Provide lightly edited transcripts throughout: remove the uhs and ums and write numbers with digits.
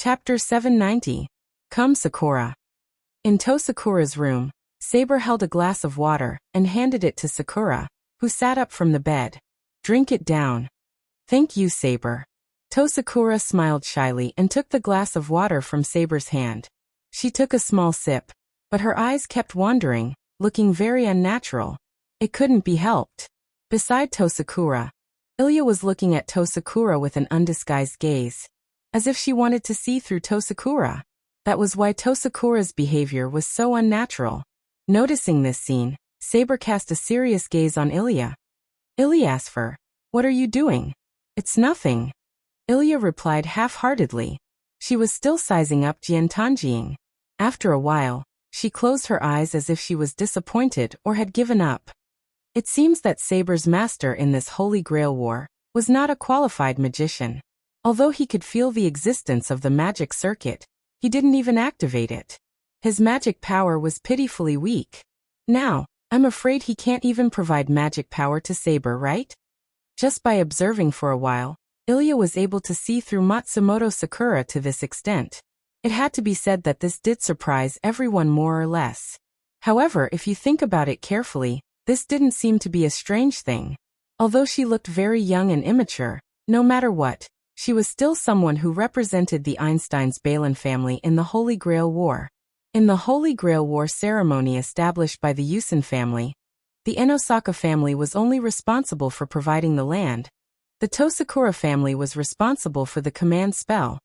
Chapter 790. Come Sakura. In Sakura's room, Saber held a glass of water and handed it to Sakura, who sat up from the bed. Drink it down. Thank you, Saber. Sakura smiled shyly and took the glass of water from Saber's hand. She took a small sip, but her eyes kept wandering, looking very unnatural. It couldn't be helped. Beside Sakura, Ilya was looking at Sakura with an undisguised gaze, as if she wanted to see through Sakura. That was why Sakura's behavior was so unnatural. Noticing this scene, Saber cast a serious gaze on Ilya. Ilyasfer, what are you doing? It's nothing. Ilya replied half-heartedly. She was still sizing up Jiantanjing. After a while, she closed her eyes as if she was disappointed or had given up. It seems that Saber's master in this Holy Grail war was not a qualified magician. Although he could feel the existence of the magic circuit, he didn't even activate it. His magic power was pitifully weak. Now, I'm afraid he can't even provide magic power to Saber, right? Just by observing for a while, Ilya was able to see through Matsumoto Sakura to this extent. It had to be said that this did surprise everyone more or less. However, if you think about it carefully, this didn't seem to be a strange thing. Although she looked very young and immature, no matter what, she was still someone who represented the Einsteins-Balin family in the Holy Grail War. In the Holy Grail War ceremony established by the Yusen family, the Enosaka family was only responsible for providing the land, the Sakura family was responsible for the command spell,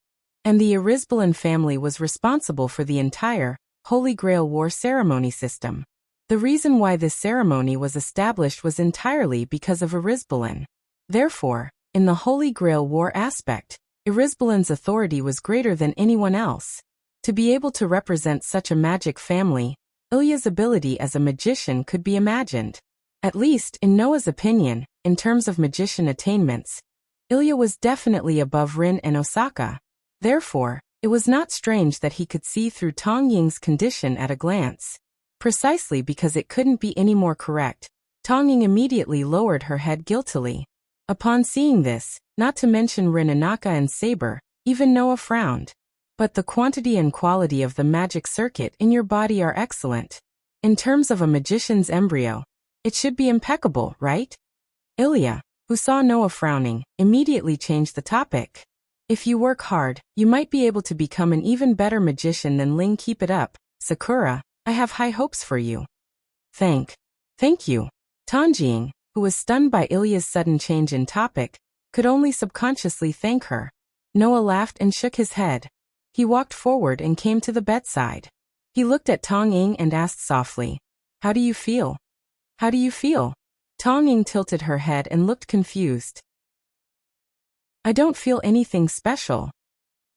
and the Arisbalin family was responsible for the entire Holy Grail War ceremony system. The reason why this ceremony was established was entirely because of Arisbalin. Therefore, in the Holy Grail War aspect, Arisbalin's authority was greater than anyone else. To be able to represent such a magic family, Ilya's ability as a magician could be imagined. At least, in Noah's opinion, in terms of magician attainments, Ilya was definitely above Rin and Osaka. Therefore, it was not strange that he could see through Tong Ying's condition at a glance. Precisely because it couldn't be any more correct, Tong Ying immediately lowered her head guiltily. Upon seeing this, not to mention Rinanaka and Saber, even Noah frowned. But the quantity and quality of the magic circuit in your body are excellent. In terms of a magician's embryo, it should be impeccable, right? Ilya, who saw Noah frowning, immediately changed the topic. If you work hard, you might be able to become an even better magician than Ling. Keep it up, Sakura, I have high hopes for you. Thank you. Tanjing, who was stunned by Ilya's sudden change in topic, could only subconsciously thank her. Noah laughed and shook his head. He walked forward and came to the bedside. He looked at Tong Ying and asked softly, How do you feel? How do you feel? Tong Ying tilted her head and looked confused. I don't feel anything special.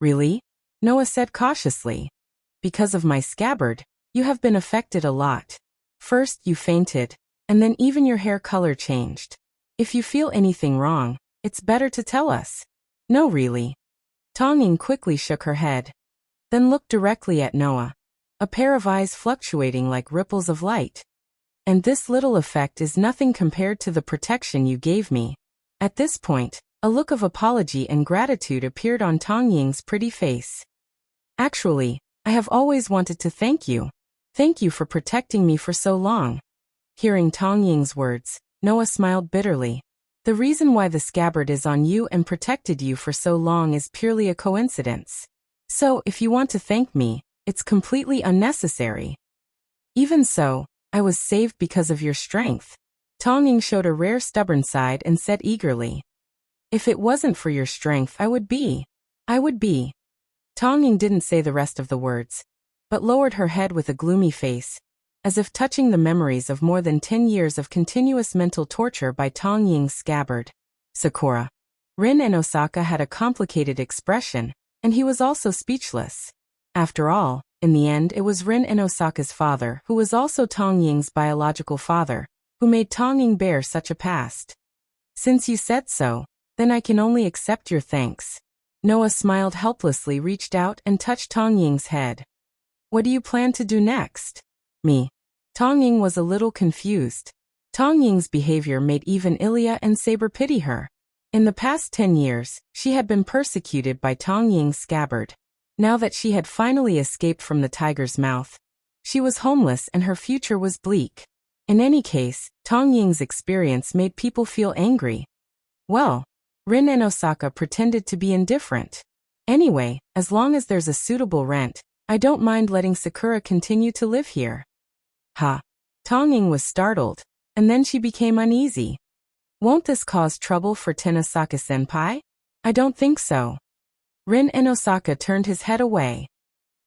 Really? Noah said cautiously. Because of my scabbard, you have been affected a lot. First you fainted, and then even your hair color changed. If you feel anything wrong, it's better to tell us. No, really. Tong Ying quickly shook her head. Then looked directly at Noah, a pair of eyes fluctuating like ripples of light. And this little effect is nothing compared to the protection you gave me. At this point, a look of apology and gratitude appeared on Tong Ying's pretty face. Actually, I have always wanted to thank you. Thank you for protecting me for so long. Hearing Tong Ying's words, Noah smiled bitterly. The reason why the scabbard is on you and protected you for so long is purely a coincidence. So, if you want to thank me, it's completely unnecessary. Even so, I was saved because of your strength. Tong Ying showed a rare stubborn side and said eagerly. If it wasn't for your strength, I would be. Tong Ying didn't say the rest of the words, but lowered her head with a gloomy face, as if touching the memories of more than 10 years of continuous mental torture by Tong Ying's scabbard. Sakura. Rin and Osaka had a complicated expression, and he was also speechless. After all, in the end it was Rin and Osaka's father who was also Tong Ying's biological father, who made Tong Ying bear such a past. Since you said so, then I can only accept your thanks. Noah smiled helplessly, reached out and touched Tong Ying's head. What do you plan to do next? Me. Tong Ying was a little confused. Tong Ying's behavior made even Ilya and Saber pity her. In the past 10 years, she had been persecuted by Tong Ying's scabbard. Now that she had finally escaped from the tiger's mouth, she was homeless and her future was bleak. In any case, Tong Ying's experience made people feel angry. Well, Rin and Osaka pretended to be indifferent. Anyway, as long as there's a suitable rent, I don't mind letting Sakura continue to live here. Ha! Tong Ying was startled, and then she became uneasy. Won't this cause trouble for Tenosaka-senpai? I don't think so. Rin and Osaka turned his head away.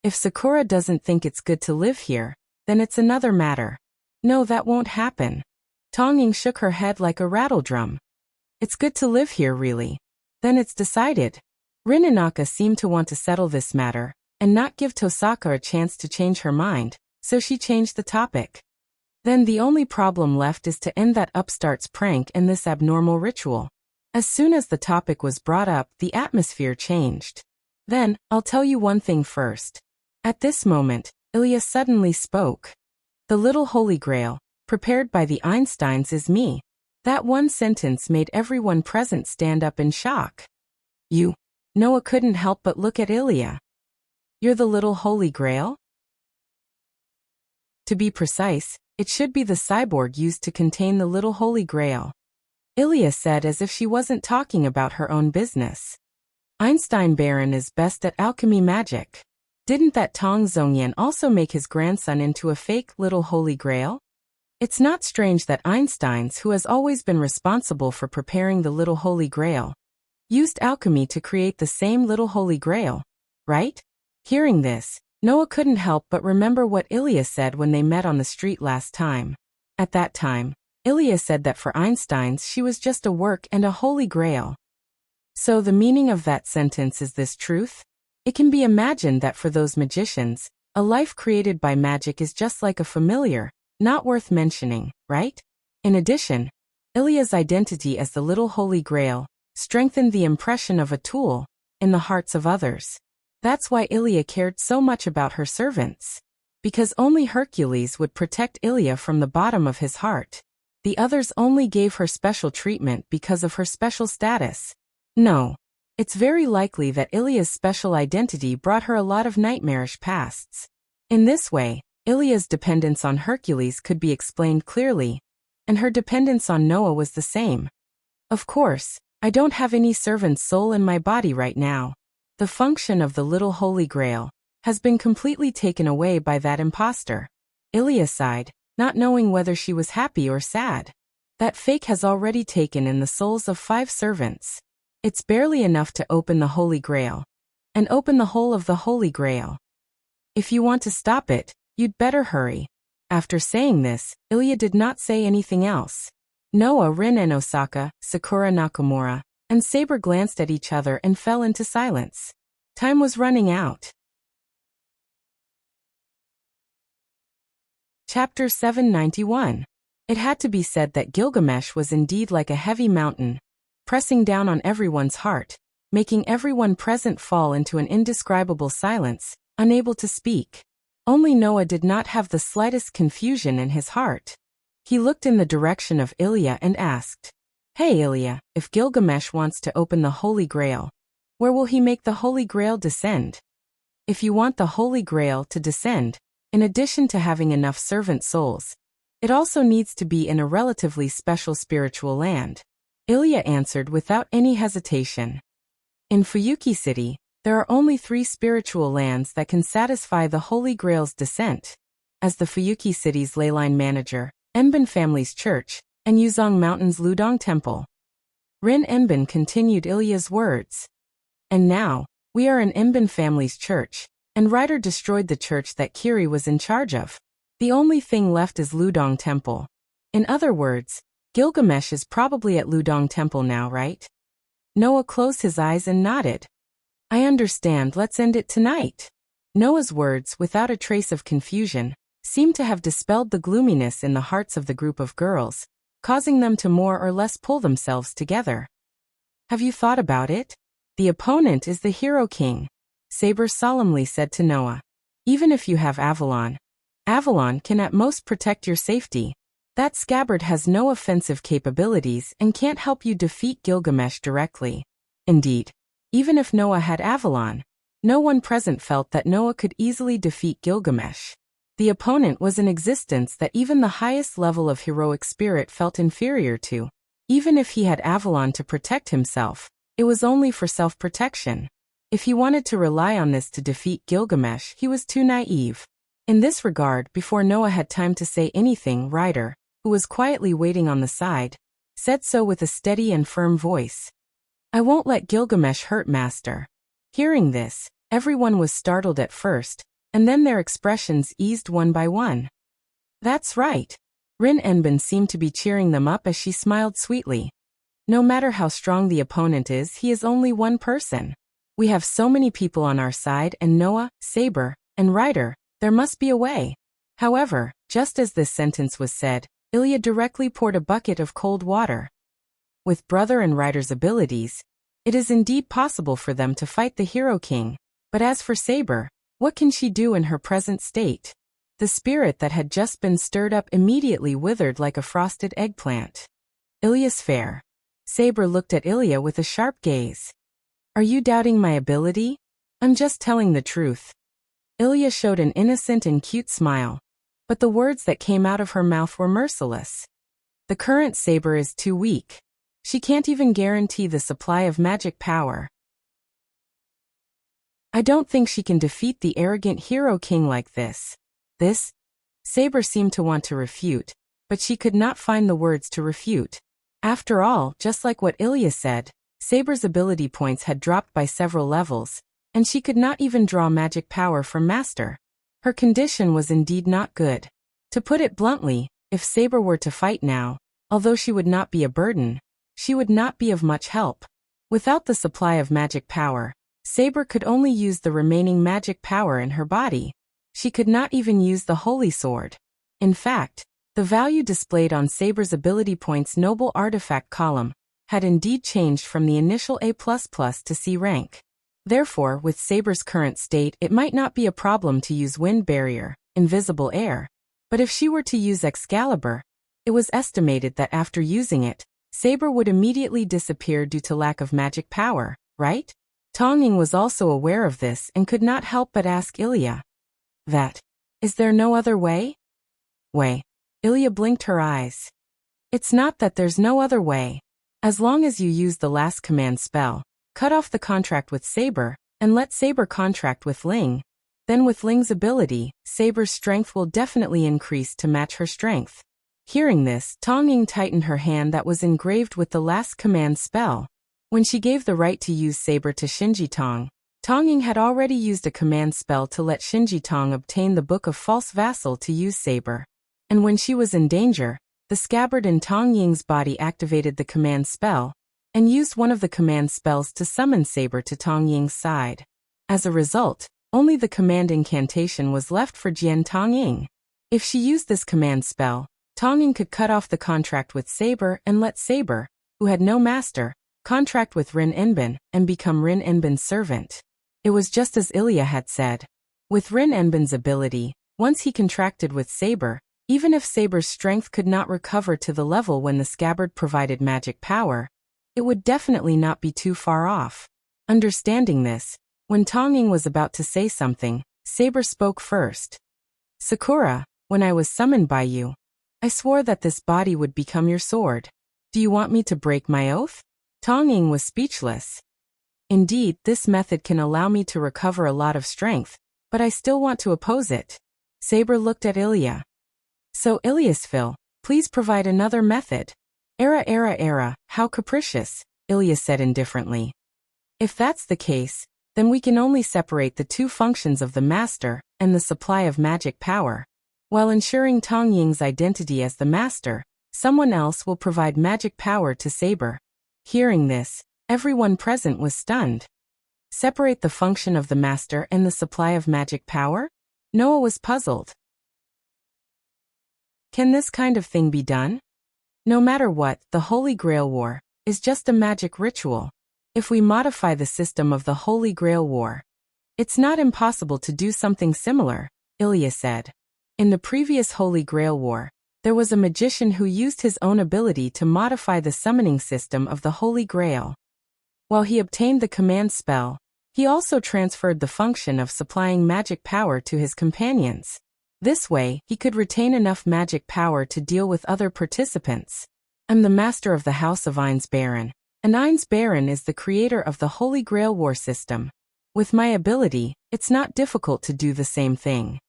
If Sakura doesn't think it's good to live here, then it's another matter. No, that won't happen. Tong Ying shook her head like a rattledrum. It's good to live here, really. Then it's decided. Rin and Naka seemed to want to settle this matter, and not give Tosaka a chance to change her mind, so she changed the topic. Then the only problem left is to end that upstart's prank and this abnormal ritual. As soon as the topic was brought up, the atmosphere changed. Then, I'll tell you one thing first. At this moment, Ilya suddenly spoke. The little Holy Grail, prepared by the Einsteins, is me. That one sentence made everyone present stand up in shock. You? Noah couldn't help but look at Ilya. You're the little Holy Grail? To be precise, it should be the cyborg used to contain the little Holy Grail. Ilya said as if she wasn't talking about her own business. Einstein Baron is best at alchemy magic. Didn't that Tong Zhongyan also make his grandson into a fake little Holy Grail? It's not strange that Einsteins, who has always been responsible for preparing the little Holy Grail, used alchemy to create the same little Holy Grail, right? Hearing this, Noah couldn't help but remember what Ilya said when they met on the street last time. At that time, Ilya said that for Einsteins she was just a work and a Holy Grail. So the meaning of that sentence is this truth? It can be imagined that for those magicians, a life created by magic is just like a familiar, not worth mentioning, right? In addition, Ilya's identity as the little Holy Grail strengthened the impression of a tool in the hearts of others. That's why Ilya cared so much about her servants. Because only Hercules would protect Ilya from the bottom of his heart. The others only gave her special treatment because of her special status. No. It's very likely that Ilya's special identity brought her a lot of nightmarish pasts. In this way, Ilya's dependence on Hercules could be explained clearly, and her dependence on Noah was the same. Of course, I don't have any servant's soul in my body right now. The function of the little Holy Grail has been completely taken away by that imposter. Ilya sighed, not knowing whether she was happy or sad. That fake has already taken in the souls of 5 servants. It's barely enough to open the Holy Grail, and open the whole of the Holy Grail. If you want to stop it, you'd better hurry. After saying this, Ilya did not say anything else. Noah, Rin and Osaka, Sakura Nakamura, and Saber glanced at each other and fell into silence. Time was running out. Chapter 791. It had to be said that Gilgamesh was indeed like a heavy mountain, pressing down on everyone's heart, making everyone present fall into an indescribable silence, unable to speak. Only Noah did not have the slightest confusion in his heart. He looked in the direction of Ilya and asked, "Hey Ilya, if Gilgamesh wants to open the Holy Grail, where will he make the Holy Grail descend?" If you want the Holy Grail to descend, in addition to having enough servant souls, it also needs to be in a relatively special spiritual land. Ilya answered without any hesitation. In Fuyuki City, there are only 3 spiritual lands that can satisfy the Holy Grail's descent. As the Fuyuki City's leyline manager, Enbin family's church, and Yuzong Mountain's Ludong Temple. Rin Enbin continued Ilya's words. And now, we are in Enbin family's church, and Ryder destroyed the church that Kiri was in charge of. The only thing left is Ludong Temple. In other words, Gilgamesh is probably at Ludong Temple now, right? Noah closed his eyes and nodded. I understand, let's end it tonight. Noah's words, without a trace of confusion, seemed to have dispelled the gloominess in the hearts of the group of girls, causing them to more or less pull themselves together. Have you thought about it? The opponent is the Hero King, Saber solemnly said to Noah. Even if you have Avalon, Avalon can at most protect your safety. That scabbard has no offensive capabilities and can't help you defeat Gilgamesh directly. Indeed, even if Noah had Avalon, No one present felt that Noah could easily defeat Gilgamesh. The opponent was an existence that even the highest level of heroic spirit felt inferior to. Even if he had Avalon to protect himself, it was only for self-protection. If he wanted to rely on this to defeat Gilgamesh, he was too naive. In this regard, before Noah had time to say anything, Ryder, who was quietly waiting on the side, said so with a steady and firm voice. "I won't let Gilgamesh hurt Master." Hearing this, everyone was startled at first, and then their expressions eased one by one. "That's right." Rin Enbin seemed to be cheering them up as she smiled sweetly. "No matter how strong the opponent is, he is only one person. We have so many people on our side, and Noah, Saber, and Ryder, there must be a way." However, just as this sentence was said, Ilya directly poured a bucket of cold water. With Brother and Ryder's abilities, it is indeed possible for them to fight the Hero King, but as for Saber, what can she do in her present state? The spirit that had just been stirred up immediately withered like a frosted eggplant. "Ilya's fair." Saber looked at Ilya with a sharp gaze. "Are you doubting my ability?" "I'm just telling the truth." Ilya showed an innocent and cute smile, but the words that came out of her mouth were merciless. "The current Saber is too weak. She can't even guarantee the supply of magic power. I don't think she can defeat the arrogant Hero King like this." "This?" Saber seemed to want to refute, but she could not find the words to refute. After all, just like what Ilya said, Saber's ability points had dropped by several levels, and she could not even draw magic power from Master. Her condition was indeed not good. To put it bluntly, if Saber were to fight now, although she would not be a burden, she would not be of much help. Without the supply of magic power, Saber could only use the remaining magic power in her body. She could not even use the Holy Sword. In fact, the value displayed on Saber's ability points noble artifact column had indeed changed from the initial A++ to C rank. Therefore, with Saber's current state, it might not be a problem to use Wind Barrier, Invisible Air, but if she were to use Excalibur, it was estimated that after using it, Saber would immediately disappear due to lack of magic power, right? Tong Ying was also aware of this and could not help but ask Ilya. Is there no other way?" "Way?" Ilya blinked her eyes. "It's not that there's no other way. As long as you use the last command spell, cut off the contract with Saber, and let Saber contract with Ling. Then with Ling's ability, Saber's strength will definitely increase to match her strength." Hearing this, Tong Ying tightened her hand that was engraved with the last command spell. When she gave the right to use Saber to Shinji Tong, Tong Ying had already used a command spell to let Shinji Tong obtain the Book of False Vassal to use Saber. And when she was in danger, the scabbard in Tong Ying's body activated the command spell, and used one of the command spells to summon Saber to Tong Ying's side. As a result, only the command incantation was left for Jian Tong Ying. If she used this command spell, Tong Ying could cut off the contract with Saber and let Saber, who had no master, contract with Rin Enbin and become Rin Enbin's servant. It was just as Ilya had said. With Rin Enbin's ability, once he contracted with Saber, even if Saber's strength could not recover to the level when the scabbard provided magic power, it would definitely not be too far off. Understanding this, when Tong Ying was about to say something, Saber spoke first. "Sakura, when I was summoned by you, I swore that this body would become your sword. Do you want me to break my oath?" Tong Ying was speechless. "Indeed, this method can allow me to recover a lot of strength, but I still want to oppose it." Saber looked at Ilya. "So Ilyasville, please provide another method." Era, how capricious," Ilya said indifferently. "If that's the case, then we can only separate the two functions of the master and the supply of magic power. While ensuring Tong Ying's identity as the master, someone else will provide magic power to Saber." Hearing this, everyone present was stunned. Separate the function of the master and the supply of magic power? Noah was puzzled. Can this kind of thing be done? No matter what, the Holy Grail War is just a magic ritual. If we modify the system of the Holy Grail War, it's not impossible to do something similar, Ilya said. In the previous Holy Grail War, there was a magician who used his own ability to modify the summoning system of the Holy Grail. While he obtained the command spell, He also transferred the function of supplying magic power to his companions. This way, he could retain enough magic power to deal with other participants. I'm the master of the House of Einsbaron, and Einsbaron is the creator of the Holy Grail war system. With my ability, it's not difficult to do the same thing.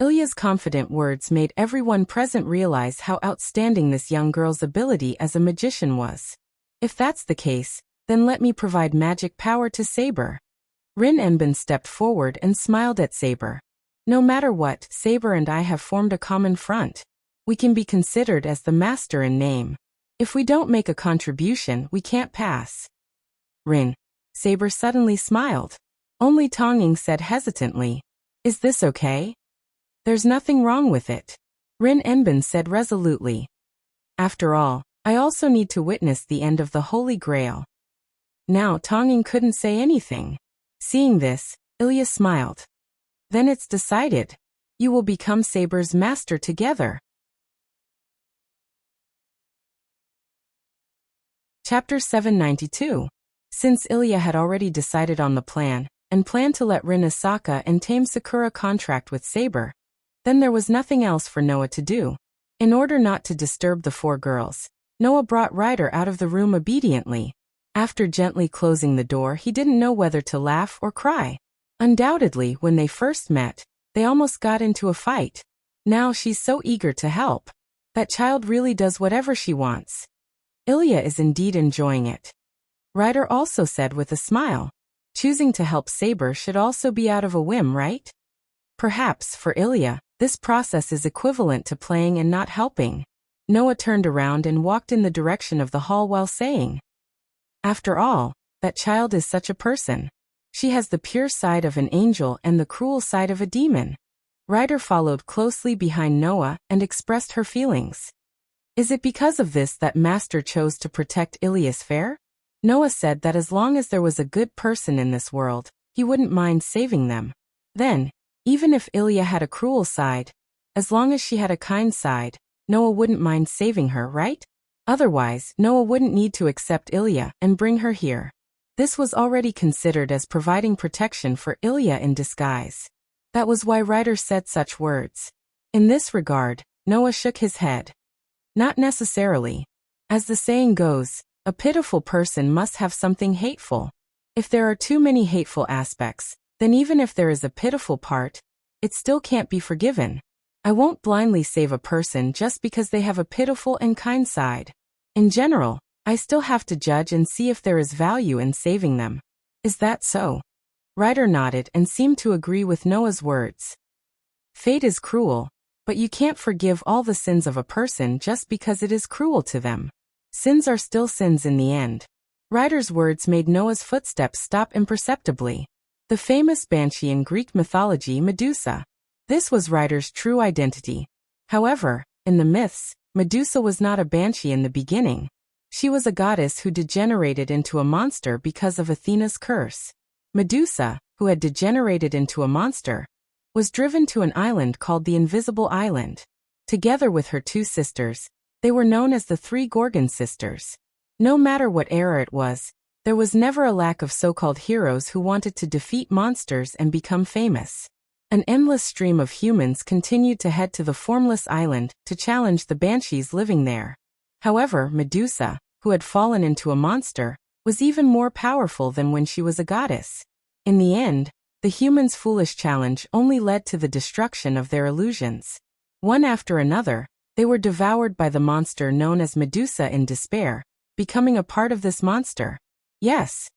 Ilya's confident words made everyone present realize how outstanding this young girl's ability as a magician was. If that's the case, then let me provide magic power to Saber. Rin Enbin stepped forward and smiled at Saber. No matter what, Saber and I have formed a common front. We can be considered as the master in name. If we don't make a contribution, we can't pass. Rin. Saber suddenly smiled. Only Tonging said hesitantly, "Is this okay?" "There's nothing wrong with it," Rin Enbin said resolutely. "After all, I also need to witness the end of the Holy Grail." Now Tonging couldn't say anything. Seeing this, Ilya smiled. "Then it's decided. You will become Saber's master together." Chapter 792. Since Ilya had already decided on the plan, and planned to let Rin Asaka and Tame Sakura contract with Saber, then there was nothing else for Noah to do. In order not to disturb the four girls, Noah brought Ryder out of the room obediently. After gently closing the door, he didn't know whether to laugh or cry. Undoubtedly, when they first met, they almost got into a fight. Now she's so eager to help. That child really does whatever she wants. Ilya is indeed enjoying it. Ryder also said with a smile. Choosing to help Saber should also be out of a whim, right? Perhaps, for Ilya, this process is equivalent to playing and not helping. Noah turned around and walked in the direction of the hall while saying, "After all, that child is such a person. She has the pure side of an angel and the cruel side of a demon." Ryder followed closely behind Noah and expressed her feelings. "Is it because of this that Master chose to protect Ilya's fair?" Noah said that as long as there was a good person in this world, he wouldn't mind saving them. Then, even if Ilya had a cruel side, as long as she had a kind side, Noah wouldn't mind saving her, right? Otherwise, Noah wouldn't need to accept Ilya and bring her here. This was already considered as providing protection for Ilya in disguise. That was why Ryder said such words. In this regard, Noah shook his head. Not necessarily. As the saying goes, a pitiful person must have something hateful. If there are too many hateful aspects, then even if there is a pitiful part, it still can't be forgiven. I won't blindly save a person just because they have a pitiful and kind side. In general, I still have to judge and see if there is value in saving them. Is that so? Ryder nodded and seemed to agree with Noah's words. Fate is cruel, but you can't forgive all the sins of a person just because it is cruel to them. Sins are still sins in the end. Ryder's words made Noah's footsteps stop imperceptibly. The famous banshee in Greek mythology, Medusa. This was Ryder's true identity. However, in the myths, Medusa was not a banshee in the beginning. She was a goddess who degenerated into a monster because of Athena's curse. Medusa, who had degenerated into a monster, was driven to an island called the Invisible Island. Together with her two sisters, they were known as the Three Gorgon Sisters. No matter what era it was, there was never a lack of so-called heroes who wanted to defeat monsters and become famous. An endless stream of humans continued to head to the formless island to challenge the banshees living there. However, Medusa, who had fallen into a monster, was even more powerful than when she was a goddess. In the end, the humans' foolish challenge only led to the destruction of their illusions. One after another, they were devoured by the monster known as Medusa in despair, becoming a part of this monster. Yes,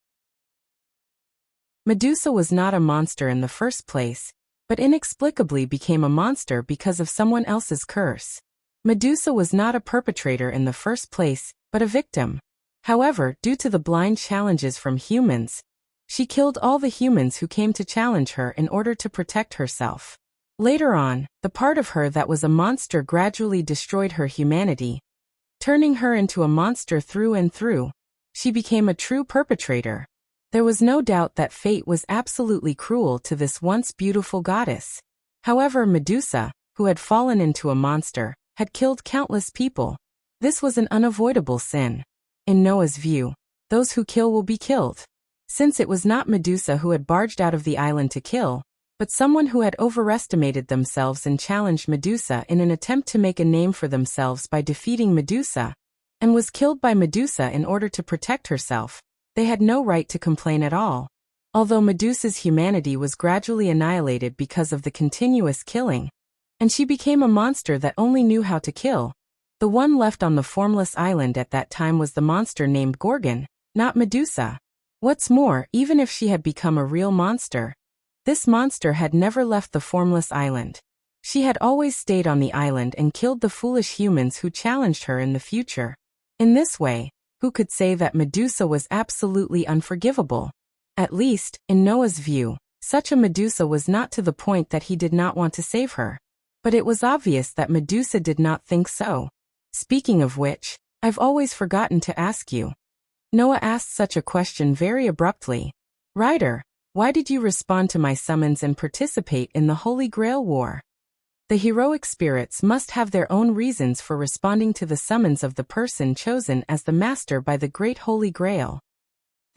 Medusa was not a monster in the first place, but inexplicably became a monster because of someone else's curse. Medusa was not a perpetrator in the first place, but a victim. However, due to the blind challenges from humans, she killed all the humans who came to challenge her in order to protect herself. Later on, the part of her that was a monster gradually destroyed her humanity, turning her into a monster through and through. She became a true perpetrator. There was no doubt that fate was absolutely cruel to this once beautiful goddess. However, Medusa, who had fallen into a monster, had killed countless people. This was an unavoidable sin. In Noah's view, those who kill will be killed. since it was not Medusa who had barged out of the island to kill, but someone who had overestimated themselves and challenged Medusa in an attempt to make a name for themselves by defeating Medusa, and was killed by Medusa in order to protect herself, they had no right to complain at all. Although Medusa's humanity was gradually annihilated because of the continuous killing, and she became a monster that only knew how to kill, the one left on the formless island at that time was the monster named Gorgon, not Medusa. What's more, even if she had become a real monster, this monster had never left the formless island. She had always stayed on the island and killed the foolish humans who challenged her in the future. In this way, who could say that Medusa was absolutely unforgivable? At least, in Noah's view, such a Medusa was not to the point that he did not want to save her. But it was obvious that Medusa did not think so. Speaking of which, I've always forgotten to ask you. Noah asked such a question very abruptly. Ryder, why did you respond to my summons and participate in the Holy Grail War? The heroic spirits must have their own reasons for responding to the summons of the person chosen as the master by the Great Holy Grail.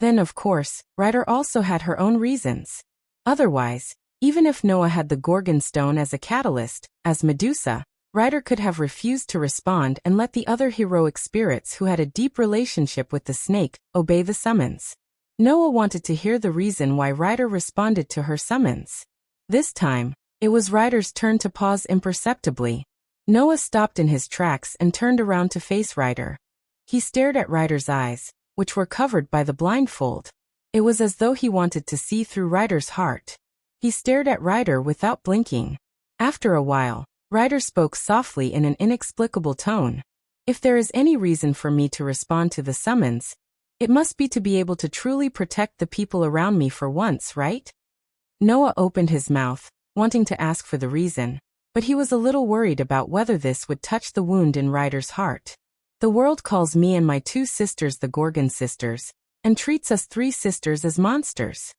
Then, of course, Ryder also had her own reasons. Otherwise, even if Noah had the Gorgon stone as a catalyst, as Medusa, Ryder could have refused to respond and let the other heroic spirits who had a deep relationship with the snake obey the summons. Noah wanted to hear the reason why Ryder responded to her summons. This time, it was Ryder's turn to pause imperceptibly. Noah stopped in his tracks and turned around to face Ryder. He stared at Ryder's eyes, which were covered by the blindfold. It was as though he wanted to see through Ryder's heart. He stared at Ryder without blinking. After a while, Ryder spoke softly in an inexplicable tone. If there is any reason for me to respond to the summons, it must be to be able to truly protect the people around me for once, right? Noah opened his mouth, wanting to ask for the reason, but he was a little worried about whether this would touch the wound in Ryder's heart. The world calls me and my two sisters the Gorgon sisters, and treats us three sisters as monsters.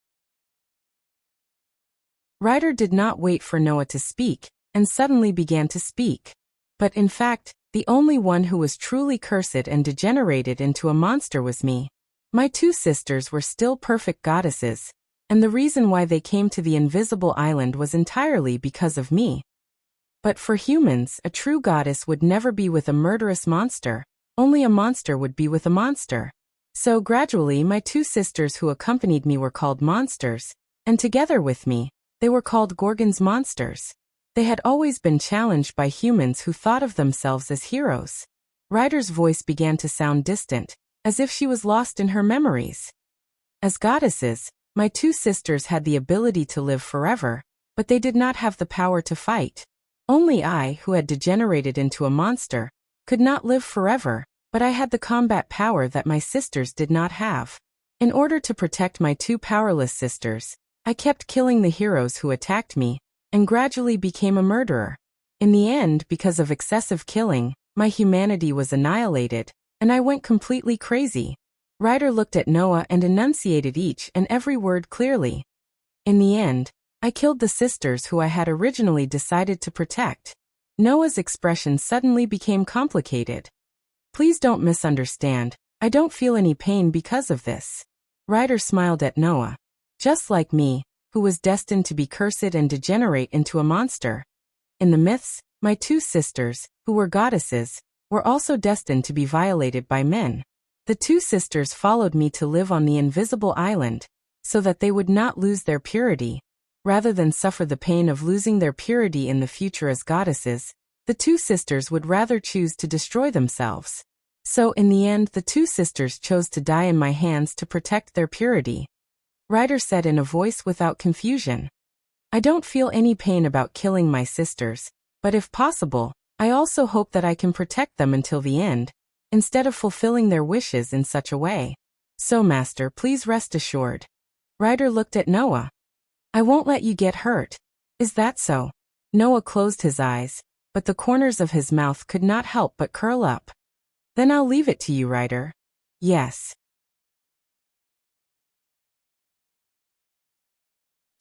Ryder did not wait for Noah to speak, and suddenly began to speak. But in fact, the only one who was truly cursed and degenerated into a monster was me. My two sisters were still perfect goddesses, and the reason why they came to the invisible island was entirely because of me. But for humans, a true goddess would never be with a murderous monster, only a monster would be with a monster. So gradually my two sisters who accompanied me were called monsters, and together with me, they were called Gorgon's monsters. They had always been challenged by humans who thought of themselves as heroes. Ryder's voice began to sound distant, as if she was lost in her memories. As goddesses, my two sisters had the ability to live forever, but they did not have the power to fight. Only I, who had degenerated into a monster, could not live forever, but I had the combat power that my sisters did not have. In order to protect my two powerless sisters, I kept killing the heroes who attacked me, and gradually became a murderer. In the end, because of excessive killing, my humanity was annihilated, and I went completely crazy. Ryder looked at Noah and enunciated each and every word clearly. In the end, I killed the sisters who I had originally decided to protect. Noah's expression suddenly became complicated. Please don't misunderstand, I don't feel any pain because of this. Ryder smiled at Noah. Just like me, who was destined to be cursed and degenerate into a monster. In the myths, my two sisters, who were goddesses, were also destined to be violated by men. The two sisters followed me to live on the invisible island, so that they would not lose their purity. Rather than suffer the pain of losing their purity in the future as goddesses, the two sisters would rather choose to destroy themselves. So in the end, the two sisters chose to die in my hands to protect their purity. Ryder said in a voice without confusion. I don't feel any pain about killing my sisters, but if possible, I also hope that I can protect them until the end, instead of fulfilling their wishes in such a way. So Master, please rest assured. Ryder looked at Noah. I won't let you get hurt. Is that so? Noah closed his eyes, but the corners of his mouth could not help but curl up. Then I'll leave it to you, Ryder. Yes.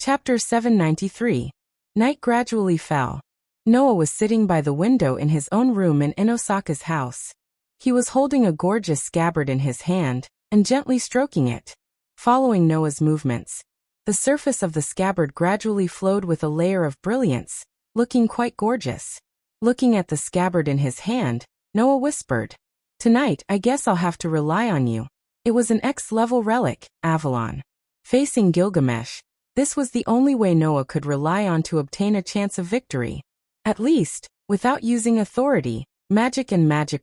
Chapter 793. Night gradually fell. Noah was sitting by the window in his own room in Inosaka's house. He was holding a gorgeous scabbard in his hand, and gently stroking it. following Noah's movements. The surface of the scabbard gradually flowed with a layer of brilliance, looking quite gorgeous. Looking at the scabbard in his hand, Noah whispered, "Tonight, I guess I'll have to rely on you." It was an X-level relic, Avalon. Facing Gilgamesh, this was the only way Noah could rely on to obtain a chance of victory. At least, without using authority, magic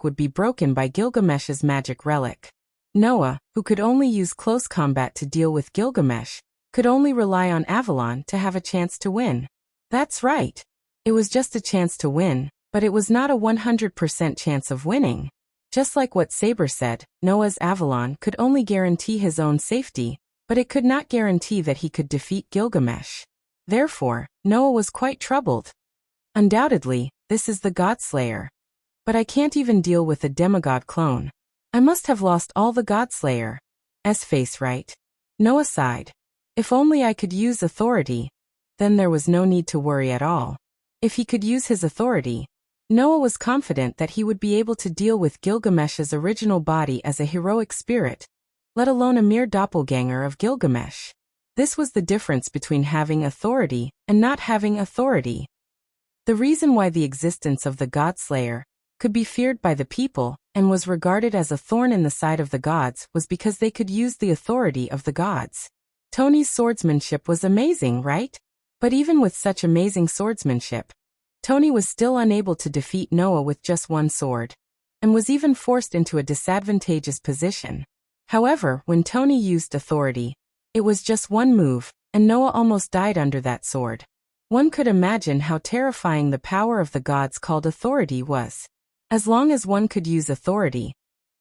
would be broken by Gilgamesh's magic relic. Noah, who could only use close combat to deal with Gilgamesh, could only rely on Avalon to have a chance to win. That's right. It was just a chance to win, but it was not a 100% chance of winning. Just like what Saber said, Noah's Avalon could only guarantee his own safety, but it could not guarantee that he could defeat Gilgamesh. Therefore, Noah was quite troubled. Undoubtedly, this is the God-slayer. But I can't even deal with a demigod clone. I must have lost all the God-slayer's face, right? Noah sighed. If only I could use authority. Then there was no need to worry at all. If he could use his authority, Noah was confident that he would be able to deal with Gilgamesh's original body as a heroic spirit, let alone a mere doppelganger of Gilgamesh. This was the difference between having authority and not having authority. The reason why the existence of the God-slayer could be feared by the people and was regarded as a thorn in the side of the gods was because they could use the authority of the gods. Tony's swordsmanship was amazing, right? But even with such amazing swordsmanship, Tony was still unable to defeat Noah with just one sword, and was even forced into a disadvantageous position. However, when Tony used authority, it was just one move, and Noah almost died under that sword. One could imagine how terrifying the power of the gods called authority was. As long as one could use authority,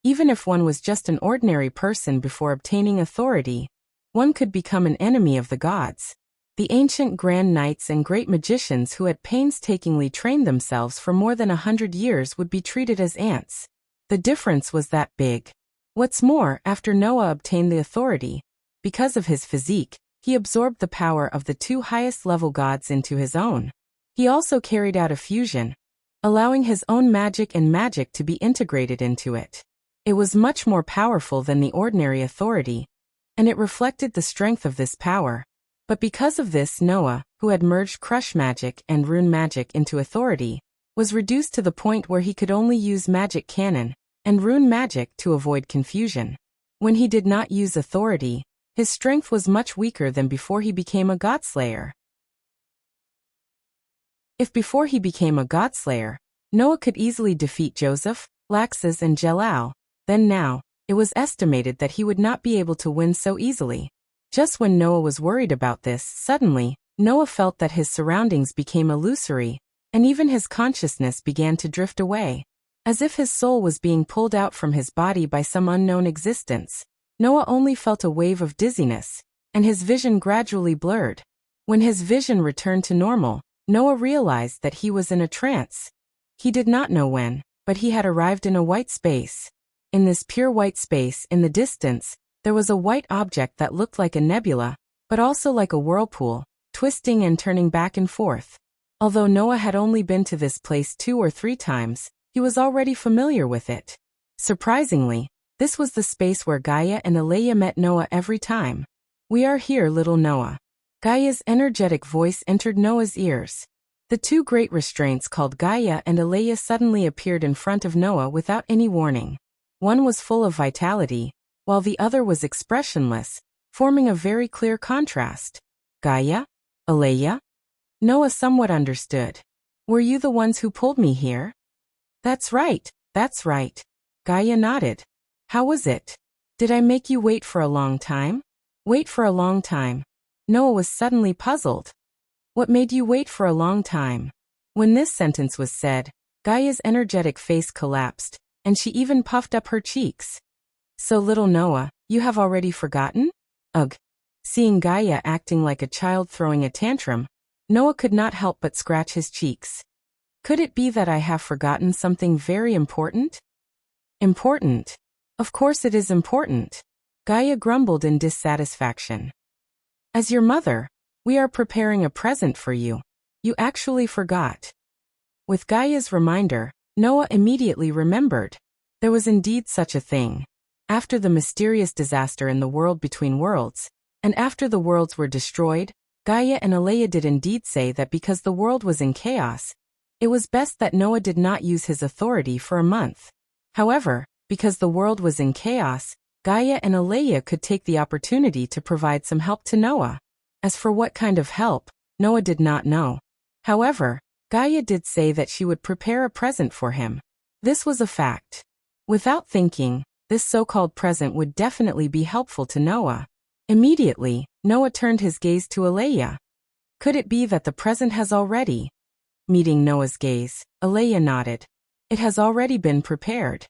even if one was just an ordinary person before obtaining authority, one could become an enemy of the gods. The ancient grand knights and great magicians who had painstakingly trained themselves for more than 100 years would be treated as ants. The difference was that big. What's more, after Noah obtained the authority, because of his physique, he absorbed the power of the two highest-level gods into his own. He also carried out a fusion, allowing his own magic to be integrated into it. It was much more powerful than the ordinary authority, and it reflected the strength of this power. But because of this, Noah, who had merged crush magic and rune magic into authority, was reduced to the point where he could only use magic cannon and rune magic to avoid confusion. When he did not use authority, his strength was much weaker than before he became a godslayer. If before he became a godslayer, Noah could easily defeat Joseph, Laxus and Jelal, then now, it was estimated that he would not be able to win so easily. Just when Noah was worried about this, suddenly, Noah felt that his surroundings became illusory, and even his consciousness began to drift away. As if his soul was being pulled out from his body by some unknown existence. Noah only felt a wave of dizziness, and his vision gradually blurred. When his vision returned to normal, Noah realized that he was in a trance. He did not know when, but he had arrived in a white space. In this pure white space, in the distance, there was a white object that looked like a nebula, but also like a whirlpool, twisting and turning back and forth. Although Noah had only been to this place 2 or 3 times, he was already familiar with it. Surprisingly, this was the space where Gaia and Aleia met Noah every time. "We are here, little Noah." Gaia's energetic voice entered Noah's ears. The 2 great restraints called Gaia and Aleia suddenly appeared in front of Noah without any warning. One was full of vitality, while the other was expressionless, forming a very clear contrast. Gaia? Aleia? Noah somewhat understood. "Were you the ones who pulled me here?" That's right. Gaia nodded. "How was it? Did I make you wait for a long time?" "Wait for a long time." Noah was suddenly puzzled. "What made you wait for a long time?" When this sentence was said, Gaia's energetic face collapsed, and she even puffed up her cheeks. "So little Noah, you have already forgotten?" Ugh. Seeing Gaia acting like a child throwing a tantrum, Noah could not help but scratch his cheeks. "Could it be that I have forgotten something very important?" "Important? Of course it is important." Gaia grumbled in dissatisfaction. "As your mother, we are preparing a present for you. You actually forgot." With Gaia's reminder, Noah immediately remembered. There was indeed such a thing. After the mysterious disaster in the world between worlds, and after the worlds were destroyed, Gaia and Alea did indeed say that because the world was in chaos, it was best that Noah did not use his authority for a month. However, because the world was in chaos, Gaia and Alea could take the opportunity to provide some help to Noah. As for what kind of help, Noah did not know. However, Gaia did say that she would prepare a present for him. This was a fact. Without thinking, this so-called present would definitely be helpful to Noah. Immediately, Noah turned his gaze to Alea. Could it be that the present has already? Meeting Noah's gaze, Alea nodded. It has already been prepared.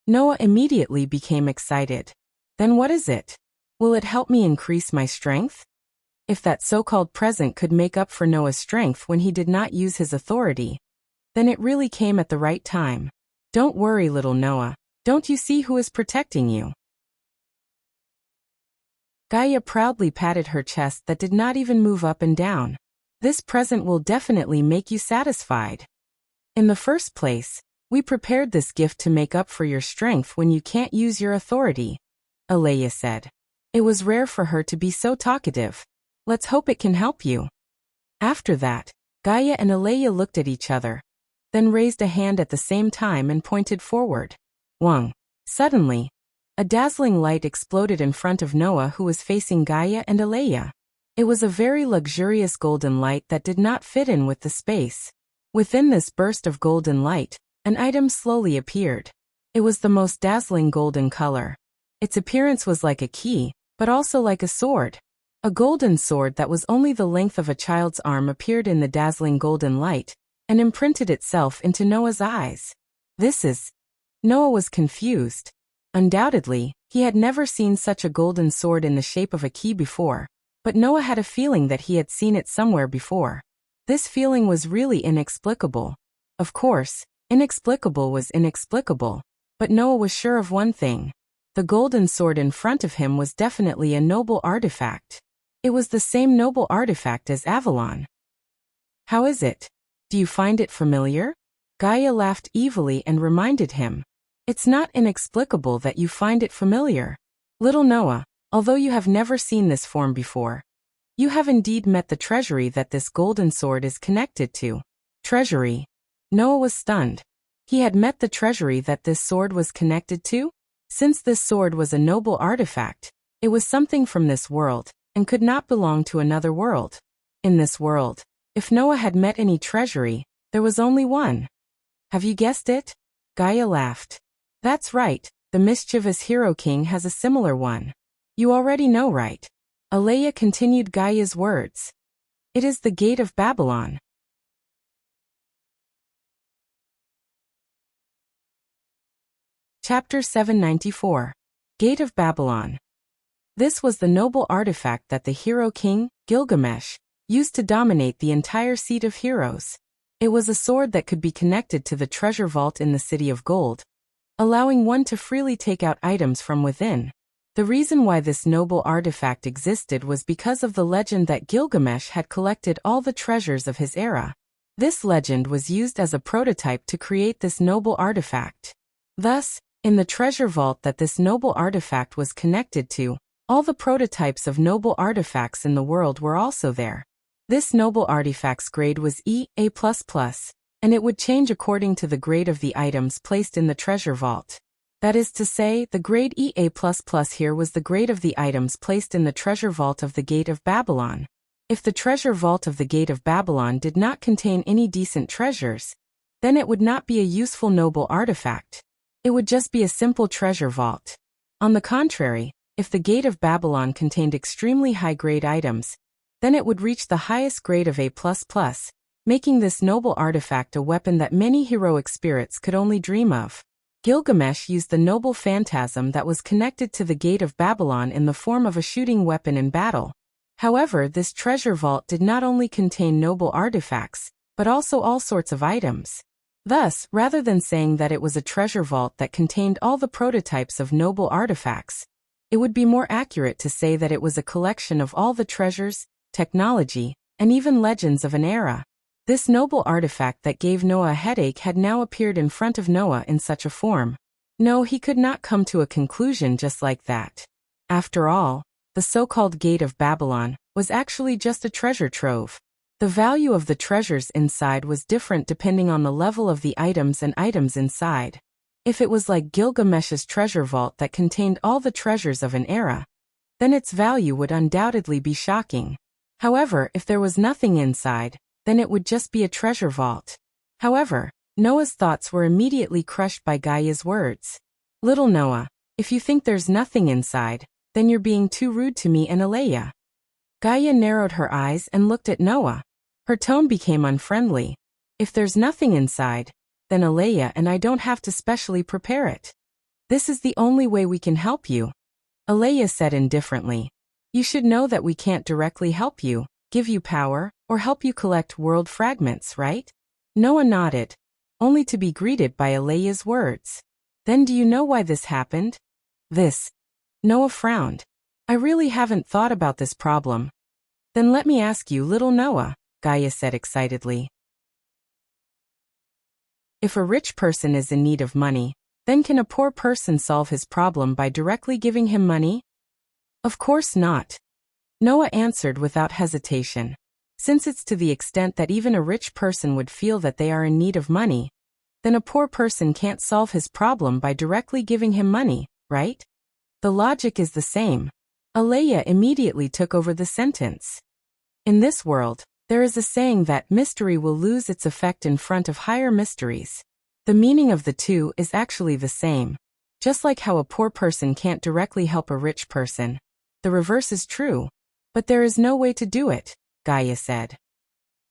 Noah immediately became excited. Then what is it? Will it help me increase my strength? If that so-called present could make up for Noah's strength when he did not use his authority, then it really came at the right time. Don't worry, little Noah. Don't you see who is protecting you? Gaia proudly patted her chest that did not even move up and down. This present will definitely make you satisfied. In the first place, we prepared this gift to make up for your strength when you can't use your authority, Alea said. It was rare for her to be so talkative. Let's hope it can help you. After that, Gaia and Alea looked at each other, then raised a hand at the same time and pointed forward. Wang. Suddenly, a dazzling light exploded in front of Noah, who was facing Gaia and Alea. It was a very luxurious golden light that did not fit in with the space. Within this burst of golden light, an item slowly appeared. It was the most dazzling golden color. Its appearance was like a key, but also like a sword. A golden sword that was only the length of a child's arm appeared in the dazzling golden light, and imprinted itself into Noah's eyes. This is... Noah was confused. Undoubtedly, he had never seen such a golden sword in the shape of a key before, but Noah had a feeling that he had seen it somewhere before. This feeling was really inexplicable. Of course, inexplicable was inexplicable, but Noah was sure of one thing. The golden sword in front of him was definitely a noble artifact. It was the same noble artifact as Avalon. How is it? Do you find it familiar? Gaia laughed evilly and reminded him. It's not inexplicable that you find it familiar. Little Noah, although you have never seen this form before, you have indeed met the treasury that this golden sword is connected to. Treasury? Noah was stunned. He had met the treasury that this sword was connected to? Since this sword was a noble artifact, it was something from this world, and could not belong to another world. In this world, if Noah had met any treasury, there was only one. Have you guessed it? Gaia laughed. That's right, the mischievous Hero King has a similar one. You already know, right? Alea continued Gaia's words. It is the Gate of Babylon. Chapter 794. Gate of Babylon. This was the noble artifact that the Hero King, Gilgamesh, used to dominate the entire seat of heroes. It was a sword that could be connected to the treasure vault in the City of Gold, allowing one to freely take out items from within. The reason why this noble artifact existed was because of the legend that Gilgamesh had collected all the treasures of his era. This legend was used as a prototype to create this noble artifact. Thus, in the treasure vault that this noble artifact was connected to, all the prototypes of noble artifacts in the world were also there. This noble artifact's grade was EA++, and it would change according to the grade of the items placed in the treasure vault. That is to say, the grade EA++ here was the grade of the items placed in the treasure vault of the Gate of Babylon. If the treasure vault of the Gate of Babylon did not contain any decent treasures, then it would not be a useful noble artifact. It would just be a simple treasure vault. On the contrary, if the Gate of Babylon contained extremely high-grade items, then it would reach the highest grade of A++, making this noble artifact a weapon that many heroic spirits could only dream of. Gilgamesh used the noble phantasm that was connected to the Gate of Babylon in the form of a shooting weapon in battle. However, this treasure vault did not only contain noble artifacts, but also all sorts of items. Thus, rather than saying that it was a treasure vault that contained all the prototypes of noble artifacts, it would be more accurate to say that it was a collection of all the treasures, technology, and even legends of an era. This noble artifact that gave Noah a headache had now appeared in front of Noah in such a form. No, he could not come to a conclusion just like that. After all, the so-called Gate of Babylon was actually just a treasure trove. The value of the treasures inside was different depending on the level of the items and items inside. If it was like Gilgamesh's treasure vault that contained all the treasures of an era, then its value would undoubtedly be shocking. However, if there was nothing inside, then it would just be a treasure vault. However, Noah's thoughts were immediately crushed by Gaia's words. Little Noah, if you think there's nothing inside, then you're being too rude to me and Aleya. Gaia narrowed her eyes and looked at Noah. Her tone became unfriendly. If there's nothing inside, then Aleya and I don't have to specially prepare it. This is the only way we can help you. Aleya said indifferently. You should know that we can't directly help you, give you power, or help you collect world fragments, right? Noah nodded, only to be greeted by Aleya's words. Then do you know why this happened? This. Noah frowned. I really haven't thought about this problem. Then let me ask you, little Noah, Gaia said excitedly. If a rich person is in need of money, then can a poor person solve his problem by directly giving him money? Of course not. Noah answered without hesitation. Since it's to the extent that even a rich person would feel that they are in need of money, then a poor person can't solve his problem by directly giving him money, right? The logic is the same. Aleya immediately took over the sentence. In this world, there is a saying that mystery will lose its effect in front of higher mysteries. The meaning of the two is actually the same. Just like how a poor person can't directly help a rich person, the reverse is true. But there is no way to do it, Gaia said.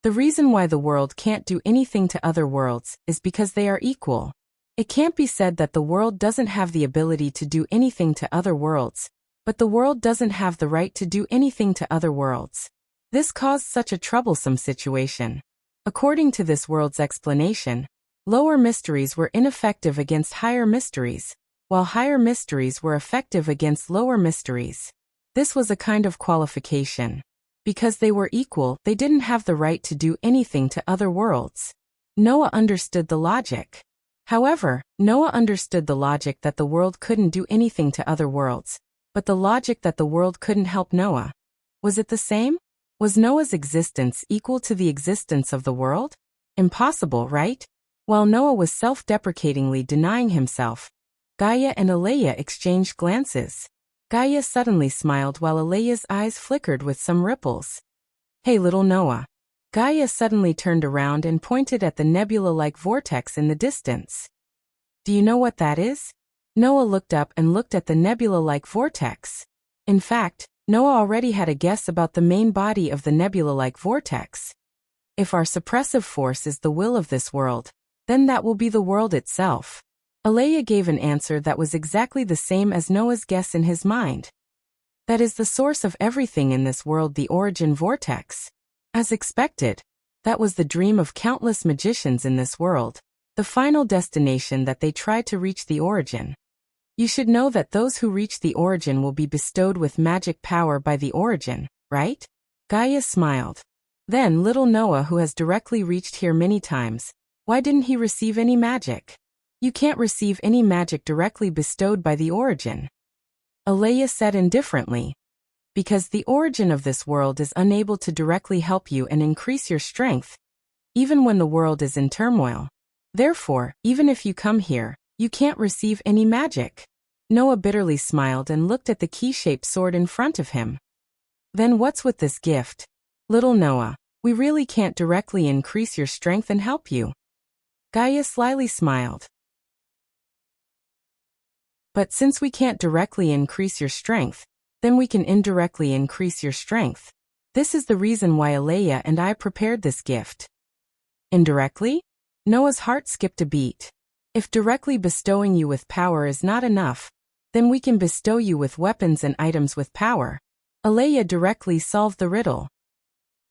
The reason why the world can't do anything to other worlds is because they are equal. It can't be said that the world doesn't have the ability to do anything to other worlds, but the world doesn't have the right to do anything to other worlds. This caused such a troublesome situation. According to this world's explanation, lower mysteries were ineffective against higher mysteries, while higher mysteries were effective against lower mysteries. This was a kind of qualification. Because they were equal, they didn't have the right to do anything to other worlds. Noah understood the logic. However, Noah understood the logic that the world couldn't do anything to other worlds, but the logic that the world couldn't help Noah. Was it the same? Was Noah's existence equal to the existence of the world? Impossible, right? While Noah was self-deprecatingly denying himself, Gaia and Aleya exchanged glances. Gaia suddenly smiled while Aleya's eyes flickered with some ripples. Hey little Noah. Gaia suddenly turned around and pointed at the nebula-like vortex in the distance. Do you know what that is? Noah looked up and looked at the nebula-like vortex. In fact, Noah already had a guess about the main body of the nebula-like vortex. If our suppressive force is the will of this world, then that will be the world itself. Aleya gave an answer that was exactly the same as Noah's guess in his mind. That is the source of everything in this world, the origin vortex. As expected, that was the dream of countless magicians in this world, the final destination that they tried to reach, the origin. You should know that those who reach the origin will be bestowed with magic power by the origin, right? Gaia smiled. Then little Noah, who has directly reached here many times, why didn't he receive any magic? You can't receive any magic directly bestowed by the origin. Aleya said indifferently. Because the origin of this world is unable to directly help you and increase your strength, even when the world is in turmoil. Therefore, even if you come here, you can't receive any magic. Noah bitterly smiled and looked at the key-shaped sword in front of him. Then what's with this gift? Little Noah, we really can't directly increase your strength and help you. Gaia slyly smiled. But since we can't directly increase your strength, then we can indirectly increase your strength. This is the reason why Aleya and I prepared this gift. Indirectly? Noah's heart skipped a beat. If directly bestowing you with power is not enough, then we can bestow you with weapons and items with power. Aleya directly solved the riddle.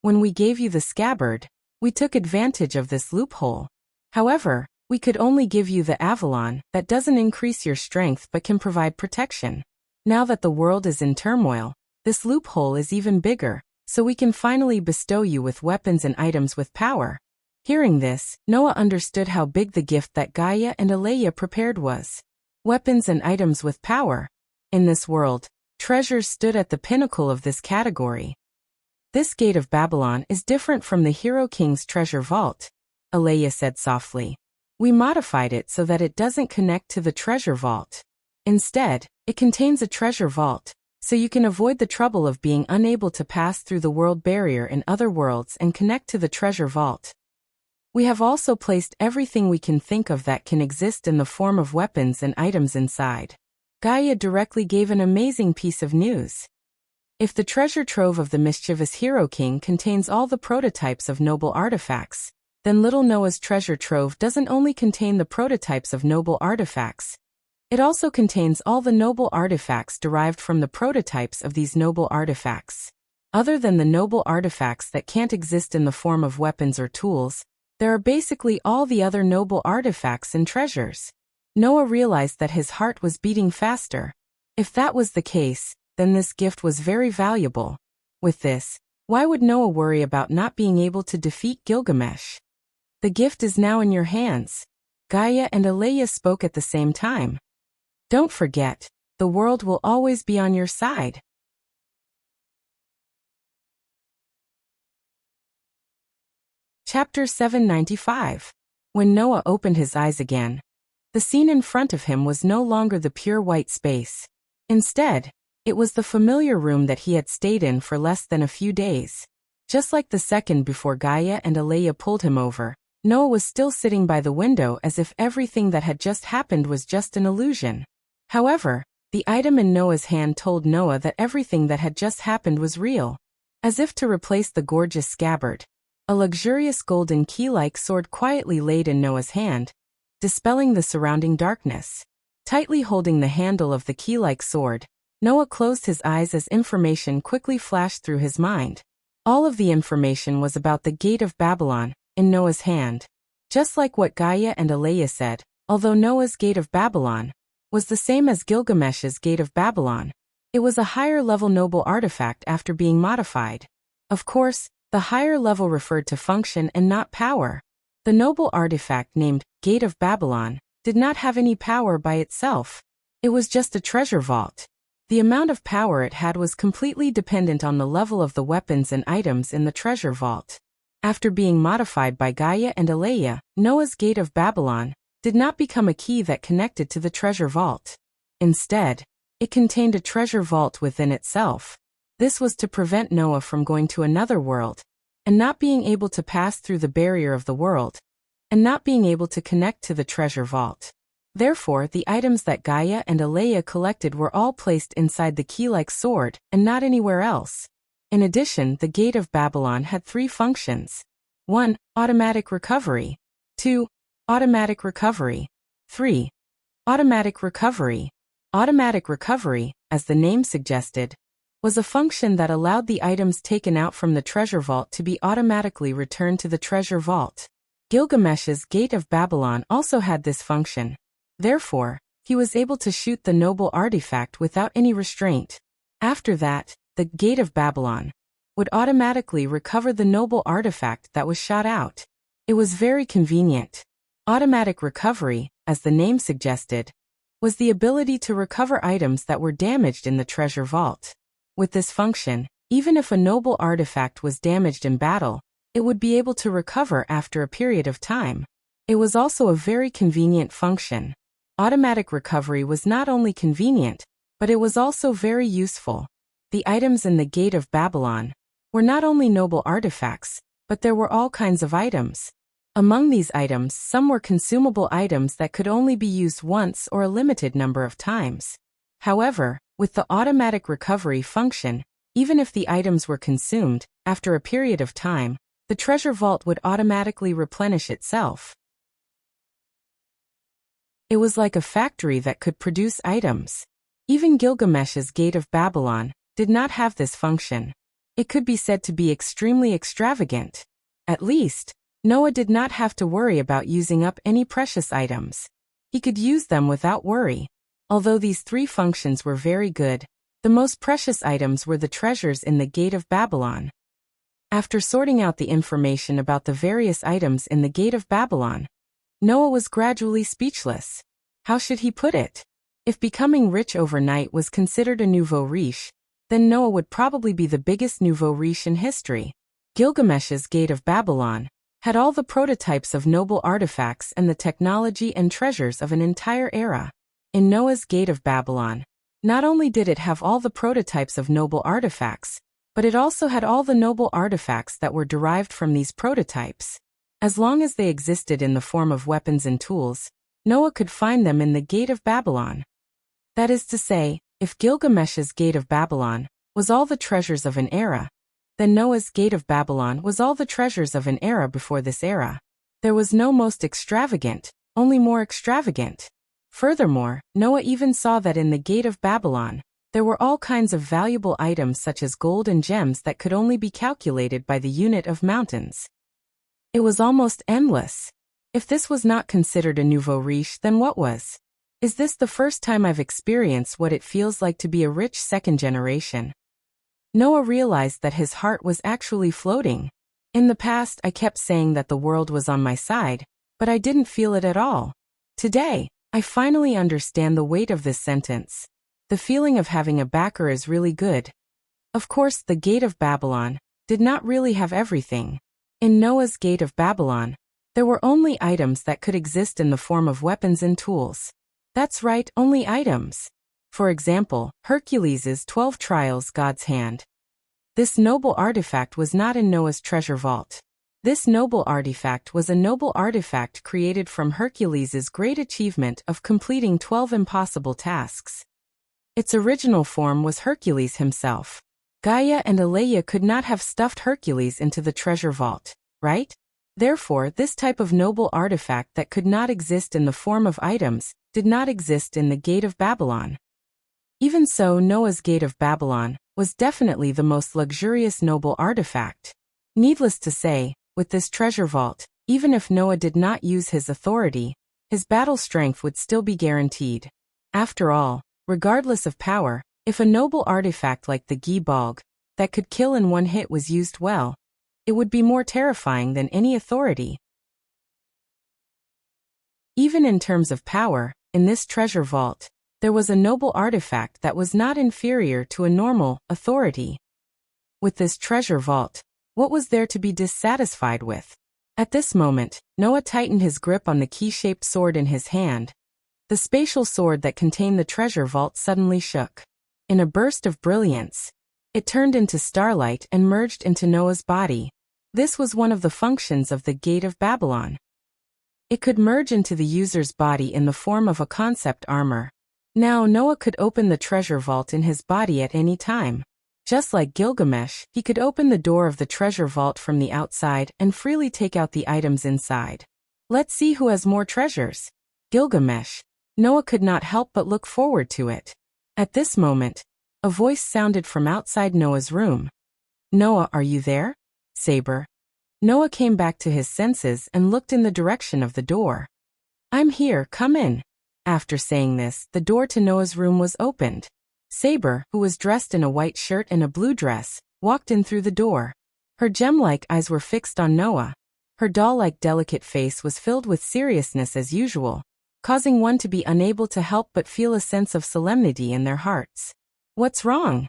When we gave you the scabbard, we took advantage of this loophole. However, we could only give you the Avalon that doesn't increase your strength but can provide protection. Now that the world is in turmoil, this loophole is even bigger, so we can finally bestow you with weapons and items with power. Hearing this, Noah understood how big the gift that Gaia and Aleya prepared was. weapons and items with power. In this world, treasures stood at the pinnacle of this category. This gate of Babylon is different from the Hero King's treasure vault, Alea said softly. We modified it so that it doesn't connect to the treasure vault. Instead, it contains a treasure vault, so you can avoid the trouble of being unable to pass through the world barrier in other worlds and connect to the treasure vault. We have also placed everything we can think of that can exist in the form of weapons and items inside. Gaia directly gave an amazing piece of news. If the treasure trove of the mischievous Hero King contains all the prototypes of noble artifacts, then little Noah's treasure trove doesn't only contain the prototypes of noble artifacts, it also contains all the noble artifacts derived from the prototypes of these noble artifacts. Other than the noble artifacts that can't exist in the form of weapons or tools, there are basically all the other noble artifacts and treasures. Noah realized that his heart was beating faster. If that was the case, then this gift was very valuable. With this, why would Noah worry about not being able to defeat Gilgamesh? The gift is now in your hands. Gaia and Alea spoke at the same time. Don't forget, the world will always be on your side. Chapter 795. When Noah opened his eyes again, the scene in front of him was no longer the pure white space. Instead, it was the familiar room that he had stayed in for less than a few days. Just like the second before Gaia and Alea pulled him over, Noah was still sitting by the window as if everything that had just happened was just an illusion. However, the item in Noah's hand told Noah that everything that had just happened was real. As if to replace the gorgeous scabbard, a luxurious golden key-like sword quietly laid in Noah's hand, dispelling the surrounding darkness. Tightly holding the handle of the key-like sword, Noah closed his eyes as information quickly flashed through his mind. All of the information was about the Gate of Babylon, in Noah's hand. Just like what Gaia and Alea said, although Noah's Gate of Babylon was the same as Gilgamesh's Gate of Babylon, it was a higher-level noble artifact after being modified. Of course, the higher level referred to function and not power. The noble artifact named Gate of Babylon did not have any power by itself. It was just a treasure vault. The amount of power it had was completely dependent on the level of the weapons and items in the treasure vault. After being modified by Gaia and Alea, Noah's Gate of Babylon did not become a key that connected to the treasure vault. Instead, it contained a treasure vault within itself. This was to prevent Noah from going to another world, and not being able to pass through the barrier of the world, and not being able to connect to the treasure vault. Therefore, the items that Gaia and Alea collected were all placed inside the key-like sword, and not anywhere else. In addition, the Gate of Babylon had 3 functions. 1. Automatic recovery. 2. Automatic recovery. 3. Automatic recovery. Automatic recovery, as the name suggested, was a function that allowed the items taken out from the treasure vault to be automatically returned to the treasure vault. Gilgamesh's Gate of Babylon also had this function. Therefore, he was able to shoot the noble artifact without any restraint. After that, the Gate of Babylon would automatically recover the noble artifact that was shot out. It was very convenient. Automatic recovery, as the name suggested, was the ability to recover items that were damaged in the treasure vault. With this function, even if a noble artifact was damaged in battle, it would be able to recover after a period of time. It was also a very convenient function. Automatic recovery was not only convenient, but it was also very useful. The items in the Gate of Babylon were not only noble artifacts, but there were all kinds of items. Among these items, some were consumable items that could only be used once or a limited number of times. However, with the automatic recovery function, even if the items were consumed, after a period of time, the treasure vault would automatically replenish itself. It was like a factory that could produce items. Even Gilgamesh's Gate of Babylon did not have this function. It could be said to be extremely extravagant. At least, Noah did not have to worry about using up any precious items. He could use them without worry. Although these 3 functions were very good, the most precious items were the treasures in the Gate of Babylon. After sorting out the information about the various items in the Gate of Babylon, Noah was gradually speechless. How should he put it? If becoming rich overnight was considered a nouveau riche, then Noah would probably be the biggest nouveau riche in history. Gilgamesh's Gate of Babylon had all the prototypes of noble artifacts and the technology and treasures of an entire era. In Noah's Gate of Babylon, not only did it have all the prototypes of noble artifacts, but it also had all the noble artifacts that were derived from these prototypes. As long as they existed in the form of weapons and tools, Noah could find them in the Gate of Babylon. That is to say, if Gilgamesh's Gate of Babylon was all the treasures of an era, then Noah's Gate of Babylon was all the treasures of an era before this era. There was no most extravagant, only more extravagant. Furthermore, Noah even saw that in the Gate of Babylon, there were all kinds of valuable items such as gold and gems that could only be calculated by the unit of mountains. It was almost endless. If this was not considered a nouveau riche, then what was? Is this the first time I've experienced what it feels like to be a rich second generation? Noah realized that his heart was actually floating. In the past, I kept saying that the world was on my side, but I didn't feel it at all. Today, I finally understand the weight of this sentence. The feeling of having a backer is really good. Of course, the Gate of Babylon did not really have everything. In Noah's Gate of Babylon, there were only items that could exist in the form of weapons and tools. That's right, only items. For example, Hercules' 12 trials God's hand. This noble artifact was not in Noah's treasure vault. This noble artifact was a noble artifact created from Hercules' great achievement of completing 12 impossible tasks. Its original form was Hercules himself. Gaia and Aleia could not have stuffed Hercules into the treasure vault, right? Therefore, this type of noble artifact that could not exist in the form of items did not exist in the Gate of Babylon. Even so, Noah's Gate of Babylon was definitely the most luxurious noble artifact. Needless to say, with this treasure vault, even if Noah did not use his authority, his battle strength would still be guaranteed. After all, regardless of power, if a noble artifact like the Gi-Balg, that could kill in one hit was used well, it would be more terrifying than any authority. Even in terms of power, in this treasure vault, there was a noble artifact that was not inferior to a normal authority. With this treasure vault, what was there to be dissatisfied with? At this moment, Noah tightened his grip on the key-shaped sword in his hand. The spatial sword that contained the treasure vault suddenly shook. In a burst of brilliance, it turned into starlight and merged into Noah's body. This was one of the functions of the Gate of Babylon. It could merge into the user's body in the form of a concept armor. Now Noah could open the treasure vault in his body at any time. Just like Gilgamesh, he could open the door of the treasure vault from the outside and freely take out the items inside. Let's see who has more treasures. Gilgamesh. Noah could not help but look forward to it. At this moment, a voice sounded from outside Noah's room. Noah, are you there? Saber. Noah came back to his senses and looked in the direction of the door. I'm here, come in. After saying this, the door to Noah's room was opened. Saber, who was dressed in a white shirt and a blue dress, walked in through the door. Her gem-like eyes were fixed on Noah. Her doll-like delicate face was filled with seriousness as usual, causing one to be unable to help but feel a sense of solemnity in their hearts. What's wrong?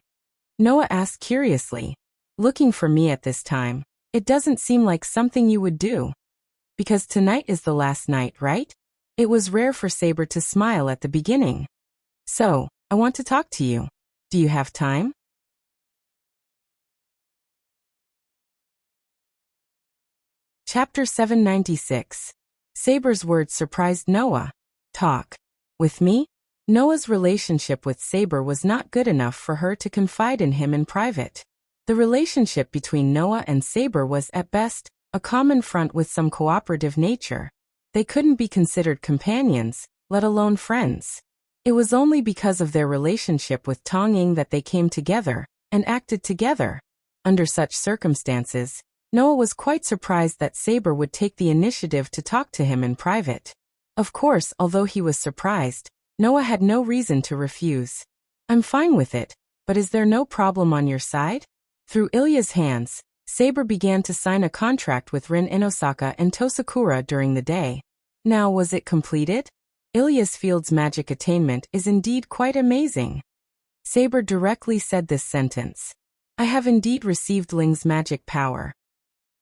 Noah asked curiously. Looking for me at this time. It doesn't seem like something you would do. Because tonight is the last night, right? It was rare for Saber to smile at the beginning. So, I want to talk to you. Do you have time? Chapter 796. Saber's words surprised Noah. Talk. With me? Noah's relationship with Saber was not good enough for her to confide in him in private. The relationship between Noah and Saber was, at best, a common front with some cooperative nature. They couldn't be considered companions, let alone friends. It was only because of their relationship with Tong Ying that they came together and acted together. Under such circumstances, Noah was quite surprised that Saber would take the initiative to talk to him in private. Of course, although he was surprised, Noah had no reason to refuse. I'm fine with it, but is there no problem on your side? Through Ilya's hands, Saber began to sign a contract with Rin Inosaka and Tosakura during the day. Now, was it completed? Ilias Field's magic attainment is indeed quite amazing. Saber directly said this sentence. I have indeed received Ling's magic power.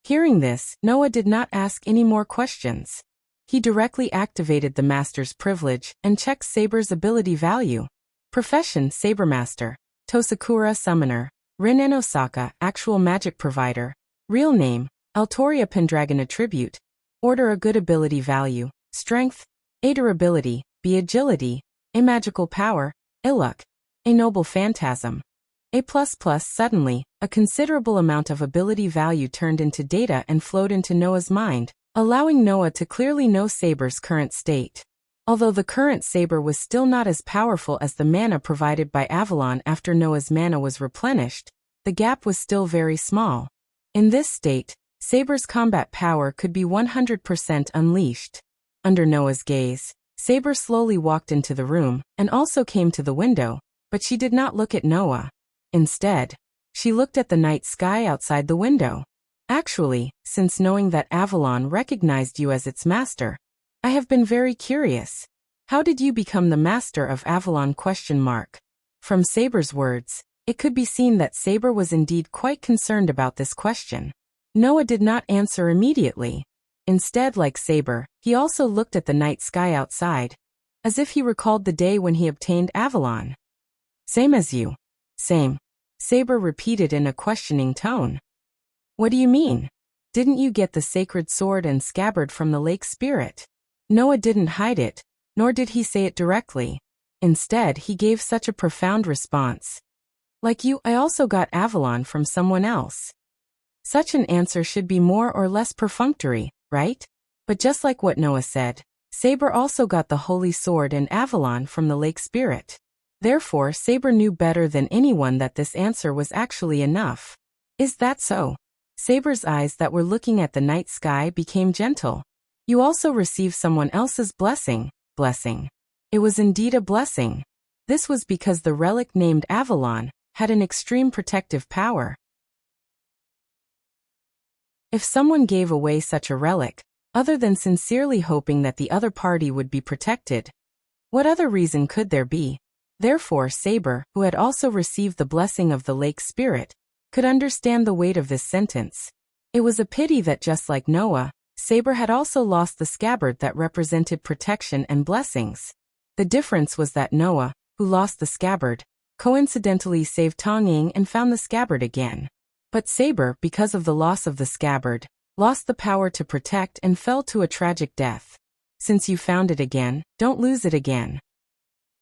Hearing this, Noah did not ask any more questions. He directly activated the Master's privilege and checked Saber's ability value. Profession: Sabermaster. Tosakura Summoner. Rin en Osaka, Actual Magic Provider. Real name: Altoria Pendragon. Attribute: Order. A good ability value: Strength. A durability: B. Agility. A magical power: A luck. A noble phantasm. A++. Suddenly, a considerable amount of ability value turned into data and flowed into Noah's mind, allowing Noah to clearly know Saber's current state. Although the current Saber was still not as powerful as the mana provided by Avalon after Noah's mana was replenished, the gap was still very small. In this state, Saber's combat power could be 100% unleashed. Under Noah's gaze, Saber slowly walked into the room and also came to the window, but she did not look at Noah. Instead, she looked at the night sky outside the window. Actually, since knowing that Avalon recognized you as its master, I have been very curious. How did you become the master of Avalon? From Saber's words, it could be seen that Saber was indeed quite concerned about this question. Noah did not answer immediately. Instead, like Saber, he also looked at the night sky outside, as if he recalled the day when he obtained Avalon. Same as you. Same. Saber repeated in a questioning tone. What do you mean? Didn't you get the sacred sword and scabbard from the lake spirit? Noah didn't hide it, nor did he say it directly. Instead, he gave such a profound response. Like you, I also got Avalon from someone else. Such an answer should be more or less perfunctory, right? But just like what Noah said, Saber also got the holy sword and Avalon from the lake spirit. Therefore, Saber knew better than anyone that this answer was actually enough. Is that so? Saber's eyes that were looking at the night sky became gentle. You also received someone else's blessing. It was indeed a blessing. This was because the relic named Avalon had an extreme protective power. If someone gave away such a relic, other than sincerely hoping that the other party would be protected, what other reason could there be? Therefore, Saber, who had also received the blessing of the lake spirit, could understand the weight of this sentence. It was a pity that just like Noah, Saber had also lost the scabbard that represented protection and blessings. The difference was that Noah, who lost the scabbard, coincidentally saved Tong Ying and found the scabbard again. But Saber, because of the loss of the scabbard, lost the power to protect and fell to a tragic death. Since you found it again, don't lose it again.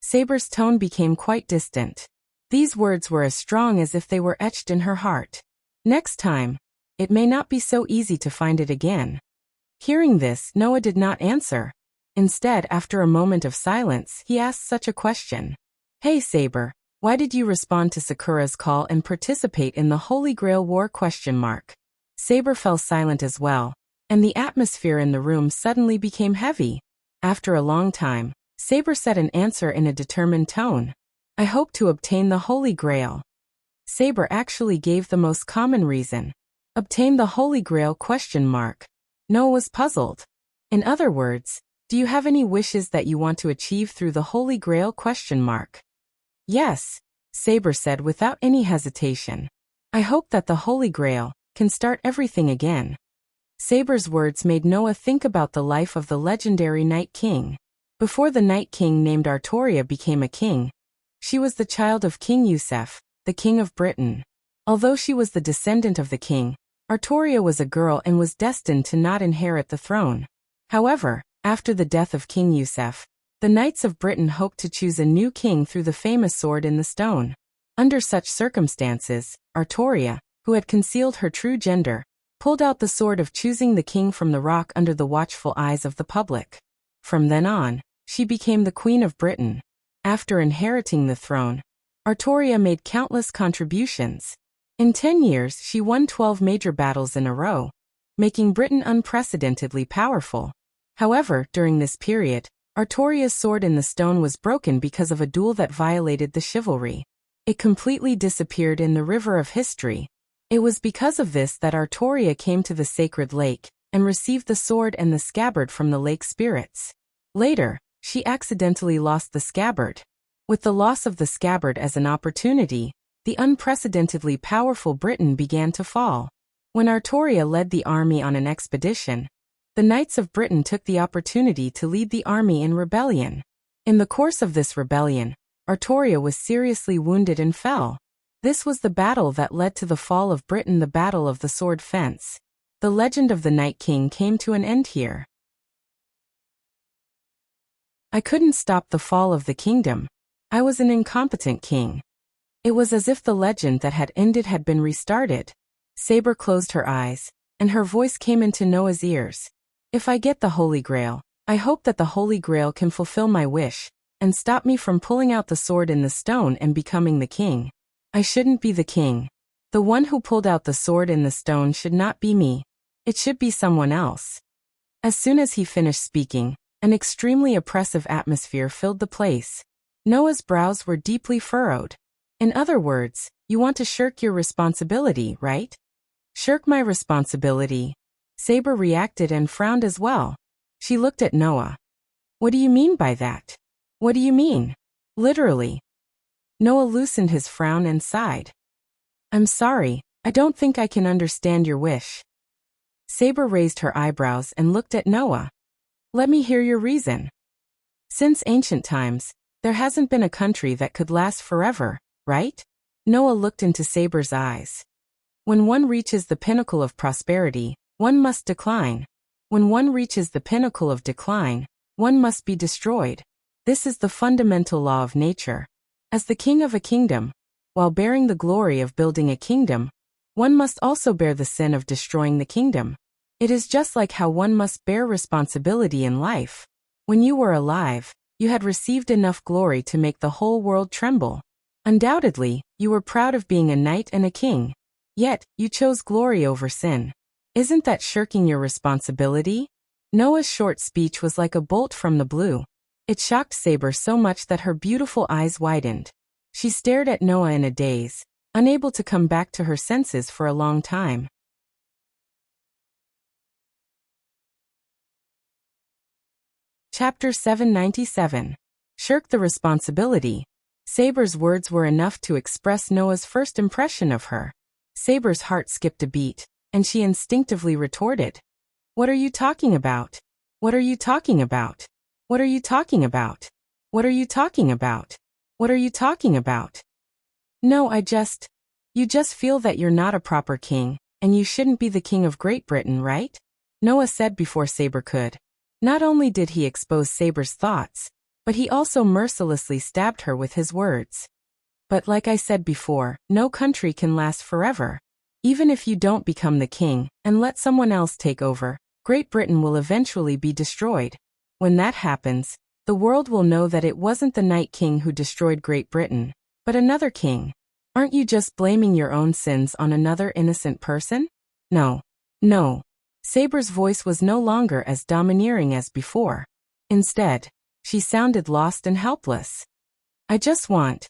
Saber's tone became quite distant. These words were as strong as if they were etched in her heart. Next time, it may not be so easy to find it again. Hearing this, Noah did not answer. Instead, after a moment of silence, he asked such a question. Hey Saber, why did you respond to Sakura's call and participate in the Holy Grail War? Saber fell silent as well, and the atmosphere in the room suddenly became heavy. After a long time, Saber said an answer in a determined tone. I hope to obtain the Holy Grail. Saber actually gave the most common reason. Obtain the Holy Grail? Noah was puzzled. In other words, do you have any wishes that you want to achieve through the Holy Grail? Yes, Saber said without any hesitation. I hope that the Holy Grail can start everything again. Saber's words made Noah think about the life of the legendary Night King. Before the Night King named Artoria became a king, she was the child of King Yusef, the King of Britain. Although she was the descendant of the king, Artoria was a girl and was destined to not inherit the throne. However, after the death of King Yusef, the Knights of Britain hoped to choose a new king through the famous sword in the stone. Under such circumstances, Artoria, who had concealed her true gender, pulled out the sword of choosing the king from the rock under the watchful eyes of the public. From then on, she became the Queen of Britain. After inheriting the throne, Artoria made countless contributions. In 10 years, she won 12 major battles in a row, making Britain unprecedentedly powerful. However, during this period, Artoria's sword in the stone was broken because of a duel that violated the chivalry. It completely disappeared in the river of history. It was because of this that Artoria came to the sacred lake and received the sword and the scabbard from the lake spirits. Later, she accidentally lost the scabbard. With the loss of the scabbard as an opportunity, the unprecedentedly powerful Britain began to fall. When Artoria led the army on an expedition, the Knights of Britain took the opportunity to lead the army in rebellion. In the course of this rebellion, Artoria was seriously wounded and fell. This was the battle that led to the fall of Britain, the Battle of the Sword Fence. The legend of the Night King came to an end here. I couldn't stop the fall of the kingdom. I was an incompetent king. It was as if the legend that had ended had been restarted. Saber closed her eyes, and her voice came into Noah's ears. If I get the Holy Grail, I hope that the Holy Grail can fulfill my wish, and stop me from pulling out the sword in the stone and becoming the king. I shouldn't be the king. The one who pulled out the sword in the stone should not be me. It should be someone else. As soon as he finished speaking, an extremely oppressive atmosphere filled the place. Noah's brows were deeply furrowed. In other words, you want to shirk your responsibility, right? Shirk my responsibility. Saber reacted and frowned as well. She looked at Noah. What do you mean by that? What do you mean? Literally. Noah loosened his frown and sighed. I'm sorry, I don't think I can understand your wish. Saber raised her eyebrows and looked at Noah. Let me hear your reason. Since ancient times, there hasn't been a country that could last forever, right? Noah looked into Saber's eyes. When one reaches the pinnacle of prosperity, one must decline. When one reaches the pinnacle of decline, one must be destroyed. This is the fundamental law of nature. As the king of a kingdom, while bearing the glory of building a kingdom, one must also bear the sin of destroying the kingdom. It is just like how one must bear responsibility in life. When you were alive, you had received enough glory to make the whole world tremble. Undoubtedly, you were proud of being a knight and a king. Yet, you chose glory over sin. Isn't that shirking your responsibility? Noah's short speech was like a bolt from the blue. It shocked Saber so much that her beautiful eyes widened. She stared at Noah in a daze, unable to come back to her senses for a long time. Chapter 797. Shirk the responsibility. Saber's words were enough to express Noah's first impression of her. Saber's heart skipped a beat, and she instinctively retorted. What are you talking about? What are you talking about? What are you talking about? What are you talking about? What are you talking about? No, you just feel that you're not a proper king, and you shouldn't be the king of Great Britain, right? Noah said before Saber could. Not only did he expose Saber's thoughts, but he also mercilessly stabbed her with his words. But like I said before, no country can last forever. Even if you don't become the king and let someone else take over, Great Britain will eventually be destroyed. When that happens, the world will know that it wasn't the Night King who destroyed Great Britain, but another king. Aren't you just blaming your own sins on another innocent person? No. No. Saber's voice was no longer as domineering as before. Instead, she sounded lost and helpless. I just want.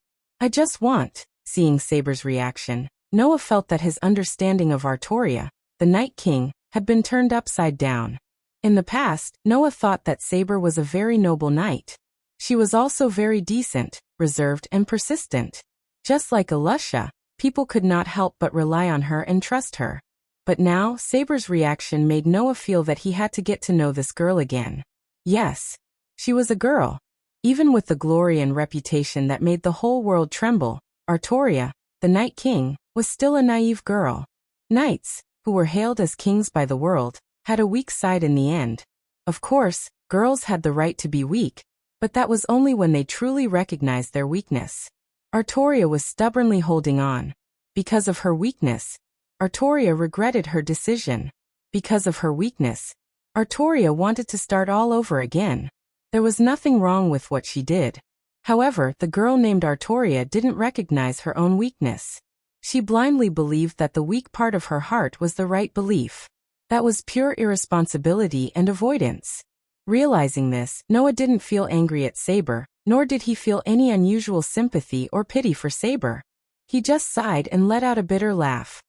Seeing Saber's reaction, Noah felt that his understanding of Artoria, the Night King, had been turned upside down. In the past, Noah thought that Saber was a very noble knight. She was also very decent, reserved and persistent. Just like Alusha, people could not help but rely on her and trust her. But now, Saber's reaction made Noah feel that he had to get to know this girl again. Yes, she was a girl. Even with the glory and reputation that made the whole world tremble, Artoria, the Night King, was still a naive girl. Knights, who were hailed as kings by the world, had a weak side in the end. Of course, girls had the right to be weak, but that was only when they truly recognized their weakness. Artoria was stubbornly holding on. Because of her weakness, Artoria regretted her decision. Because of her weakness, Artoria wanted to start all over again. There was nothing wrong with what she did. However, the girl named Artoria didn't recognize her own weakness. She blindly believed that the weak part of her heart was the right belief. That was pure irresponsibility and avoidance. Realizing this, Noah didn't feel angry at Saber, nor did he feel any unusual sympathy or pity for Saber. He just sighed and let out a bitter laugh.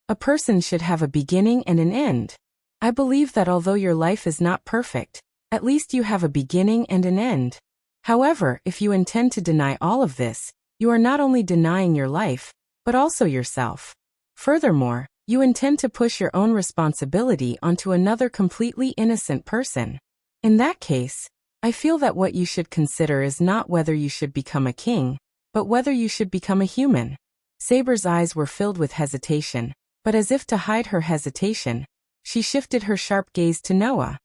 A person should have a beginning and an end. I believe that although your life is not perfect, At least you have a beginning and an end. However, if you intend to deny all of this, you are not only denying your life, but also yourself. Furthermore, you intend to push your own responsibility onto another completely innocent person. In that case, I feel that what you should consider is not whether you should become a king, but whether you should become a human. Saber's eyes were filled with hesitation, but as if to hide her hesitation, she shifted her sharp gaze to Noah.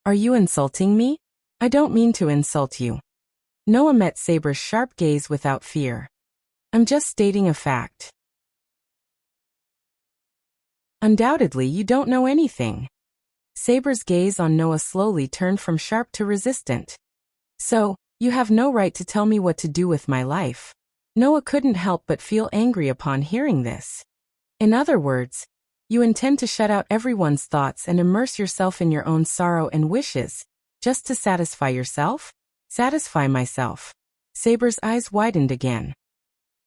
Are you insulting me? I don't mean to insult you. Noah met Saber's sharp gaze without fear. I'm just stating a fact. Undoubtedly, you don't know anything. Saber's gaze on Noah slowly turned from sharp to resistant. So, you have no right to tell me what to do with my life. Noah couldn't help but feel angry upon hearing this. In other words, you intend to shut out everyone's thoughts and immerse yourself in your own sorrow and wishes, just to satisfy yourself? Satisfy myself. Saber's eyes widened again.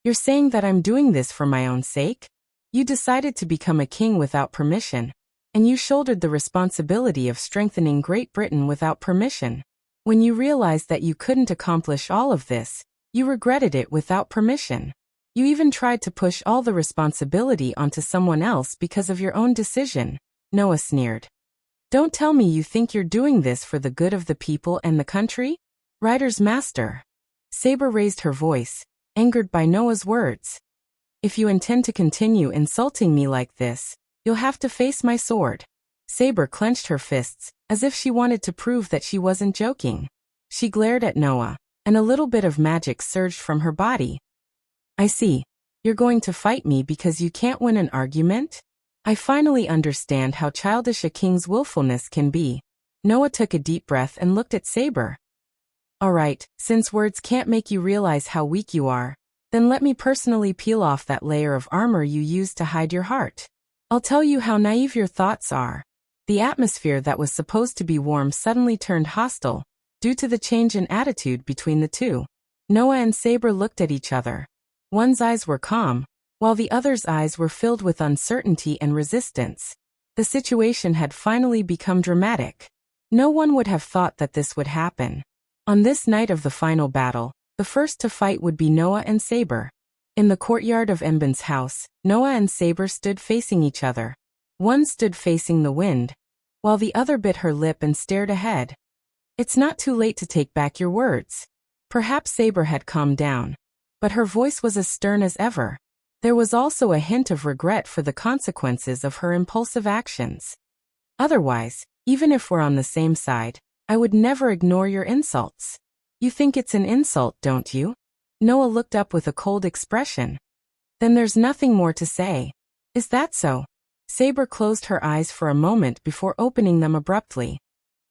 You're saying that I'm doing this for my own sake? You decided to become a king without permission, and you shouldered the responsibility of strengthening Great Britain without permission. When you realized that you couldn't accomplish all of this, you regretted it without permission. You even tried to push all the responsibility onto someone else because of your own decision, Noah sneered. Don't tell me you think you're doing this for the good of the people and the country? Ryder's master. Saber raised her voice, angered by Noah's words. If you intend to continue insulting me like this, you'll have to face my sword. Saber clenched her fists, as if she wanted to prove that she wasn't joking. She glared at Noah, and a little bit of magic surged from her body. I see. You're going to fight me because you can't win an argument? I finally understand how childish a king's willfulness can be. Noah took a deep breath and looked at Saber. All right, since words can't make you realize how weak you are, then let me personally peel off that layer of armor you used to hide your heart. I'll tell you how naive your thoughts are. The atmosphere that was supposed to be warm suddenly turned hostile, due to the change in attitude between the two. Noah and Saber looked at each other. One's eyes were calm, while the other's eyes were filled with uncertainty and resistance. The situation had finally become dramatic. No one would have thought that this would happen. On this night of the final battle, the first to fight would be Noah and Saber. In the courtyard of Emban's house, Noah and Saber stood facing each other. One stood facing the wind, while the other bit her lip and stared ahead. It's not too late to take back your words. Perhaps Saber had calmed down, but her voice was as stern as ever. There was also a hint of regret for the consequences of her impulsive actions. Otherwise, even if we're on the same side, I would never ignore your insults. You think it's an insult, don't you? Noah looked up with a cold expression. Then there's nothing more to say. Is that so? Saber closed her eyes for a moment before opening them abruptly.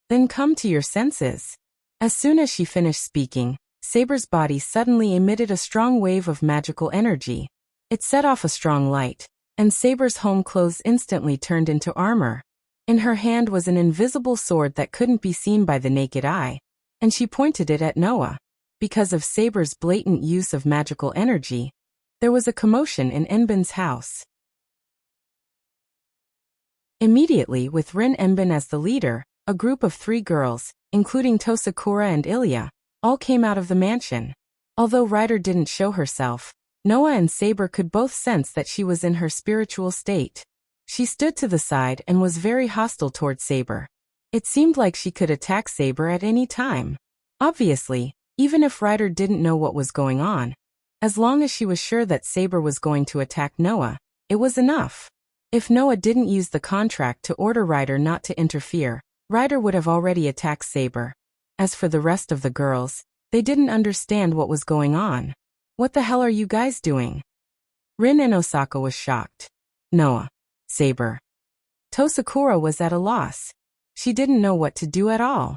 Then come to your senses. As soon as she finished speaking, Saber's body suddenly emitted a strong wave of magical energy. It set off a strong light, and Saber's home clothes instantly turned into armor. In her hand was an invisible sword that couldn't be seen by the naked eye, and she pointed it at Noah. Because of Saber's blatant use of magical energy, there was a commotion in Emban's house. Immediately, with Rin Emban as the leader, a group of 3 girls, including Tosakura and Ilya, all came out of the mansion. Although Ryder didn't show herself, Noah and Saber could both sense that she was in her spiritual state. She stood to the side and was very hostile toward Saber. It seemed like she could attack Saber at any time. Obviously, even if Ryder didn't know what was going on, as long as she was sure that Saber was going to attack Noah, it was enough. If Noah didn't use the contract to order Ryder not to interfere, Ryder would have already attacked Saber. As for the rest of the girls, they didn't understand what was going on. What the hell are you guys doing? Rin and Osaka was shocked. Noah. Saber. Tosakura was at a loss. She didn't know what to do at all.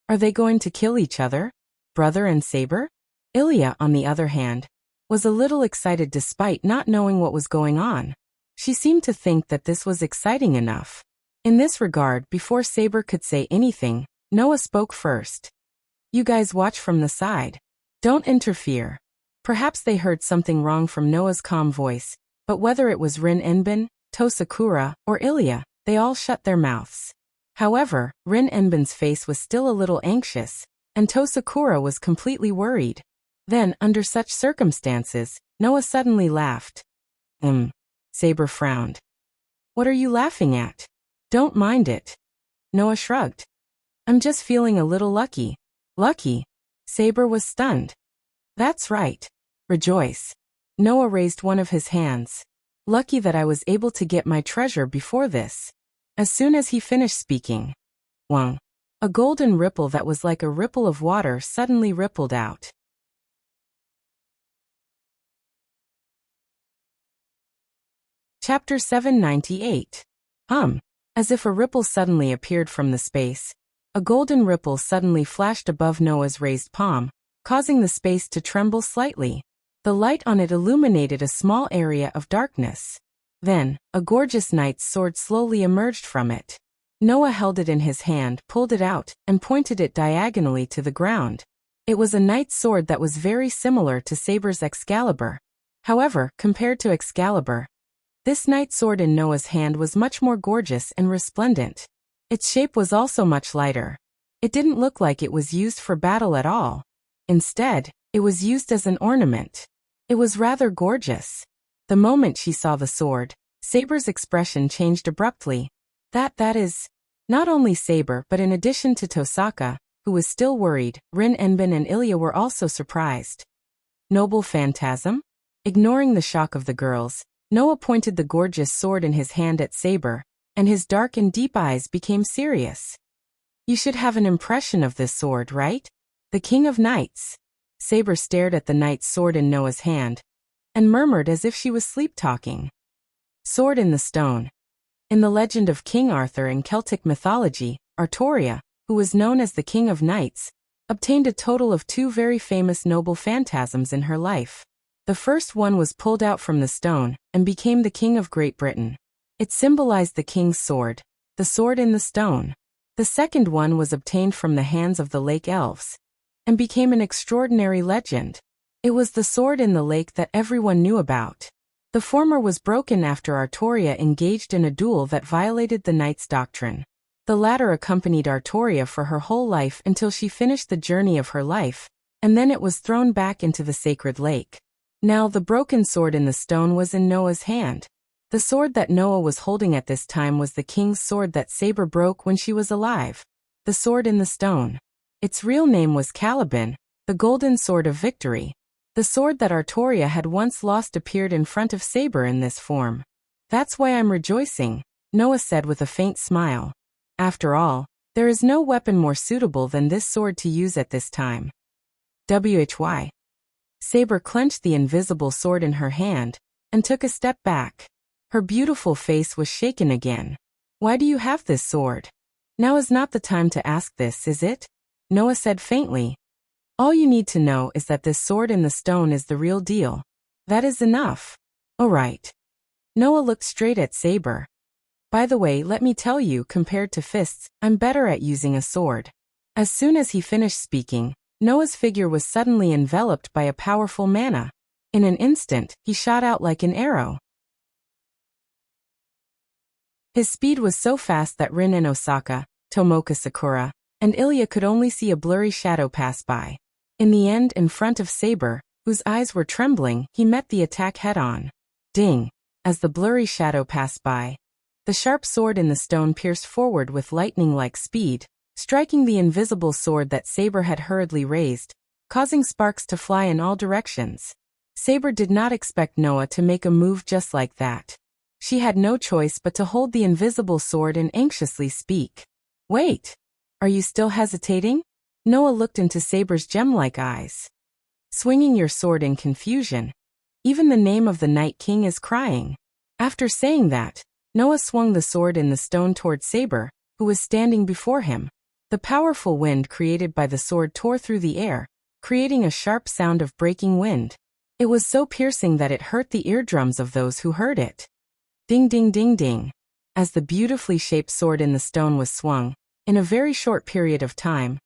Are they going to kill each other? Brother and Saber? Ilya, on the other hand, was a little excited despite not knowing what was going on. She seemed to think that this was exciting enough. In this regard, before Saber could say anything, Noah spoke first. You guys watch from the side. Don't interfere. Perhaps they heard something wrong from Noah's calm voice, but whether it was Rin Emban, Tosakura, or Ilya, they all shut their mouths. However, Rin Enbin's face was still a little anxious, and Tosakura was completely worried. Then, under such circumstances, Noah suddenly laughed. Saber frowned. What are you laughing at? Don't mind it. Noah shrugged. I'm just feeling a little lucky. Lucky? Saber was stunned. That's right. Rejoice. Noah raised one of his hands. Lucky that I was able to get my treasure before this. As soon as he finished speaking, Wang. A golden ripple that was like a ripple of water suddenly rippled out. Chapter 798. As if a ripple suddenly appeared from the space, a golden ripple suddenly flashed above Noah's raised palm, causing the space to tremble slightly. The light on it illuminated a small area of darkness. Then, a gorgeous knight's sword slowly emerged from it. Noah held it in his hand, pulled it out, and pointed it diagonally to the ground. It was a knight's sword that was very similar to Saber's Excalibur. However, compared to Excalibur, this knight's sword in Noah's hand was much more gorgeous and resplendent. Its shape was also much lighter. It didn't look like it was used for battle at all. Instead, it was used as an ornament. It was rather gorgeous. The moment she saw the sword, Saber's expression changed abruptly. That is, not only Saber but in addition to Tosaka, who was still worried, Rin Enbin and Ilya were also surprised. Noble phantasm? Ignoring the shock of the girls, Noah pointed the gorgeous sword in his hand at Saber, and his dark and deep eyes became serious. You should have an impression of this sword, right? The King of Knights. Saber stared at the knight's sword in Noah's hand, and murmured as if she was sleep-talking. Sword in the stone. In the legend of King Arthur in Celtic mythology, Artoria, who was known as the King of Knights, obtained a total of 2 very famous noble phantasms in her life. The first one was pulled out from the stone, and became the King of Great Britain. It symbolized the king's sword, the sword in the stone. The second one was obtained from the hands of the lake elves, and became an extraordinary legend. It was the sword in the lake that everyone knew about. The former was broken after Artoria engaged in a duel that violated the knight's doctrine. The latter accompanied Artoria for her whole life until she finished the journey of her life, and then it was thrown back into the sacred lake. Now the broken sword in the stone was in Noah's hand. The sword that Noah was holding at this time was the king's sword that Saber broke when she was alive. The sword in the stone. Its real name was Caliban, the golden sword of victory. The sword that Artoria had once lost appeared in front of Saber in this form. That's why I'm rejoicing, Noah said with a faint smile. After all, there is no weapon more suitable than this sword to use at this time. Why? Saber clenched the invisible sword in her hand, and took a step back. Her beautiful face was shaken again. Why do you have this sword? Now is not the time to ask this, is it? Noah said faintly. All you need to know is that this sword in the stone is the real deal. That is enough. All right. Noah looked straight at Saber. By the way, let me tell you, compared to fists, I'm better at using a sword. As soon as he finished speaking, Noah's figure was suddenly enveloped by a powerful mana. In an instant, he shot out like an arrow. His speed was so fast that Rin and Osaka, Tomoka Sakura, and Ilya could only see a blurry shadow pass by. In the end, in front of Saber, whose eyes were trembling, he met the attack head-on. Ding! As the blurry shadow passed by, the sharp sword in the stone pierced forward with lightning-like speed, striking the invisible sword that Saber had hurriedly raised, causing sparks to fly in all directions. Saber did not expect Noah to make a move just like that. She had no choice but to hold the invisible sword and anxiously speak. Wait! Are you still hesitating? Noah looked into Saber's gem-like eyes. Swinging your sword in confusion. Even the name of the Night King is crying. After saying that, Noah swung the sword in the stone toward Saber, who was standing before him. The powerful wind created by the sword tore through the air, creating a sharp sound of breaking wind. It was so piercing that it hurt the eardrums of those who heard it. Ding ding ding ding. As the beautifully shaped sword in the stone was swung, in a very short period of time,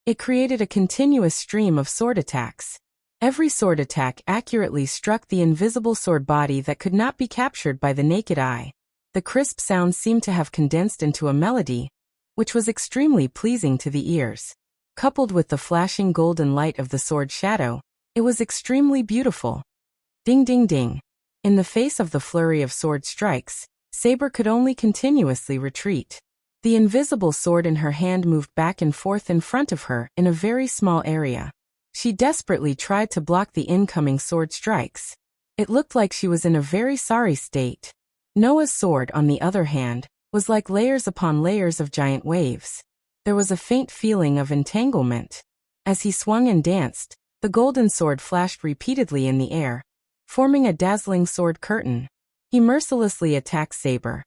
it created a continuous stream of sword attacks. Every sword attack accurately struck the invisible sword body that could not be captured by the naked eye. The crisp sound seemed to have condensed into a melody, which was extremely pleasing to the ears. Coupled with the flashing golden light of the sword shadow, it was extremely beautiful. Ding ding ding. In the face of the flurry of sword strikes, Saber could only continuously retreat. The invisible sword in her hand moved back and forth in front of her in a very small area. She desperately tried to block the incoming sword strikes. It looked like she was in a very sorry state. Noah's sword, on the other hand, was like layers upon layers of giant waves. There was a faint feeling of entanglement. As he swung and danced, the golden sword flashed repeatedly in the air, forming a dazzling sword curtain. He mercilessly attacked Saber.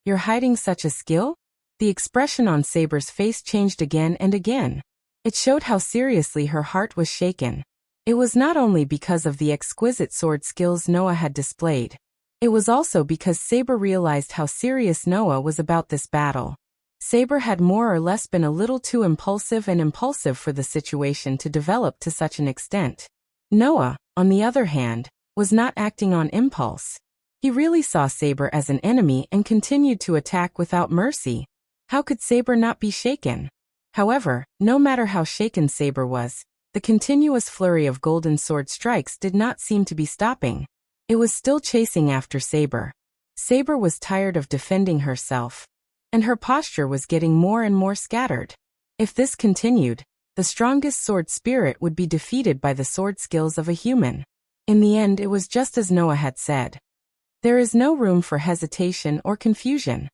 "You're hiding such a skill?" The expression on Saber's face changed again and again. It showed how seriously her heart was shaken. It was not only because of the exquisite sword skills Noah had displayed. It was also because Saber realized how serious Noah was about this battle. Saber had more or less been a little too impulsive for the situation to develop to such an extent. Noah, on the other hand, was not acting on impulse. He really saw Saber as an enemy and continued to attack without mercy. How could Saber not be shaken? However, no matter how shaken Saber was, the continuous flurry of golden sword strikes did not seem to be stopping. It was still chasing after Saber. Saber was tired of defending herself, and her posture was getting more and more scattered. If this continued, the strongest sword spirit would be defeated by the sword skills of a human. In the end, it was just as Noah had said. There is no room for hesitation or confusion.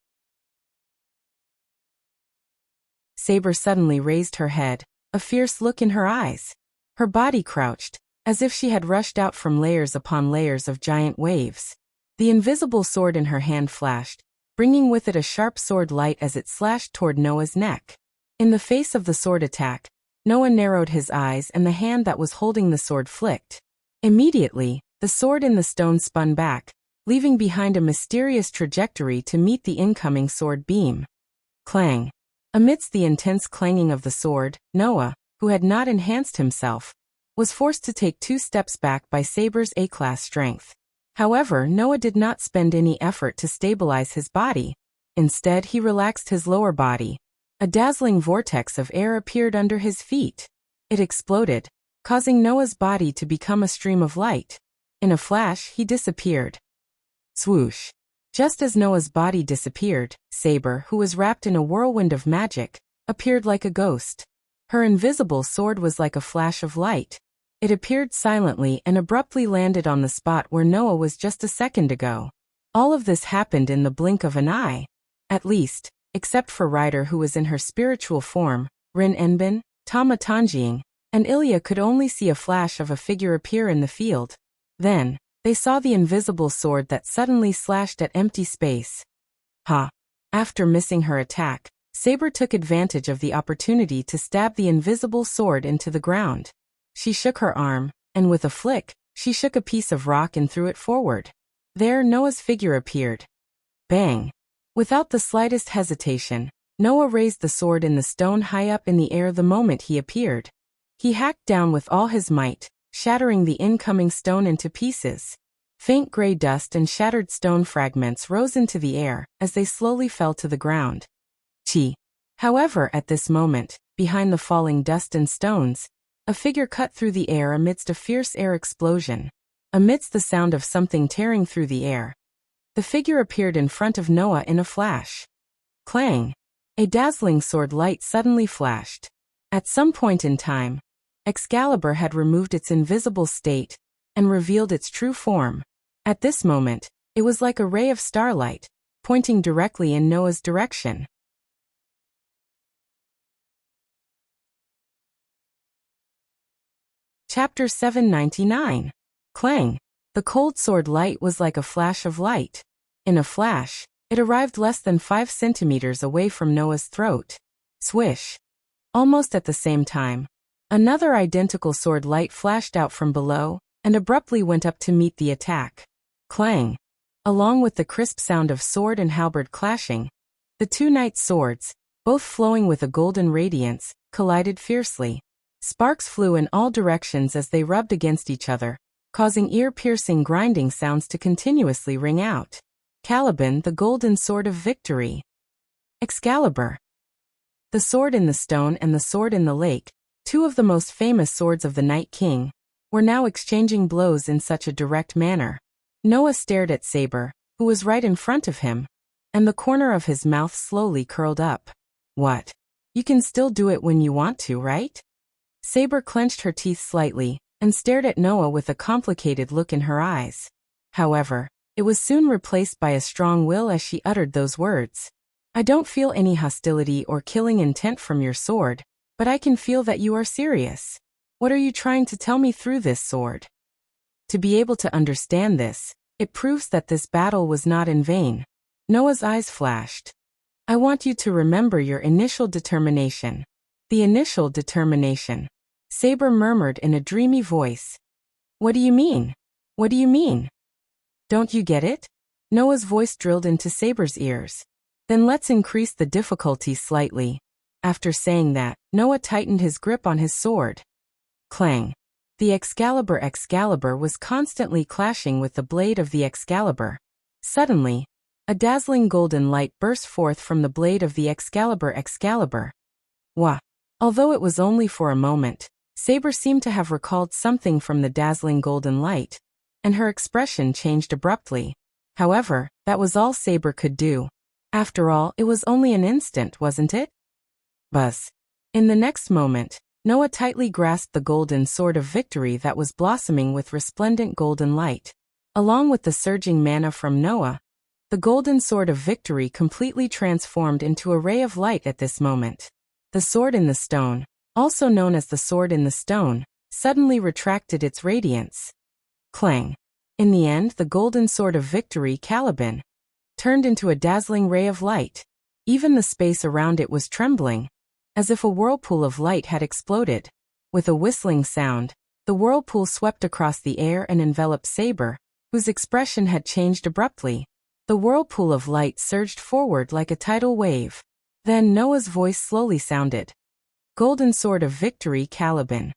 Saber suddenly raised her head, a fierce look in her eyes. Her body crouched, as if she had rushed out from layers upon layers of giant waves. The invisible sword in her hand flashed, bringing with it a sharp sword light as it slashed toward Noah's neck. In the face of the sword attack, Noah narrowed his eyes and the hand that was holding the sword flicked. Immediately, the sword in the stone spun back, leaving behind a mysterious trajectory to meet the incoming sword beam. Clang. Amidst the intense clanging of the sword, Noah, who had not enhanced himself, was forced to take 2 steps back by Saber's A-class strength. However, Noah did not spend any effort to stabilize his body. Instead, he relaxed his lower body. A dazzling vortex of air appeared under his feet. It exploded, causing Noah's body to become a stream of light. In a flash, he disappeared. Swoosh. Just as Noah's body disappeared, Saber, who was wrapped in a whirlwind of magic, appeared like a ghost. Her invisible sword was like a flash of light. It appeared silently and abruptly landed on the spot where Noah was just a second ago. All of this happened in the blink of an eye. At least, except for Ryder, who was in her spiritual form, Rin Enbin, Tama Tanjing, and Ilya could only see a flash of a figure appear in the field. Then, they saw the invisible sword that suddenly slashed at empty space. Ha! After missing her attack, Saber took advantage of the opportunity to stab the invisible sword into the ground. She shook her arm, and with a flick, she shook a piece of rock and threw it forward. There, Noah's figure appeared. Bang! Without the slightest hesitation, Noah raised the sword in the stone high up in the air the moment he appeared. He hacked down with all his might, shattering the incoming stone into pieces. Faint gray dust and shattered stone fragments rose into the air as they slowly fell to the ground. Chi. However, at this moment, behind the falling dust and stones, a figure cut through the air amidst a fierce air explosion. Amidst the sound of something tearing through the air, the figure appeared in front of Noah in a flash. Clang! A dazzling sword light suddenly flashed. At some point in time, Excalibur had removed its invisible state and revealed its true form. At this moment, it was like a ray of starlight, pointing directly in Noah's direction. Chapter 799. Clang! The cold sword light was like a flash of light. In a flash, it arrived less than 5 centimeters away from Noah's throat. Swish! Almost at the same time, another identical sword light flashed out from below and abruptly went up to meet the attack. Clang! Along with the crisp sound of sword and halberd clashing, the 2 knights' swords, both flowing with a golden radiance, collided fiercely. Sparks flew in all directions as they rubbed against each other, causing ear-piercing grinding sounds to continuously ring out. Caliban, the golden sword of victory. Excalibur. The sword in the stone and the sword in the lake, two of the most famous swords of the Night King, were now exchanging blows in such a direct manner. Noah stared at Saber, who was right in front of him, and the corner of his mouth slowly curled up. What? You can still do it when you want to, right? Saber clenched her teeth slightly, and stared at Noah with a complicated look in her eyes. However, it was soon replaced by a strong will as she uttered those words. I don't feel any hostility or killing intent from your sword, but I can feel that you are serious. What are you trying to tell me through this sword? To be able to understand this, it proves that this battle was not in vain. Noah's eyes flashed. I want you to remember your initial determination. The initial determination. Saber murmured in a dreamy voice. What do you mean? What do you mean? Don't you get it? Noah's voice drilled into Saber's ears. Then let's increase the difficulty slightly. After saying that, Noah tightened his grip on his sword. Clang. The Excalibur was constantly clashing with the blade of the Excalibur. Suddenly, a dazzling golden light burst forth from the blade of the Excalibur. Wah! Although it was only for a moment, Saber seemed to have recalled something from the dazzling golden light, and her expression changed abruptly. However, that was all Saber could do. After all, it was only an instant, wasn't it? Buzz. In the next moment, Noah tightly grasped the golden sword of victory that was blossoming with resplendent golden light. Along with the surging mana from Noah, the golden sword of victory completely transformed into a ray of light at this moment. The sword in the stone, also known as the sword in the stone, suddenly retracted its radiance. Clang. In the end, the golden sword of victory, Caliban, turned into a dazzling ray of light. Even the space around it was trembling, as if a whirlpool of light had exploded. With a whistling sound, the whirlpool swept across the air and enveloped Saber, whose expression had changed abruptly. The whirlpool of light surged forward like a tidal wave. Then Noah's voice slowly sounded. Golden sword of victory, Caliban.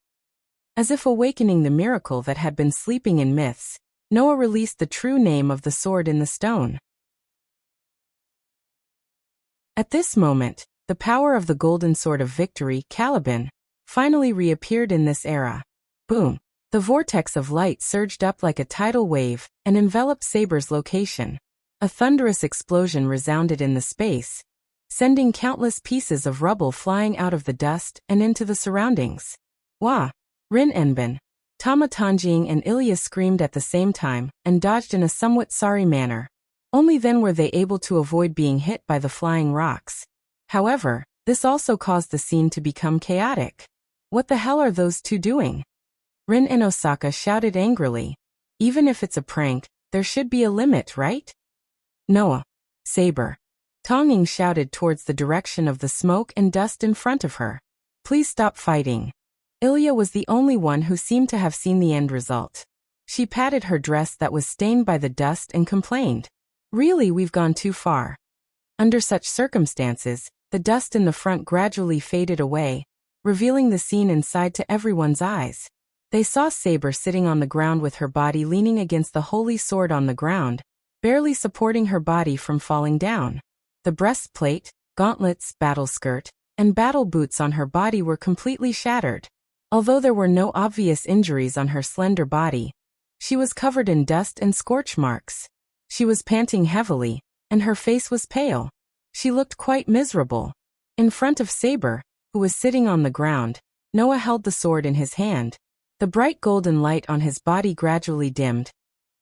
As if awakening the miracle that had been sleeping in myths, Noah released the true name of the sword in the stone. At this moment, the power of the golden sword of victory, Caliban, finally reappeared in this era. Boom! The vortex of light surged up like a tidal wave and enveloped Saber's location. A thunderous explosion resounded in the space, sending countless pieces of rubble flying out of the dust and into the surroundings. Wah! Rin Enbin, Tama Tanjing and Ilya screamed at the same time and dodged in a somewhat sorry manner. Only then were they able to avoid being hit by the flying rocks. However, this also caused the scene to become chaotic. What the hell are those two doing? Rin and Osaka shouted angrily. Even if it's a prank, there should be a limit, right? Noah. Saber. Tongning shouted towards the direction of the smoke and dust in front of her. Please stop fighting. Ilya was the only one who seemed to have seen the end result. She patted her dress that was stained by the dust and complained. Really, we've gone too far. Under such circumstances, the dust in the front gradually faded away, revealing the scene inside to everyone's eyes. They saw Saber sitting on the ground with her body leaning against the holy sword on the ground, barely supporting her body from falling down. The breastplate, gauntlets, battle skirt, and battle boots on her body were completely shattered. Although there were no obvious injuries on her slender body, she was covered in dust and scorch marks. She was panting heavily, and her face was pale. She looked quite miserable. In front of Saber, who was sitting on the ground, Noah held the sword in his hand. The bright golden light on his body gradually dimmed,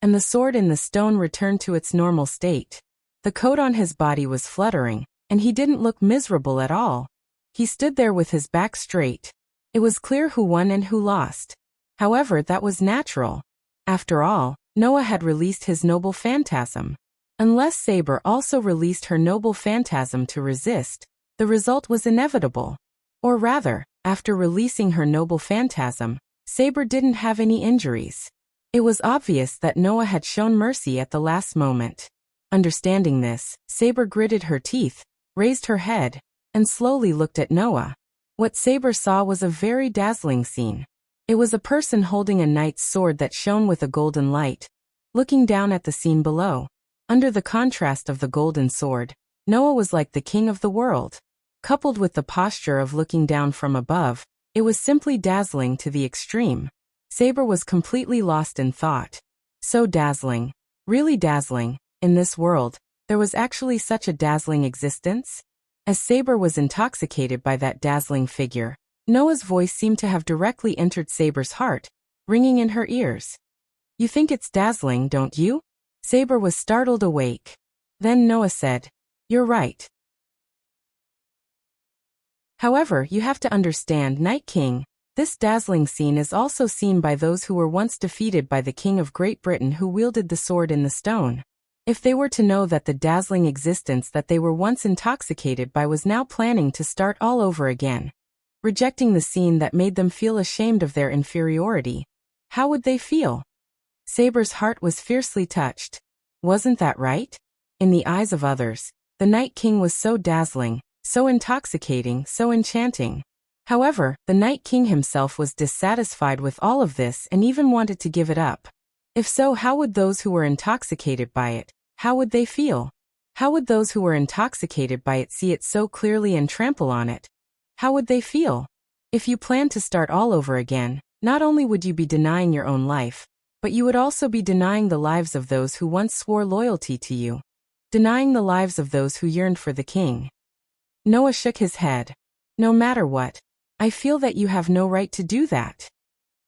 and the sword in the stone returned to its normal state. The coat on his body was fluttering, and he didn't look miserable at all. He stood there with his back straight. It was clear who won and who lost. However, that was natural. After all, Noah had released his noble phantasm. Unless Saber also released her noble phantasm to resist, the result was inevitable. Or rather, after releasing her noble phantasm, Saber didn't have any injuries. It was obvious that Noah had shown mercy at the last moment. Understanding this, Saber gritted her teeth, raised her head, and slowly looked at Noah. What Saber saw was a very dazzling scene. It was a person holding a knight's sword that shone with a golden light, looking down at the scene below. Under the contrast of the golden sword, Noah was like the king of the world. Coupled with the posture of looking down from above, it was simply dazzling to the extreme. Saber was completely lost in thought. So dazzling. Really dazzling. In this world, there was actually such a dazzling existence? As Saber was intoxicated by that dazzling figure, Noah's voice seemed to have directly entered Saber's heart, ringing in her ears. You think it's dazzling, don't you? Saber was startled awake. Then Noah said, You're right. However, you have to understand, Night King, this dazzling scene is also seen by those who were once defeated by the King of Great Britain who wielded the sword in the stone. If they were to know that the dazzling existence that they were once intoxicated by was now planning to start all over again, rejecting the scene that made them feel ashamed of their inferiority, how would they feel? Saber's heart was fiercely touched. Wasn't that right? In the eyes of others, the Night King was so dazzling, so intoxicating, so enchanting. However, the Night King himself was dissatisfied with all of this and even wanted to give it up. If so, how would those who were intoxicated by it, how would they feel? How would those who were intoxicated by it see it so clearly and trample on it? How would they feel? If you plan to start all over again, not only would you be denying your own life, but you would also be denying the lives of those who once swore loyalty to you. Denying the lives of those who yearned for the king. Noah shook his head. No matter what, I feel that you have no right to do that.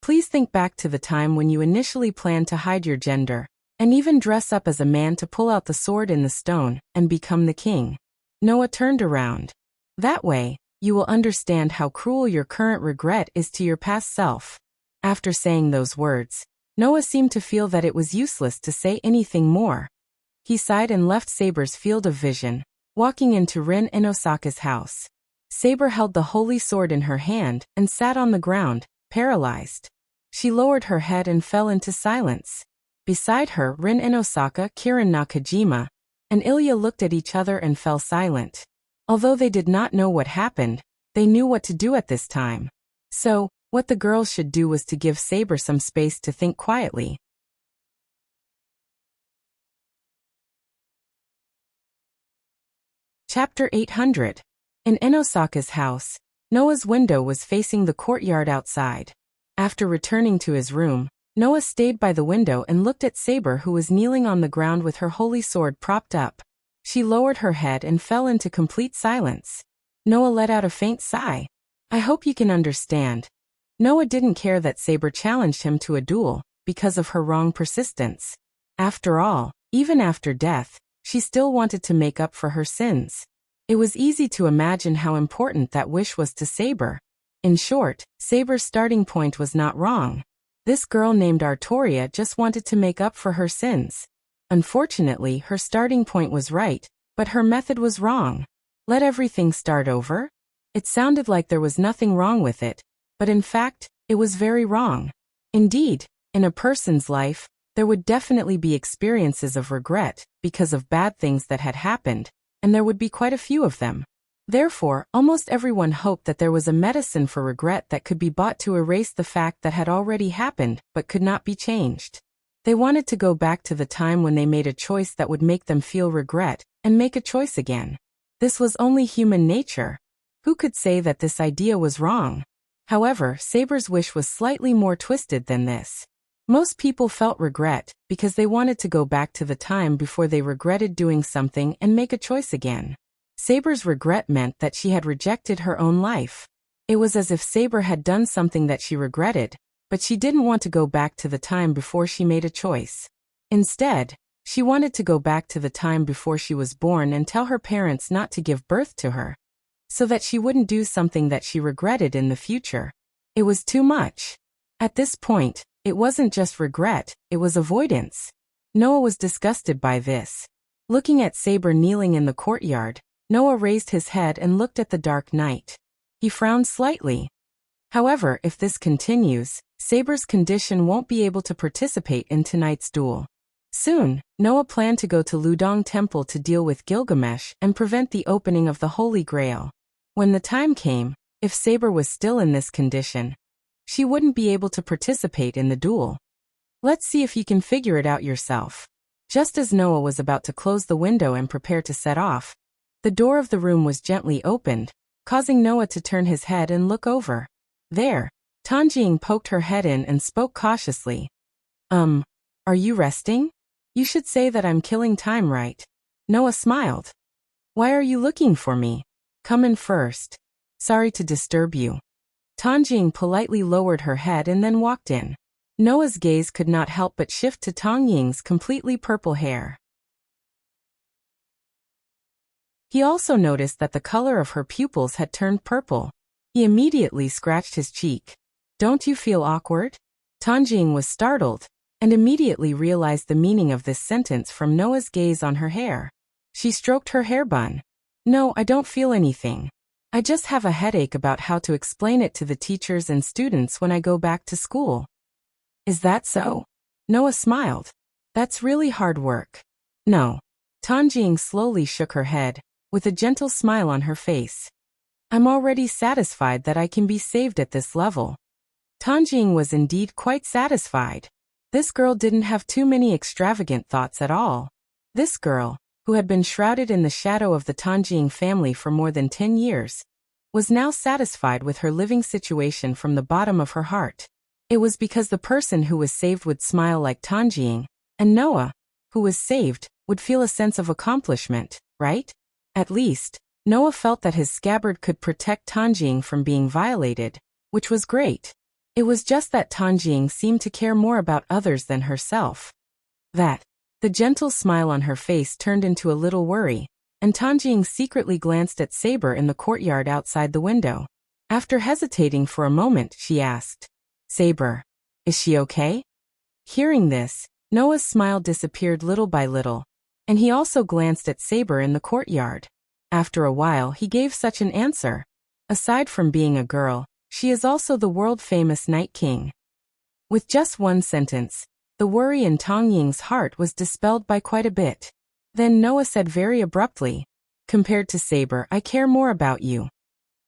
Please think back to the time when you initially planned to hide your gender, and even dress up as a man to pull out the sword in the stone and become the king. Noah turned around. That way, you will understand how cruel your current regret is to your past self. After saying those words, Noah seemed to feel that it was useless to say anything more. He sighed and left Saber's field of vision, walking into Rin Inosaka's house. Saber held the holy sword in her hand and sat on the ground, paralyzed. She lowered her head and fell into silence. Beside her, Rin Inosaka, Kirin Nakajima, and Ilya looked at each other and fell silent. Although they did not know what happened, they knew what to do at this time. So, what the girls should do was to give Saber some space to think quietly. Chapter 800. In Inosaka's house, Noah's window was facing the courtyard outside. After returning to his room, Noah stayed by the window and looked at Saber, who was kneeling on the ground with her holy sword propped up. She lowered her head and fell into complete silence. Noah let out a faint sigh. I hope you can understand. Noah didn't care that Saber challenged him to a duel because of her wrong persistence. After all, even after death, she still wanted to make up for her sins. It was easy to imagine how important that wish was to Saber. In short, Saber's starting point was not wrong. This girl named Artoria just wanted to make up for her sins. Unfortunately, her starting point was right, but her method was wrong. Let everything start over? It sounded like there was nothing wrong with it, but in fact, it was very wrong. Indeed, in a person's life, there would definitely be experiences of regret because of bad things that had happened, and there would be quite a few of them. Therefore, almost everyone hoped that there was a medicine for regret that could be bought to erase the fact that had already happened but could not be changed. They wanted to go back to the time when they made a choice that would make them feel regret, and make a choice again. This was only human nature. Who could say that this idea was wrong? However, Saber's wish was slightly more twisted than this. Most people felt regret because they wanted to go back to the time before they regretted doing something and make a choice again. Saber's regret meant that she had rejected her own life. It was as if Saber had done something that she regretted, but she didn't want to go back to the time before she made a choice. Instead, she wanted to go back to the time before she was born and tell her parents not to give birth to her, so that she wouldn't do something that she regretted in the future. It was too much. At this point, it wasn't just regret, it was avoidance. Noah was disgusted by this. Looking at Saber kneeling in the courtyard, Noah raised his head and looked at the dark night. He frowned slightly. However, if this continues, Saber's condition won't be able to participate in tonight's duel. Soon, Noah planned to go to Ludong Temple to deal with Gilgamesh and prevent the opening of the Holy Grail. When the time came, if Saber was still in this condition, she wouldn't be able to participate in the duel. Let's see if you can figure it out yourself. Just as Noah was about to close the window and prepare to set off, the door of the room was gently opened, causing Noah to turn his head and look over. There, Tanjing poked her head in and spoke cautiously. Are you resting? You should say that I'm killing time, right? Noah smiled. Why are you looking for me? Come in first. Sorry to disturb you. Tanjing politely lowered her head and then walked in. Noah's gaze could not help but shift to Tangjing's completely purple hair. He also noticed that the color of her pupils had turned purple. He immediately scratched his cheek. Don't you feel awkward? Tanjing was startled, and immediately realized the meaning of this sentence from Noah's gaze on her hair. She stroked her hair bun. No, I don't feel anything. I just have a headache about how to explain it to the teachers and students when I go back to school. Is that so? Noah smiled. That's really hard work. No. Tanjing slowly shook her head, with a gentle smile on her face. I'm already satisfied that I can be saved at this level. Tanjing was indeed quite satisfied. This girl didn't have too many extravagant thoughts at all. This girl, who had been shrouded in the shadow of the Tanjing family for more than 10 years, was now satisfied with her living situation from the bottom of her heart. It was because the person who was saved would smile like Tanjing, and Noah, who was saved, would feel a sense of accomplishment, right? At least, Noah felt that his scabbard could protect Tanjing from being violated, which was great. It was just that Tanjing seemed to care more about others than herself. The gentle smile on her face turned into a little worry, and Tanjing secretly glanced at Saber in the courtyard outside the window. After hesitating for a moment, she asked, Saber, is she okay? Hearing this, Noah's smile disappeared little by little, and he also glanced at Saber in the courtyard. After a while, he gave such an answer. Aside from being a girl, she is also the world-famous Night King. With just one sentence, the worry in Tangjing's heart was dispelled by quite a bit. Then Noah said very abruptly, compared to Saber, I care more about you.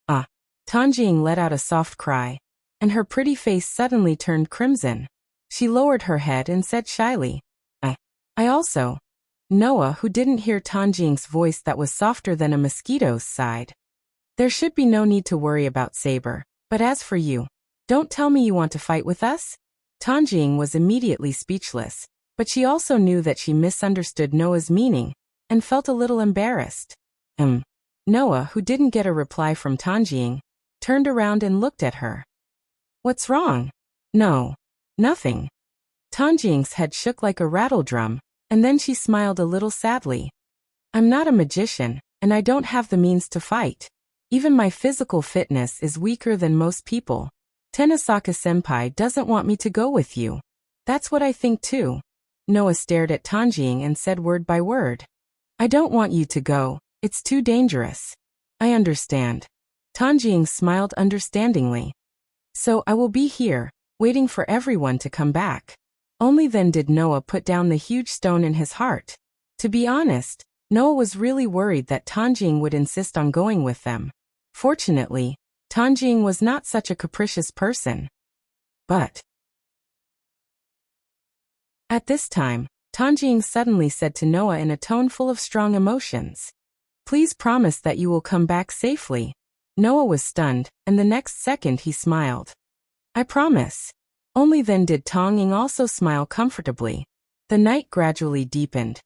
Ah. Tanjing let out a soft cry, and her pretty face suddenly turned crimson. She lowered her head and said shyly, I also. Noah, who didn't hear Tanjing's voice that was softer than a mosquito's, sighed. There should be no need to worry about Saber, but as for you, don't tell me you want to fight with us? Tanjing was immediately speechless, but she also knew that she misunderstood Noah's meaning, and felt a little embarrassed. Noah, who didn't get a reply from Tanjing, turned around and looked at her. What's wrong? No. Nothing. Tanjing's head shook like a rattledrum, and then she smiled a little sadly. I'm not a magician, and I don't have the means to fight. Even my physical fitness is weaker than most people. Tenosaka-senpai doesn't want me to go with you. That's what I think too. Noah stared at Tanjing and said word by word. I don't want you to go, it's too dangerous. I understand. Tanjing smiled understandingly. So I will be here, waiting for everyone to come back. Only then did Noah put down the huge stone in his heart. To be honest, Noah was really worried that Tanjing would insist on going with them. Fortunately, Tanjing was not such a capricious person. But at this time, Tanjing suddenly said to Noah in a tone full of strong emotions, Please promise that you will come back safely. Noah was stunned, and the next second he smiled. I promise. Only then did Tanjing also smile comfortably. The night gradually deepened.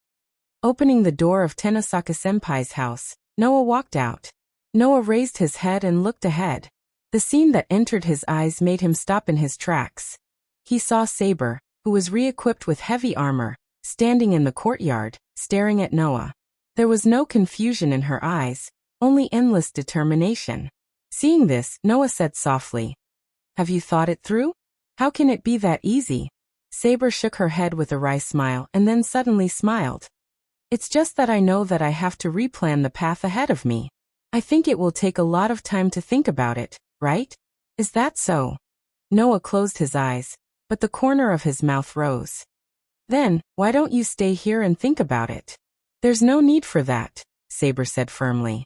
Opening the door of Tenosaka-senpai's house, Noah walked out. Noah raised his head and looked ahead. The scene that entered his eyes made him stop in his tracks. He saw Saber, who was re-equipped with heavy armor, standing in the courtyard, staring at Noah. There was no confusion in her eyes, only endless determination. Seeing this, Noah said softly, Have you thought it through? How can it be that easy? Saber shook her head with a wry smile and then suddenly smiled. It's just that I know that I have to replan the path ahead of me. I think it will take a lot of time to think about it, right? Is that so? Noah closed his eyes, but the corner of his mouth rose. Then, why don't you stay here and think about it? There's no need for that, Saber said firmly.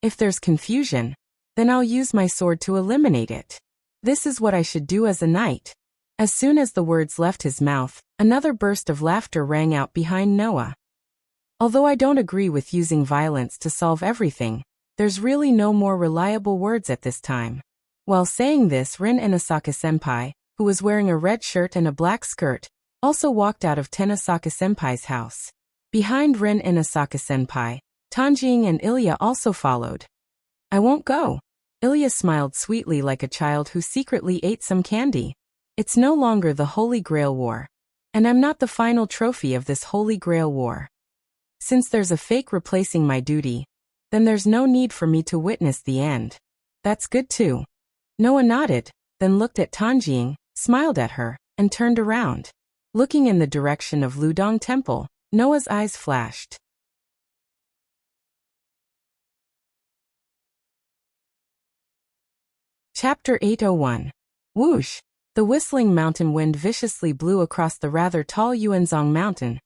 If there's confusion, then I'll use my sword to eliminate it. This is what I should do as a knight. As soon as the words left his mouth, another burst of laughter rang out behind Noah. Although I don't agree with using violence to solve everything, There's really no more reliable words at this time. While saying this, Rin Inosaka-senpai, who was wearing a red shirt and a black skirt, also walked out of Tenosaka-senpai's house. Behind Rin Inosaka-senpai, Tanjing and Ilya also followed. I won't go. Ilya smiled sweetly like a child who secretly ate some candy. It's no longer the Holy Grail War. And I'm not the final trophy of this Holy Grail War. Since there's a fake replacing my duty, then there's no need for me to witness the end. That's good too. Noah nodded, then looked at Tanjing, smiled at her, and turned around. Looking in the direction of Ludong Temple, Noah's eyes flashed. Chapter 801. Whoosh! The whistling mountain wind viciously blew across the rather tall Yuanzong Mountain,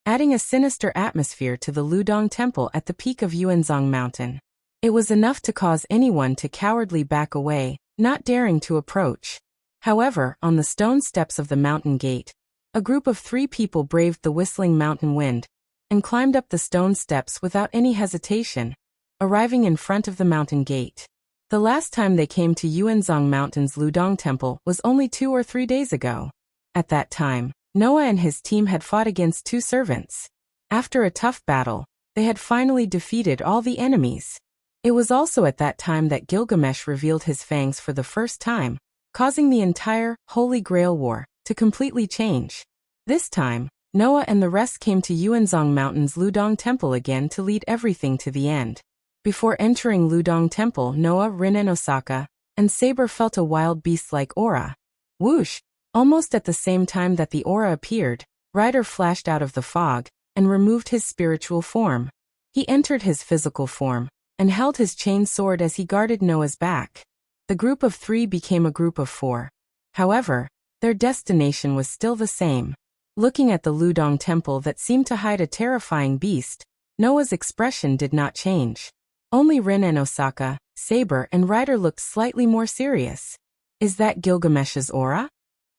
adding a sinister atmosphere to the Ludong Temple at the peak of Yuanzong Mountain. It was enough to cause anyone to cowardly back away, not daring to approach. However, on the stone steps of the mountain gate, a group of 3 people braved the whistling mountain wind and climbed up the stone steps without any hesitation, arriving in front of the mountain gate. The last time they came to Yuanzong Mountain's Ludong Temple was only 2 or 3 days ago. At that time, Noah and his team had fought against 2 servants. After a tough battle, they had finally defeated all the enemies. It was also at that time that Gilgamesh revealed his fangs for the first time, causing the entire Holy Grail War to completely change. This time, Noah and the rest came to Yuanzong Mountain's Ludong Temple again to lead everything to the end. Before entering Ludong Temple, Noah, Rin Inosaka, and Saber felt a wild beast-like aura. Whoosh! Almost at the same time that the aura appeared, Ryder flashed out of the fog and removed his spiritual form. He entered his physical form and held his chain sword as he guarded Noah's back. The group of 3 became a group of 4. However, their destination was still the same. Looking at the Ludong Temple that seemed to hide a terrifying beast, Noah's expression did not change. Only Rin Inosaka, Saber, and Ryder looked slightly more serious. Is that Gilgamesh's aura?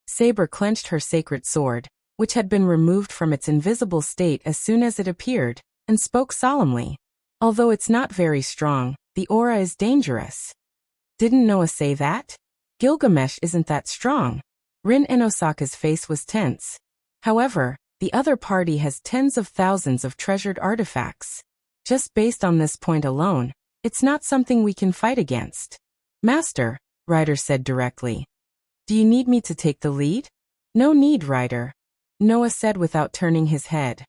Saber clenched her sacred sword, which had been removed from its invisible state as soon as it appeared, and spoke solemnly. Although it's not very strong, the aura is dangerous. Didn't Noah say that? Gilgamesh isn't that strong. Rin Inosaka's face was tense. However, the other party has tens of thousands of treasured artifacts. Just based on this point alone, it's not something we can fight against. Master, Ryder said directly. Do you need me to take the lead? No need, Ryder, Noah said without turning his head.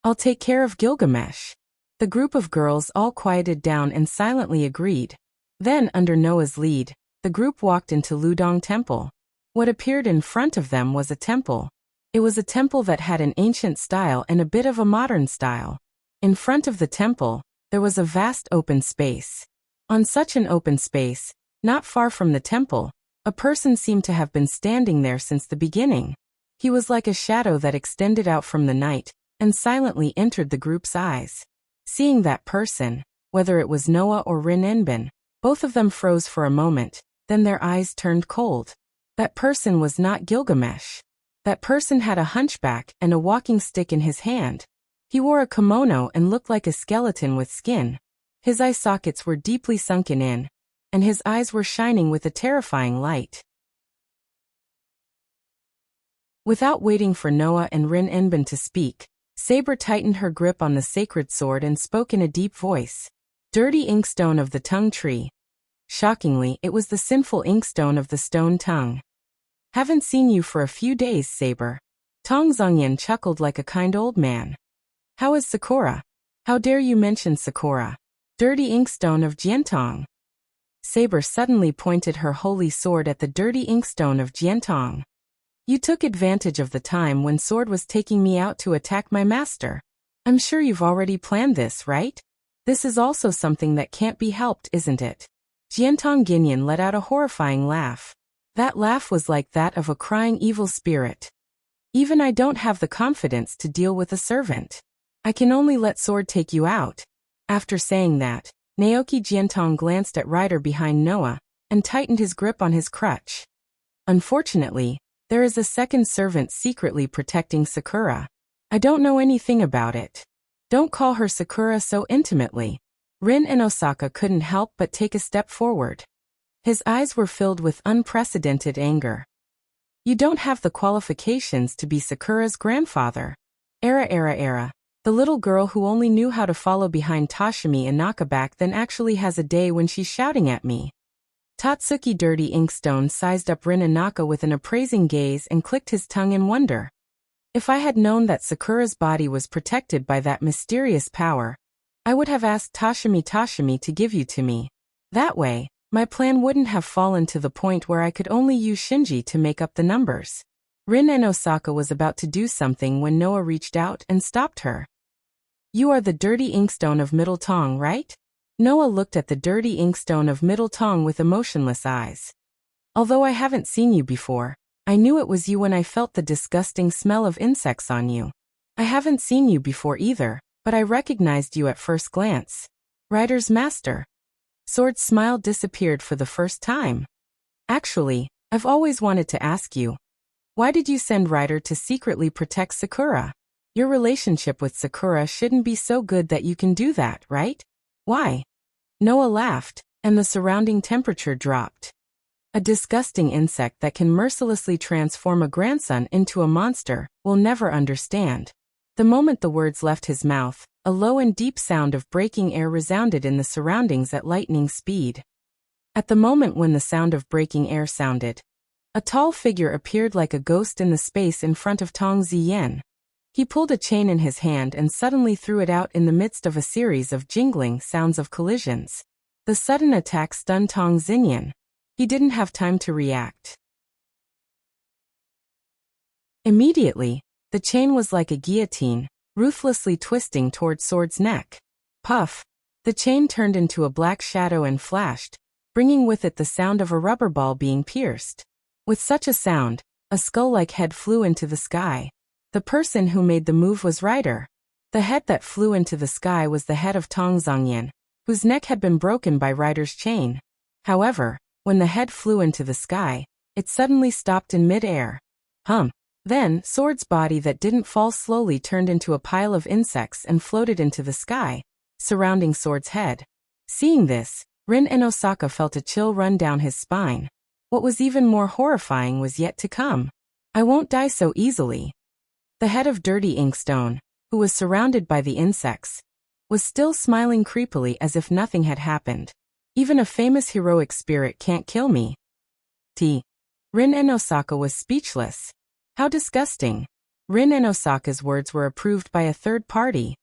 I'll take care of Gilgamesh. The group of girls all quieted down and silently agreed. Then, under Noah's lead, the group walked into Ludong Temple. What appeared in front of them was a temple. It was a temple that had an ancient style and a bit of a modern style. In front of the temple, there was a vast open space. On such an open space, not far from the temple, a person seemed to have been standing there since the beginning. He was like a shadow that extended out from the night and silently entered the group's eyes. Seeing that person, whether it was Noah or Rin Enbin, both of them froze for a moment, then their eyes turned cold. That person was not Gilgamesh. That person had a hunchback and a walking stick in his hand. He wore a kimono and looked like a skeleton with skin. His eye sockets were deeply sunken in, and his eyes were shining with a terrifying light. Without waiting for Noah and Rin Enbin to speak, Saber tightened her grip on the sacred sword and spoke in a deep voice. Dirty inkstone of the tongue tree. Shockingly, it was the sinful inkstone of the stone tongue. Haven't seen you for a few days, Saber. Tong Zongyan chuckled like a kind old man. How is Sakura? How dare you mention Sakura? Dirty inkstone of Jiantong. Saber suddenly pointed her holy sword at the dirty inkstone of Jiantong. You took advantage of the time when Sword was taking me out to attack my master. I'm sure you've already planned this, right? This is also something that can't be helped, isn't it? Jiantong Ginyan let out a horrifying laugh. That laugh was like that of a crying evil spirit. Even I don't have the confidence to deal with a servant. I can only let Sword take you out. After saying that, Naoki Jiantong glanced at Ryder behind Noah and tightened his grip on his crutch. Unfortunately, there is a second servant secretly protecting Sakura. I don't know anything about it. Don't call her Sakura so intimately. Rin and Osaka couldn't help but take a step forward. His eyes were filled with unprecedented anger. You don't have the qualifications to be Sakura's grandfather. Era. The little girl who only knew how to follow behind Toshimi Inaka back then actually has a day when she's shouting at me. Tatsuki Dirty Inkstone sized up Rin Inaka with an appraising gaze and clicked his tongue in wonder. If I had known that Sakura's body was protected by that mysterious power, I would have asked Toshimi to give you to me. That way, my plan wouldn't have fallen to the point where I could only use Shinji to make up the numbers. Rin and Osaka was about to do something when Noah reached out and stopped her. You are the Dirty Inkstone of Middle Tong, right? Noah looked at the Dirty Inkstone of Middle Tong with emotionless eyes. Although I haven't seen you before, I knew it was you when I felt the disgusting smell of insects on you. I haven't seen you before either, but I recognized you at first glance. Rider's master. Sword's smile disappeared for the first time. Actually, I've always wanted to ask you. Why did you send Rider to secretly protect Sakura? Your relationship with Sakura shouldn't be so good that you can do that, right? Why? Noah laughed, and the surrounding temperature dropped. A disgusting insect that can mercilessly transform a grandson into a monster will never understand. The moment the words left his mouth, a low and deep sound of breaking air resounded in the surroundings at lightning speed. At the moment when the sound of breaking air sounded, a tall figure appeared like a ghost in the space in front of Tong Ziyan. He pulled a chain in his hand and suddenly threw it out in the midst of a series of jingling sounds of collisions. The sudden attack stunned Tong Ziyan. He didn't have time to react. Immediately, the chain was like a guillotine, ruthlessly twisting toward Sword's neck. Puff! The chain turned into a black shadow and flashed, bringing with it the sound of a rubber ball being pierced. With such a sound, a skull-like head flew into the sky. The person who made the move was Rider. The head that flew into the sky was the head of Tong Zongyan, whose neck had been broken by Rider's chain. However, when the head flew into the sky, it suddenly stopped in mid-air. Then, Sword's body that didn't fall slowly turned into a pile of insects and floated into the sky, surrounding Sword's head. Seeing this, Rin and Osaka felt a chill run down his spine. What was even more horrifying was yet to come. I won't die so easily. The head of Dirty Inkstone, who was surrounded by the insects, was still smiling creepily as if nothing had happened. Even a famous heroic spirit can't kill me. Rin and Osaka was speechless. How disgusting. Rin and Osaka's words were approved by a third party.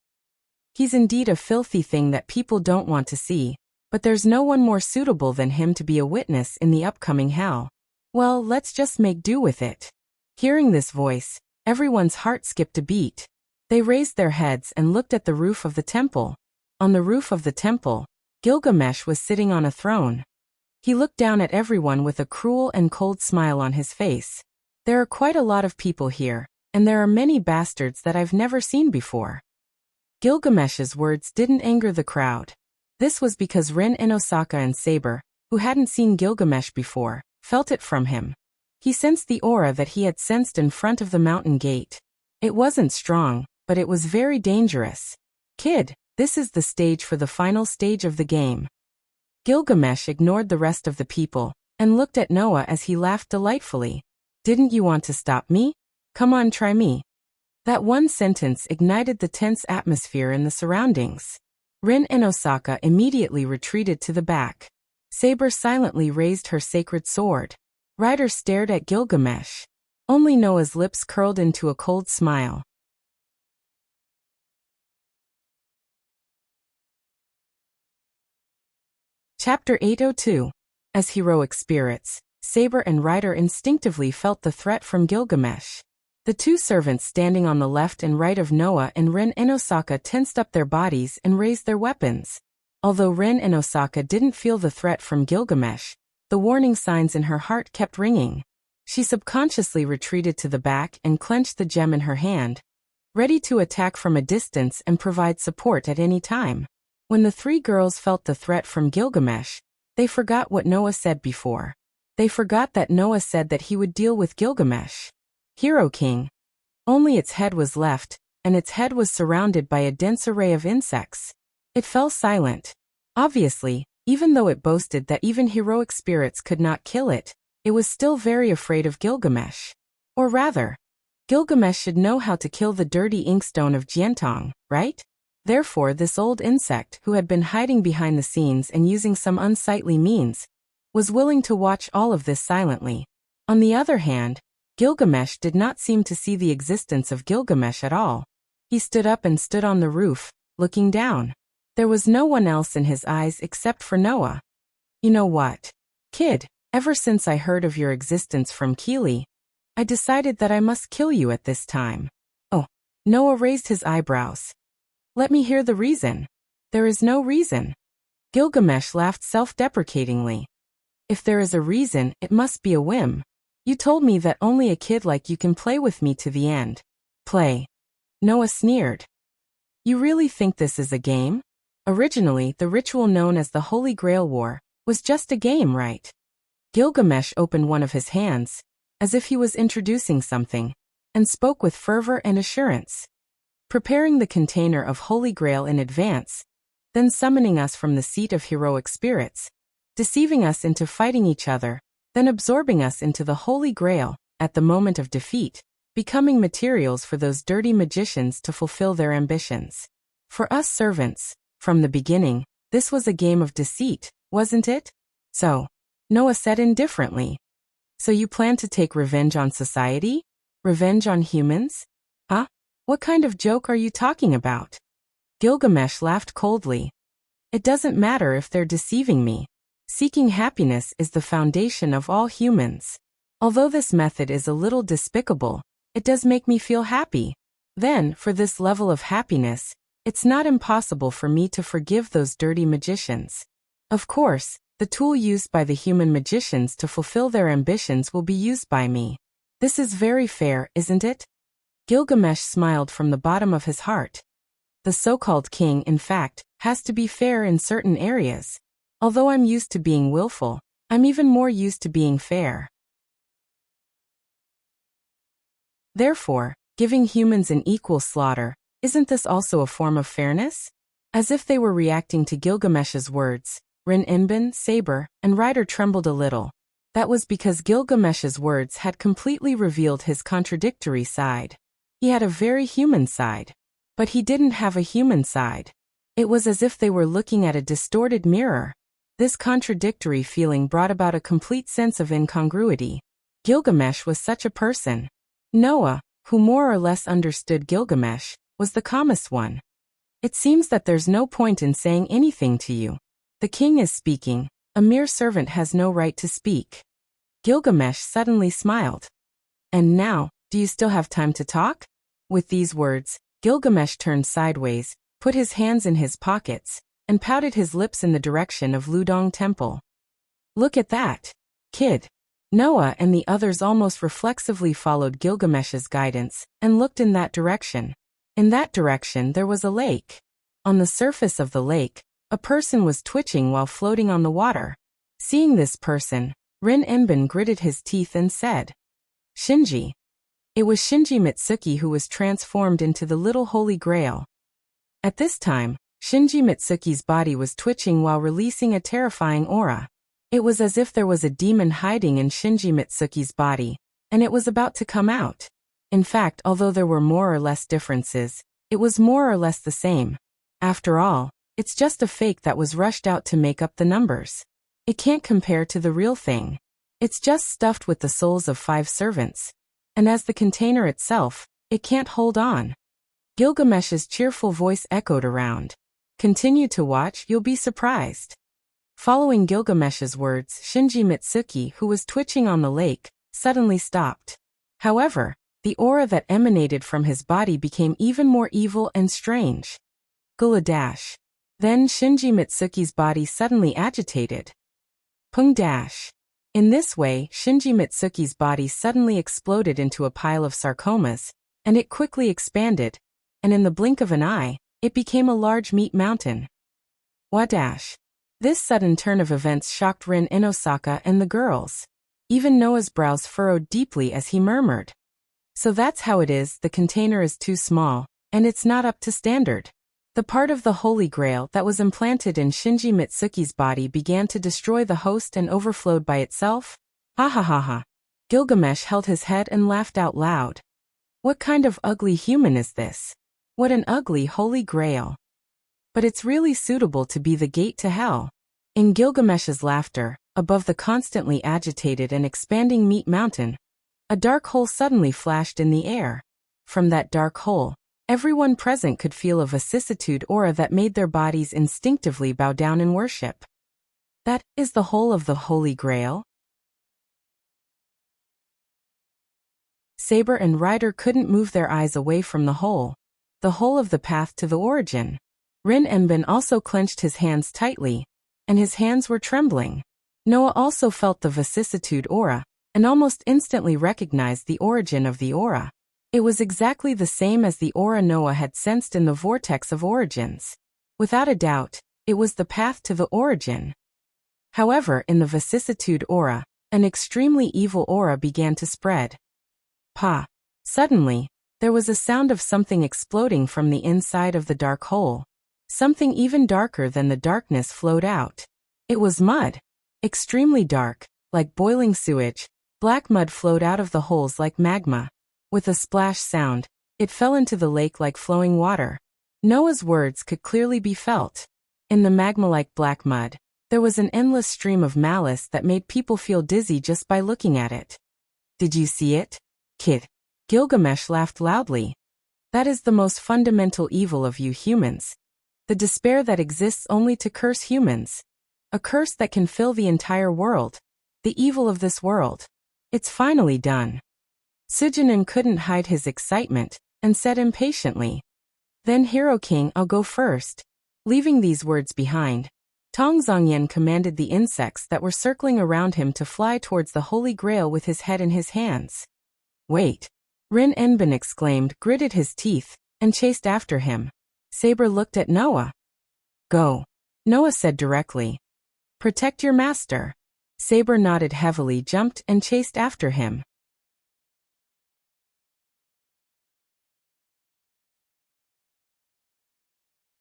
He's indeed a filthy thing that people don't want to see, but there's no one more suitable than him to be a witness in the upcoming hell. Well, let's just make do with it. Hearing this voice, everyone's heart skipped a beat. They raised their heads and looked at the roof of the temple. On the roof of the temple, Gilgamesh was sitting on a throne. He looked down at everyone with a cruel and cold smile on his face. There are quite a lot of people here, and there are many bastards that I've never seen before. Gilgamesh's words didn't anger the crowd. This was because Rin and Osaka and Saber, who hadn't seen Gilgamesh before, felt it from him. He sensed the aura that he had sensed in front of the mountain gate. It wasn't strong, but it was very dangerous. Kid, this is the stage for the final stage of the game. Gilgamesh ignored the rest of the people, and looked at Noah as he laughed delightfully. Didn't you want to stop me? Come on, try me. That one sentence ignited the tense atmosphere in the surroundings. Rin and Osaka immediately retreated to the back. Saber silently raised her sacred sword. Rider stared at Gilgamesh. Only Noah's lips curled into a cold smile. Chapter 802. As heroic spirits, Saber and Rider instinctively felt the threat from Gilgamesh. The two servants standing on the left and right of Noah and Rin and Osaka tensed up their bodies and raised their weapons. Although Rin and Osaka didn't feel the threat from Gilgamesh, the warning signs in her heart kept ringing. She subconsciously retreated to the back and clenched the gem in her hand, ready to attack from a distance and provide support at any time. When the three girls felt the threat from Gilgamesh, they forgot what Noah said before. They forgot that Noah said that he would deal with Gilgamesh. Hero King. Only its head was left, and its head was surrounded by a dense array of insects. It fell silent. Obviously, even though it boasted that even heroic spirits could not kill it, it was still very afraid of Gilgamesh. Or rather, Gilgamesh should know how to kill the dirty inkstone of Jiantong, right? Therefore, this old insect, who had been hiding behind the scenes and using some unsightly means, was willing to watch all of this silently. On the other hand, Gilgamesh did not seem to see the existence of Gilgamesh at all. He stood up and stood on the roof, looking down. There was no one else in his eyes except for Noah. You know what, kid? Ever since I heard of your existence from Keely, I decided that I must kill you at this time. Oh, Noah raised his eyebrows. Let me hear the reason. There is no reason. Gilgamesh laughed self-deprecatingly. If there is a reason, it must be a whim. You told me that only a kid like you can play with me to the end. Play. Noah sneered. You really think this is a game? Originally, the ritual known as the Holy Grail War was just a game, right? Gilgamesh opened one of his hands, as if he was introducing something, and spoke with fervor and assurance. Preparing the container of Holy Grail in advance, then summoning us from the seat of heroic spirits, deceiving us into fighting each other, then absorbing us into the Holy Grail, at the moment of defeat, becoming materials for those dirty magicians to fulfill their ambitions. For us servants, from the beginning, this was a game of deceit, wasn't it? So, Noah said indifferently. So you plan to take revenge on society? Revenge on humans? Huh? What kind of joke are you talking about? Gilgamesh laughed coldly. It doesn't matter if they're deceiving me. Seeking happiness is the foundation of all humans. Although this method is a little despicable, it does make me feel happy. Then, for this level of happiness, it's not impossible for me to forgive those dirty magicians. Of course, the tool used by the human magicians to fulfill their ambitions will be used by me. This is very fair, isn't it? Gilgamesh smiled from the bottom of his heart. The so-called king, in fact, has to be fair in certain areas. Although I'm used to being willful, I'm even more used to being fair. Therefore, giving humans an equal slaughter, isn't this also a form of fairness? As if they were reacting to Gilgamesh's words, Rin Inbin, Saber, and Ryder trembled a little. That was because Gilgamesh's words had completely revealed his contradictory side. He had a very human side. But he didn't have a human side. It was as if they were looking at a distorted mirror. This contradictory feeling brought about a complete sense of incongruity. Gilgamesh was such a person. Noah, who more or less understood Gilgamesh, was the calmest one. It seems that there's no point in saying anything to you. The king is speaking. A mere servant has no right to speak. Gilgamesh suddenly smiled. And now, do you still have time to talk? With these words, Gilgamesh turned sideways, put his hands in his pockets, and pouted his lips in the direction of Ludong Temple. Look at that, kid. Noah and the others almost reflexively followed Gilgamesh's guidance and looked in that direction. In that direction there was a lake. On the surface of the lake, a person was twitching while floating on the water. Seeing this person, Rin Enbin gritted his teeth and said, Shinji. It was Shinji Mitsuki who was transformed into the little Holy Grail. At this time, Shinji Mitsuki's body was twitching while releasing a terrifying aura. It was as if there was a demon hiding in Shinji Mitsuki's body, and it was about to come out. In fact, although there were more or less differences, it was more or less the same. After all, it's just a fake that was rushed out to make up the numbers. It can't compare to the real thing. It's just stuffed with the souls of 5 servants. And as the container itself, it can't hold on. Gilgamesh's cheerful voice echoed around. Continue to watch, you'll be surprised. Following Gilgamesh's words, Shinji Mitsuki, who was twitching on the lake, suddenly stopped. However, the aura that emanated from his body became even more evil and strange. Gula dash. Then Shinji Mitsuki's body suddenly agitated. Pung dash. In this way, Shinji Mitsuki's body suddenly exploded into a pile of sarcomas, and it quickly expanded, and in the blink of an eye, it became a large meat mountain. Wadash. This sudden turn of events shocked Rin Inosaka and the girls. Even Noah's brows furrowed deeply as he murmured. So that's how it is, the container is too small, and it's not up to standard. The part of the Holy Grail that was implanted in Shinji Mitsuki's body began to destroy the host and overflowed by itself? Ha ha ha ha. Gilgamesh held his head and laughed out loud. What kind of ugly human is this? What an ugly Holy Grail. But it's really suitable to be the gate to hell. In Gilgamesh's laughter, above the constantly agitated and expanding meat mountain, a dark hole suddenly flashed in the air. From that dark hole, everyone present could feel a vicissitude aura that made their bodies instinctively bow down in worship. That is the hole of the Holy Grail? Saber and Ryder couldn't move their eyes away from the hole of the path to the origin. Rin Enbin also clenched his hands tightly, and his hands were trembling. Noah also felt the vicissitude aura, and almost instantly recognized the origin of the aura. It was exactly the same as the aura Noah had sensed in the vortex of origins. Without a doubt, it was the path to the origin. However, in the vicissitude aura, an extremely evil aura began to spread. Pa! Suddenly, there was a sound of something exploding from the inside of the dark hole. Something even darker than the darkness flowed out. It was mud. Extremely dark, like boiling sewage. Black mud flowed out of the holes like magma. With a splash sound, it fell into the lake like flowing water. Noah's words could clearly be felt. In the magma-like black mud, there was an endless stream of malice that made people feel dizzy just by looking at it. Did you see it, kid? Gilgamesh laughed loudly. That is the most fundamental evil of you humans. The despair that exists only to curse humans. A curse that can fill the entire world. The evil of this world. It's finally done. Sujunin couldn't hide his excitement, and said impatiently. Then Hero King, I'll go first. Leaving these words behind, Tong Zongyan commanded the insects that were circling around him to fly towards the Holy Grail with his head in his hands. Wait! Rin Enbin exclaimed, gritted his teeth, and chased after him. Saber looked at Noah. Go. Noah said directly. Protect your master. Saber nodded heavily, jumped, and chased after him.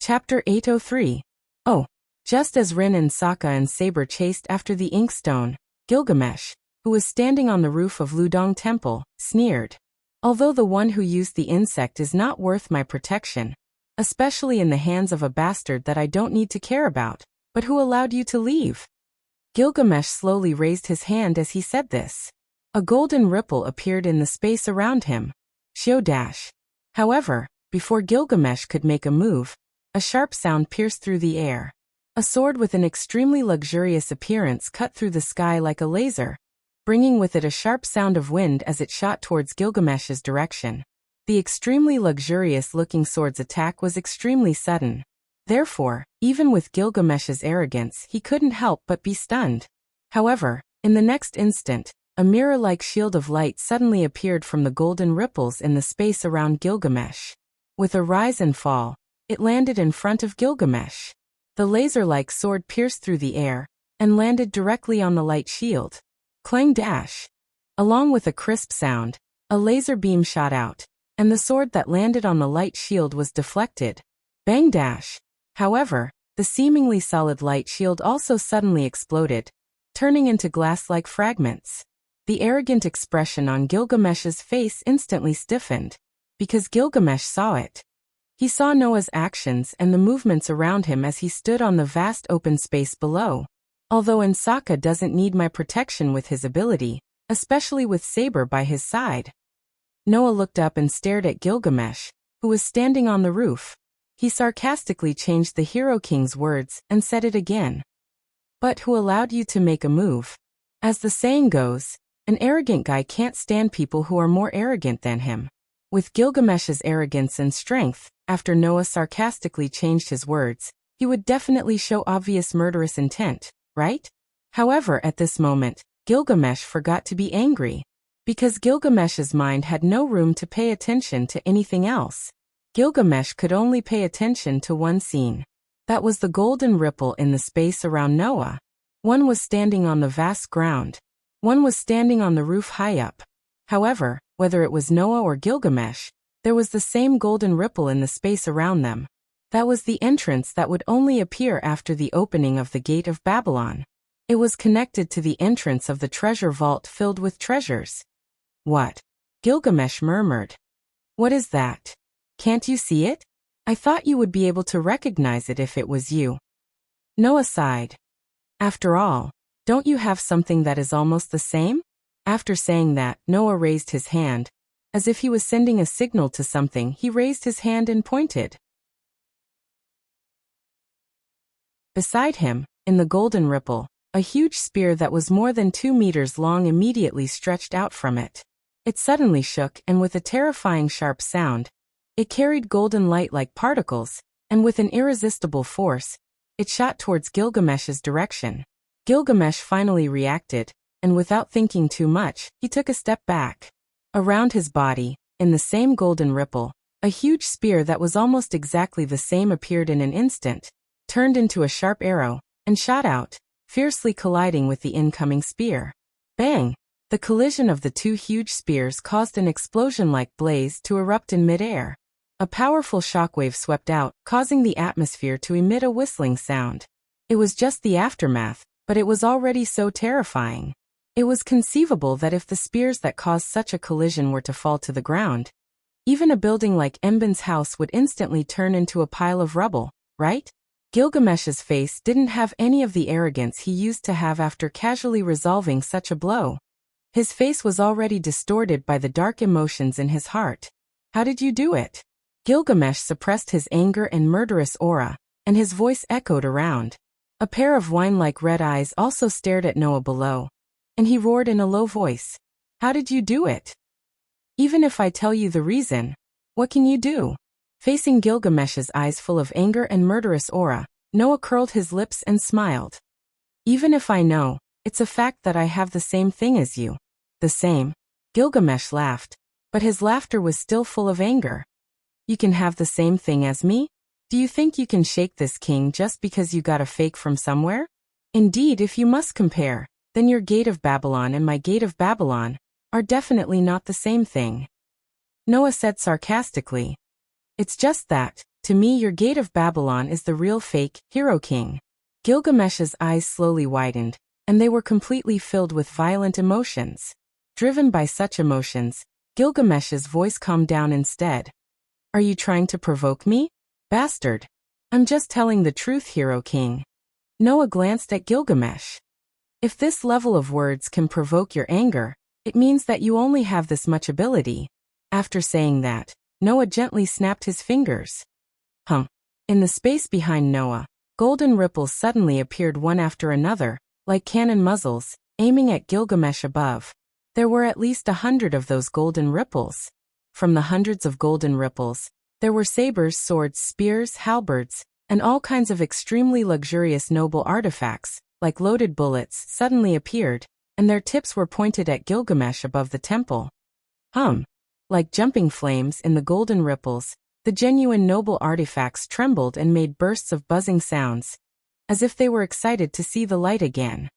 Chapter 803. Oh. Just as Rin and Sokka and Saber chased after the Inkstone, Gilgamesh, who was standing on the roof of Ludong Temple, sneered. Although the one who used the insect is not worth my protection, especially in the hands of a bastard that I don't need to care about, but who allowed you to leave? Gilgamesh slowly raised his hand as he said this. A golden ripple appeared in the space around him. Shio dash. However, before Gilgamesh could make a move, a sharp sound pierced through the air. A sword with an extremely luxurious appearance cut through the sky like a laser, bringing with it a sharp sound of wind as it shot towards Gilgamesh's direction. The extremely luxurious-looking sword's attack was extremely sudden. Therefore, even with Gilgamesh's arrogance, he couldn't help but be stunned. However, in the next instant, a mirror-like shield of light suddenly appeared from the golden ripples in the space around Gilgamesh. With a rise and fall, it landed in front of Gilgamesh. The laser-like sword pierced through the air and landed directly on the light shield. Clang dash! Along with a crisp sound, a laser beam shot out, and the sword that landed on the light shield was deflected. Bang dash! However, the seemingly solid light shield also suddenly exploded, turning into glass-like fragments. The arrogant expression on Gilgamesh's face instantly stiffened, because Gilgamesh saw it. He saw Noah's actions and the movements around him as he stood on the vast open space below. Although Sokka doesn't need my protection with his ability, especially with Saber by his side. Noah looked up and stared at Gilgamesh, who was standing on the roof. He sarcastically changed the Hero King's words and said it again. But who allowed you to make a move? As the saying goes, an arrogant guy can't stand people who are more arrogant than him. With Gilgamesh's arrogance and strength, after Noah sarcastically changed his words, he would definitely show obvious murderous intent, right? However, at this moment, Gilgamesh forgot to be angry. Because Gilgamesh's mind had no room to pay attention to anything else. Gilgamesh could only pay attention to one scene. That was the golden ripple in the space around Noah. One was standing on the vast ground. One was standing on the roof high up. However, whether it was Noah or Gilgamesh, there was the same golden ripple in the space around them. That was the entrance that would only appear after the opening of the gate of Babylon. It was connected to the entrance of the treasure vault filled with treasures. What? Gilgamesh murmured. What is that? Can't you see it? I thought you would be able to recognize it if it was you. Noah sighed. After all, don't you have something that is almost the same? After saying that, Noah raised his hand. As if he was sending a signal to something, he raised his hand and pointed. Beside him, in the golden ripple, a huge spear that was more than 2 meters long immediately stretched out from it. It suddenly shook, and with a terrifying sharp sound, it carried golden light like particles, and with an irresistible force, it shot towards Gilgamesh's direction. Gilgamesh finally reacted, and without thinking too much, he took a step back. Around his body, in the same golden ripple, a huge spear that was almost exactly the same appeared in an instant, turned into a sharp arrow, and shot out, fiercely colliding with the incoming spear. Bang! The collision of the two huge spears caused an explosion-like blaze to erupt in midair. A powerful shockwave swept out, causing the atmosphere to emit a whistling sound. It was just the aftermath, but it was already so terrifying. It was conceivable that if the spears that caused such a collision were to fall to the ground, even a building like Emban's house would instantly turn into a pile of rubble, right? Gilgamesh's face didn't have any of the arrogance he used to have after casually resolving such a blow. His face was already distorted by the dark emotions in his heart. How did you do it? Gilgamesh suppressed his anger and murderous aura, and his voice echoed around. A pair of wine-like red eyes also stared at Noah below, and he roared in a low voice. How did you do it? Even if I tell you the reason, what can you do? Facing Gilgamesh's eyes full of anger and murderous aura, Noah curled his lips and smiled. Even if I know, it's a fact that I have the same thing as you. The same? Gilgamesh laughed, but his laughter was still full of anger. You can have the same thing as me? Do you think you can shake this king just because you got a fake from somewhere? Indeed, if you must compare, then your gate of Babylon and my gate of Babylon are definitely not the same thing. Noah said sarcastically. It's just that, to me your gate of Babylon is the real fake, hero king. Gilgamesh's eyes slowly widened, and they were completely filled with violent emotions. Driven by such emotions, Gilgamesh's voice calmed down instead. Are you trying to provoke me? Bastard. I'm just telling the truth, hero king. Noah glanced at Gilgamesh. If this level of words can provoke your anger, it means that you only have this much ability. After saying that, Noah gently snapped his fingers. In the space behind Noah, golden ripples suddenly appeared one after another, like cannon muzzles, aiming at Gilgamesh above. There were at least 100 of those golden ripples. From the hundreds of golden ripples, there were sabers, swords, spears, halberds, and all kinds of extremely luxurious noble artifacts, like loaded bullets, suddenly appeared, and their tips were pointed at Gilgamesh above the temple. Like jumping flames in the golden ripples, the genuine noble artifacts trembled and made bursts of buzzing sounds, as if they were excited to see the light again.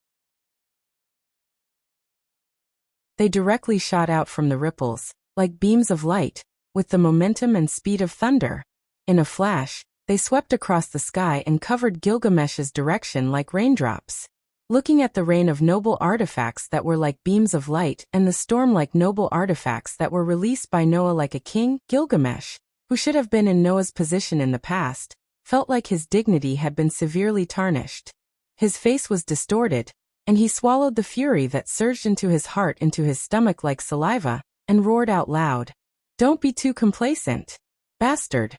They directly shot out from the ripples, like beams of light, with the momentum and speed of thunder. In a flash, they swept across the sky and covered Gilgamesh's direction like raindrops. Looking at the rain of noble artifacts that were like beams of light and the storm like noble artifacts that were released by Noah like a king, Gilgamesh, who should have been in Noah's position in the past, felt like his dignity had been severely tarnished. His face was distorted, and he swallowed the fury that surged into his heart into his stomach like saliva, and roared out loud. Don't be too complacent, bastard.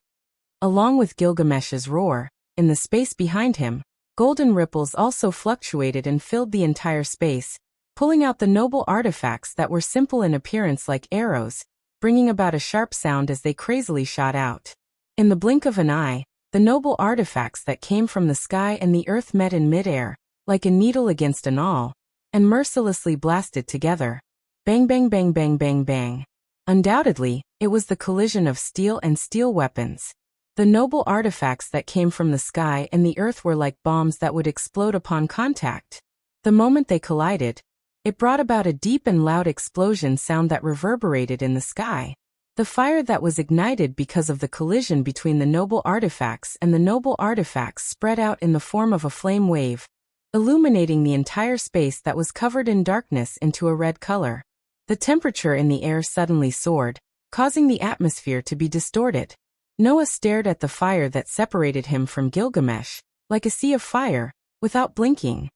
Along with Gilgamesh's roar, in the space behind him, golden ripples also fluctuated and filled the entire space, pulling out the noble artifacts that were simple in appearance like arrows, bringing about a sharp sound as they crazily shot out. In the blink of an eye, the noble artifacts that came from the sky and the earth met in midair, like a needle against an awl, and mercilessly blasted together. Bang bang bang bang bang bang. Undoubtedly, it was the collision of steel and steel weapons. The noble artifacts that came from the sky and the earth were like bombs that would explode upon contact. The moment they collided, it brought about a deep and loud explosion sound that reverberated in the sky. The fire that was ignited because of the collision between the noble artifacts and the noble artifacts spread out in the form of a flame wave, illuminating the entire space that was covered in darkness into a red color. The temperature in the air suddenly soared, causing the atmosphere to be distorted. Noah stared at the fire that separated him from Gilgamesh, like a sea of fire, without blinking.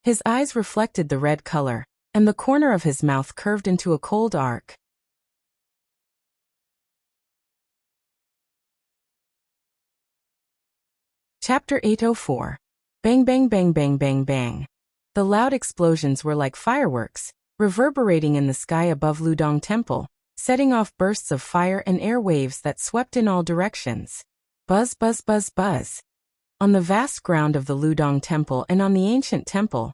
His eyes reflected the red color, and the corner of his mouth curved into a cold arc. Chapter 804. Bang bang bang bang bang bang. The loud explosions were like fireworks, reverberating in the sky above Ludong Temple, setting off bursts of fire and air waves that swept in all directions. Buzz buzz buzz buzz. On the vast ground of the Ludong Temple and on the ancient temple,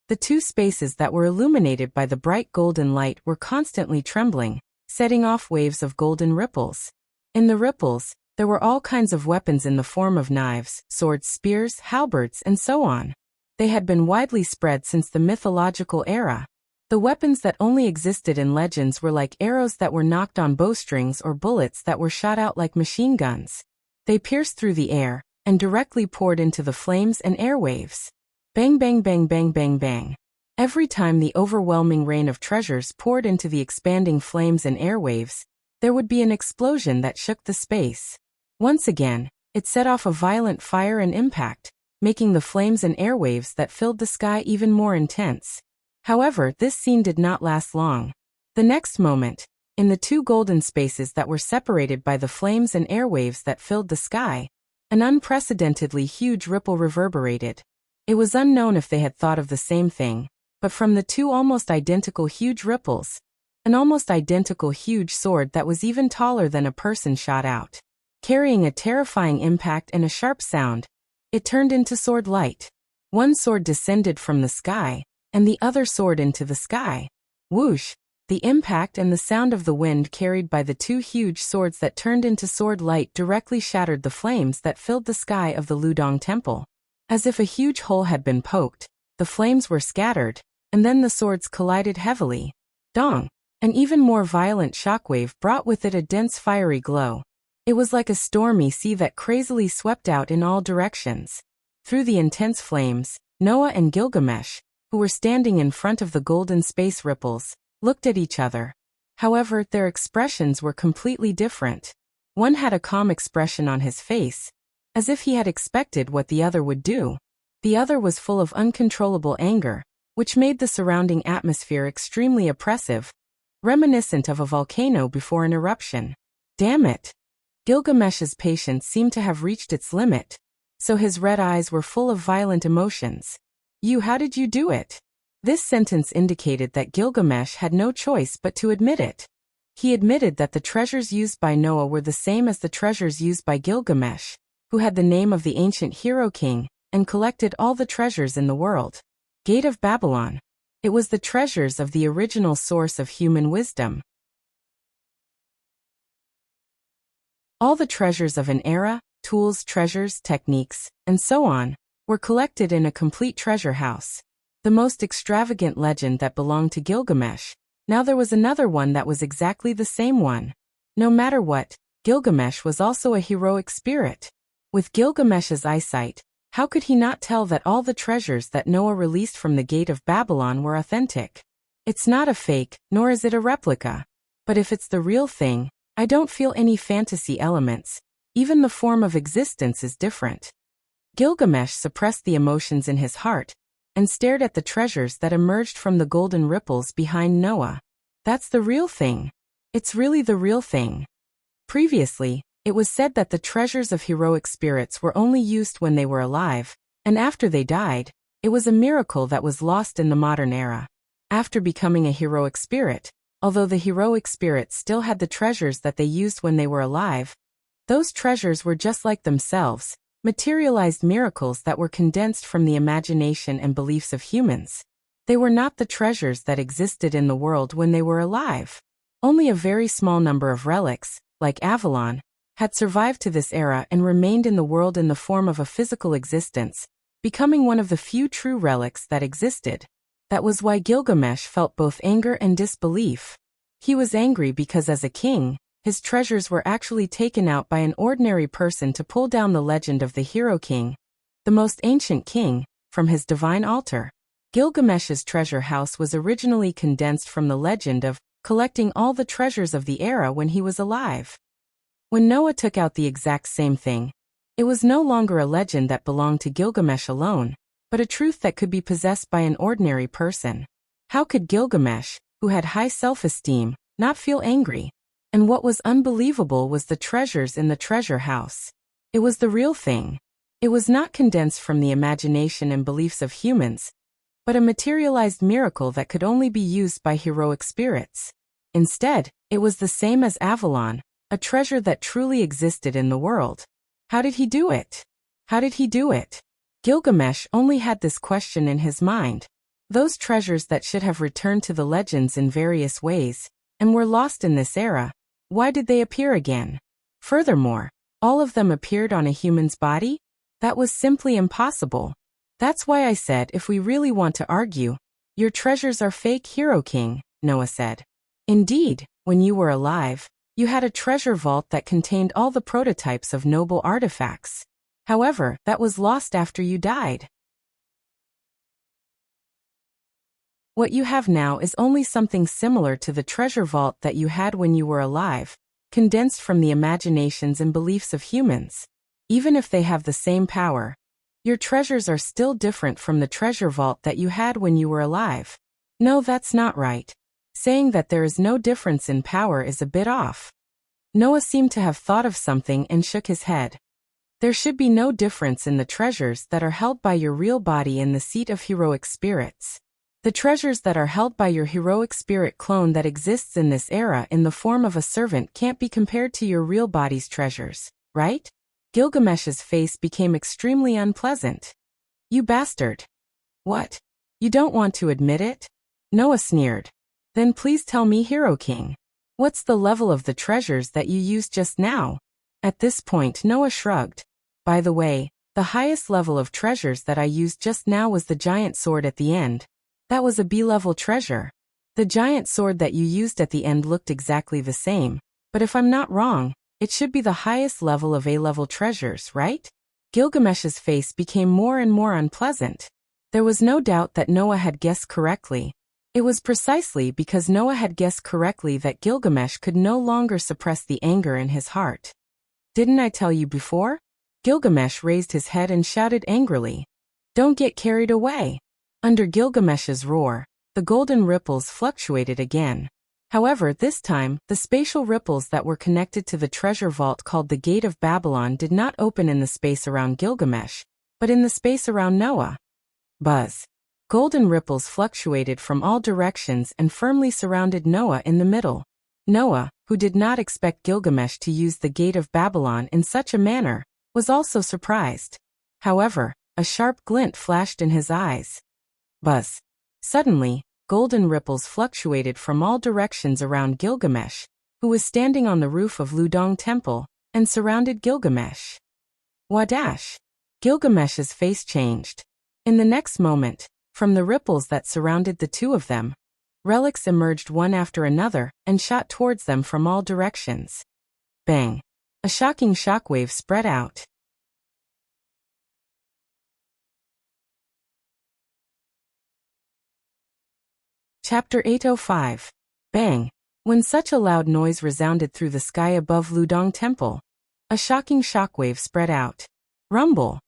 the two spaces that were illuminated by the bright golden light were constantly trembling, setting off waves of golden ripples. In the ripples, there were all kinds of weapons in the form of knives, swords, spears, halberds, and so on. They had been widely spread since the mythological era. The weapons that only existed in legends were like arrows that were knocked on bowstrings or bullets that were shot out like machine guns. They pierced through the air and directly poured into the flames and airwaves. Bang bang bang bang bang bang. Every time the overwhelming rain of treasures poured into the expanding flames and airwaves, there would be an explosion that shook the space. Once again, it set off a violent fire and impact, making the flames and airwaves that filled the sky even more intense. However, this scene did not last long. The next moment, in the two golden spaces that were separated by the flames and airwaves that filled the sky, an unprecedentedly huge ripple reverberated. It was unknown if they had thought of the same thing, but from the two almost identical huge ripples, an almost identical huge sword that was even taller than a person shot out. Carrying a terrifying impact and a sharp sound, it turned into sword light. One sword descended from the sky, and the other soared into the sky. Whoosh! The impact and the sound of the wind carried by the two huge swords that turned into sword light directly shattered the flames that filled the sky of the Ludong Temple. As if a huge hole had been poked, the flames were scattered, and then the swords collided heavily. Dong! An even more violent shockwave brought with it a dense fiery glow. It was like a stormy sea that crazily swept out in all directions. Through the intense flames, Noah and Gilgamesh, who were standing in front of the golden space ripples, looked at each other. However, their expressions were completely different. One had a calm expression on his face, as if he had expected what the other would do. The other was full of uncontrollable anger, which made the surrounding atmosphere extremely oppressive, reminiscent of a volcano before an eruption. Damn it! Gilgamesh's patience seemed to have reached its limit, so his red eyes were full of violent emotions. How did you do it? This sentence indicated that Gilgamesh had no choice but to admit it. He admitted that the treasures used by Noah were the same as the treasures used by Gilgamesh, who had the name of the ancient hero king, and collected all the treasures in the world. Gate of Babylon. It was the treasures of the original source of human wisdom. All the treasures of an era, tools, treasures, techniques, and so on, were collected in a complete treasure house. The most extravagant legend that belonged to Gilgamesh. Now there was another one that was exactly the same one. No matter what, Gilgamesh was also a heroic spirit. With Gilgamesh's eyesight, how could he not tell that all the treasures that Noah released from the Gate of Babylon were authentic? It's not a fake, nor is it a replica. But if it's the real thing, I don't feel any fantasy elements. Even the form of existence is different. Gilgamesh suppressed the emotions in his heart and stared at the treasures that emerged from the golden ripples behind Noah. That's the real thing. It's really the real thing. Previously, it was said that the treasures of heroic spirits were only used when they were alive, and after they died, it was a miracle that was lost in the modern era. After becoming a heroic spirit, although the heroic spirits still had the treasures that they used when they were alive, those treasures were just like themselves, materialized miracles that were condensed from the imagination and beliefs of humans. They were not the treasures that existed in the world when they were alive. Only a very small number of relics, like Avalon, had survived to this era and remained in the world in the form of a physical existence, becoming one of the few true relics that existed. That was why Gilgamesh felt both anger and disbelief. He was angry because as a king, his treasures were actually taken out by an ordinary person to pull down the legend of the hero king, the most ancient king, from his divine altar. Gilgamesh's treasure house was originally condensed from the legend of collecting all the treasures of the era when he was alive. When Noah took out the exact same thing, it was no longer a legend that belonged to Gilgamesh alone, but a truth that could be possessed by an ordinary person. How could Gilgamesh, who had high self-esteem, not feel angry? And what was unbelievable was the treasures in the treasure house. It was the real thing. It was not condensed from the imagination and beliefs of humans, but a materialized miracle that could only be used by heroic spirits. Instead, it was the same as Avalon, a treasure that truly existed in the world. How did he do it? How did he do it? Gilgamesh only had this question in his mind. Those treasures that should have returned to the legends in various ways, and were lost in this era, why did they appear again? Furthermore, all of them appeared on a human's body? That was simply impossible. That's why I said if we really want to argue, your treasures are fake, Hero King, Noah said. Indeed, when you were alive, you had a treasure vault that contained all the prototypes of noble artifacts. However, that was lost after you died. What you have now is only something similar to the treasure vault that you had when you were alive, condensed from the imaginations and beliefs of humans. Even if they have the same power, your treasures are still different from the treasure vault that you had when you were alive. No, that's not right. Saying that there is no difference in power is a bit off. Noah seemed to have thought of something and shook his head. There should be no difference in the treasures that are held by your real body in the seat of heroic spirits. The treasures that are held by your heroic spirit clone that exists in this era in the form of a servant can't be compared to your real body's treasures, right? Gilgamesh's face became extremely unpleasant. You bastard. What? You don't want to admit it? Noah sneered. Then please tell me, Hero King. What's the level of the treasures that you used just now? At this point, Noah shrugged. By the way, the highest level of treasures that I used just now was the giant sword at the end. That was a B-level treasure. The giant sword that you used at the end looked exactly the same, but if I'm not wrong, it should be the highest level of A-level treasures, right? Gilgamesh's face became more and more unpleasant. There was no doubt that Noah had guessed correctly. It was precisely because Noah had guessed correctly that Gilgamesh could no longer suppress the anger in his heart. Didn't I tell you before? Gilgamesh raised his head and shouted angrily. Don't get carried away. Under Gilgamesh's roar, the golden ripples fluctuated again. However, this time, the spatial ripples that were connected to the treasure vault called the Gate of Babylon did not open in the space around Gilgamesh, but in the space around Noah. Buzz. Golden ripples fluctuated from all directions and firmly surrounded Noah in the middle. Noah, who did not expect Gilgamesh to use the Gate of Babylon in such a manner, was also surprised. However, a sharp glint flashed in his eyes. Buzz. Suddenly, golden ripples fluctuated from all directions around Gilgamesh, who was standing on the roof of Ludong Temple, and surrounded Gilgamesh. Wadash! Gilgamesh's face changed. In the next moment, from the ripples that surrounded the two of them, relics emerged one after another and shot towards them from all directions. Bang! A shocking shockwave spread out. Chapter 805. Bang! When such a loud noise resounded through the sky above Ludong Temple, a shocking shockwave spread out. Rumble!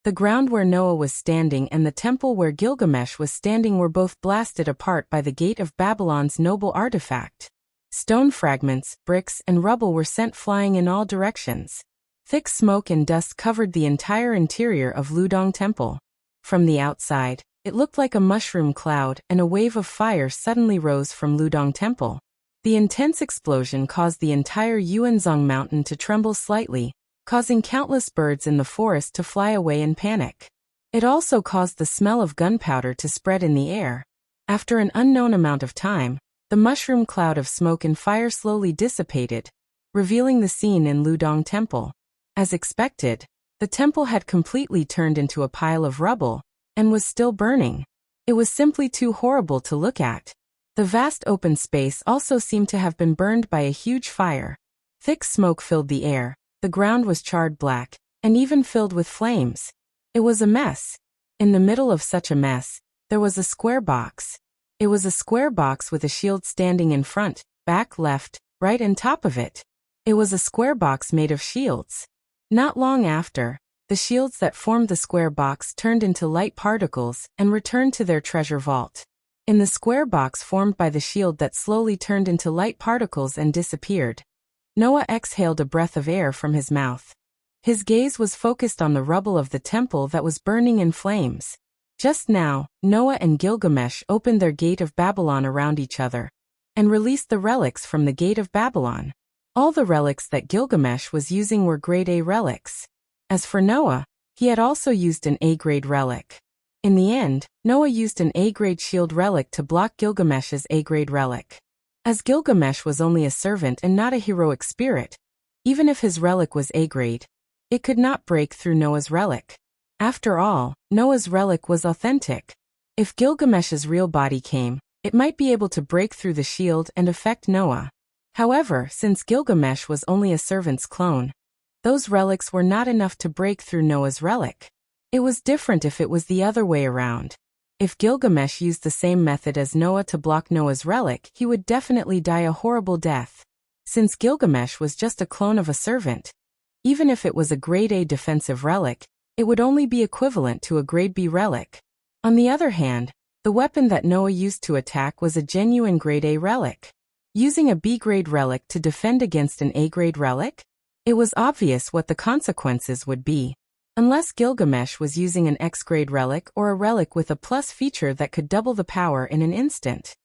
The ground where Noah was standing and the temple where Gilgamesh was standing were both blasted apart by the Gate of Babylon's noble artifact. Stone fragments, bricks, and rubble were sent flying in all directions. Thick smoke and dust covered the entire interior of Ludong Temple. From the outside, it looked like a mushroom cloud, and a wave of fire suddenly rose from Ludong Temple. The intense explosion caused the entire Yuanzong mountain to tremble slightly, causing countless birds in the forest to fly away in panic. It also caused the smell of gunpowder to spread in the air. After an unknown amount of time, the mushroom cloud of smoke and fire slowly dissipated, revealing the scene in Ludong Temple. As expected, the temple had completely turned into a pile of rubble, and was still burning. It was simply too horrible to look at. The vast open space also seemed to have been burned by a huge fire, Thick smoke filled the air, the ground was charred black, and even filled with flames. It was a mess. In the middle of such a mess, there was a square box. It was a square box with a shield standing in front, back, left, right and top of it. It was a square box made of shields. Not long after, the shields that formed the square box turned into light particles and returned to their treasure vault. In the square box formed by the shield that slowly turned into light particles and disappeared, Noah exhaled a breath of air from his mouth. His gaze was focused on the rubble of the temple that was burning in flames. Just now, Noah and Gilgamesh opened their gate of Babylon around each other and released the relics from the gate of Babylon. All the relics that Gilgamesh was using were grade A relics. As for Noah, he had also used an A-grade relic. In the end, Noah used an A-grade shield relic to block Gilgamesh's A-grade relic. As Gilgamesh was only a servant and not a heroic spirit, even if his relic was A-grade, it could not break through Noah's relic. After all, Noah's relic was authentic. If Gilgamesh's real body came, it might be able to break through the shield and affect Noah. However, since Gilgamesh was only a servant's clone, those relics were not enough to break through Noah's relic. It was different if it was the other way around. If Gilgamesh used the same method as Noah to block Noah's relic, he would definitely die a horrible death. Since Gilgamesh was just a clone of a servant, even if it was a grade A defensive relic, it would only be equivalent to a grade B relic. On the other hand, the weapon that Noah used to attack was a genuine grade A relic. Using a B-grade relic to defend against an A-grade relic? It was obvious what the consequences would be. Unless Gilgamesh was using an X-grade relic or a relic with a plus feature that could double the power in an instant.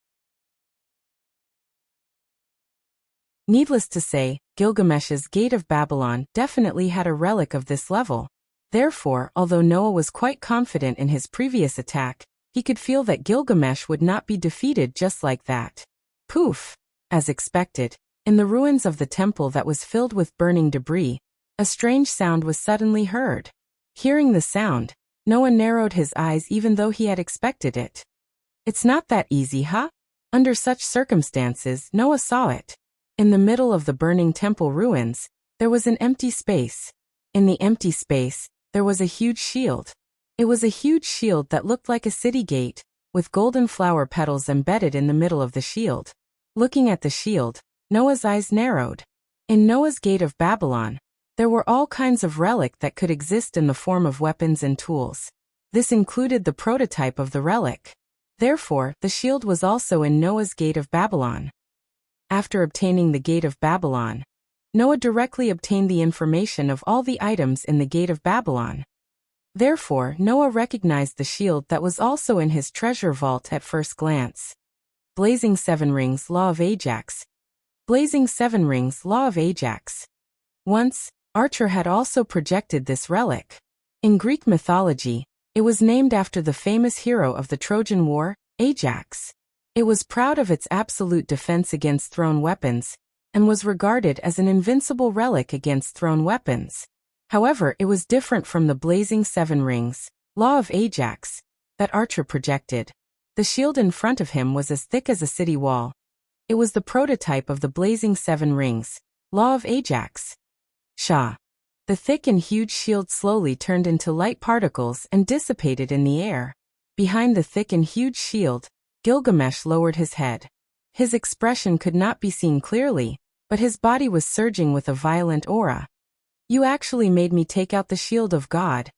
Needless to say, Gilgamesh's Gate of Babylon definitely had a relic of this level. Therefore, although Noah was quite confident in his previous attack, he could feel that Gilgamesh would not be defeated just like that. Poof! As expected, in the ruins of the temple that was filled with burning debris, a strange sound was suddenly heard. Hearing the sound, Noah narrowed his eyes even though he had expected it. It's not that easy, huh? Under such circumstances, Noah saw it. In the middle of the burning temple ruins, there was an empty space. In the empty space, there was a huge shield. It was a huge shield that looked like a city gate, with golden flower petals embedded in the middle of the shield. Looking at the shield, Noah's eyes narrowed. In Noah's Gate of Babylon, there were all kinds of relic that could exist in the form of weapons and tools. This included the prototype of the relic. Therefore, the shield was also in Noah's Gate of Babylon. After obtaining the Gate of Babylon, Noah directly obtained the information of all the items in the Gate of Babylon. Therefore, Noah recognized the shield that was also in his treasure vault at first glance. Blazing 7 Rings Law of Ajax. Blazing 7 Rings Law of Ajax. Once, Archer had also projected this relic. In Greek mythology, it was named after the famous hero of the Trojan War, Ajax. It was proud of its absolute defense against thrown weapons, and was regarded as an invincible relic against thrown weapons. However, it was different from the Blazing 7 Rings, Law of Ajax, that Archer projected. The shield in front of him was as thick as a city wall. It was the prototype of the Blazing 7 Rings, Law of Ajax. Shah. The thick and huge shield slowly turned into light particles and dissipated in the air. Behind the thick and huge shield, Gilgamesh lowered his head. His expression could not be seen clearly, but his body was surging with a violent aura. You actually made me take out the shield of God.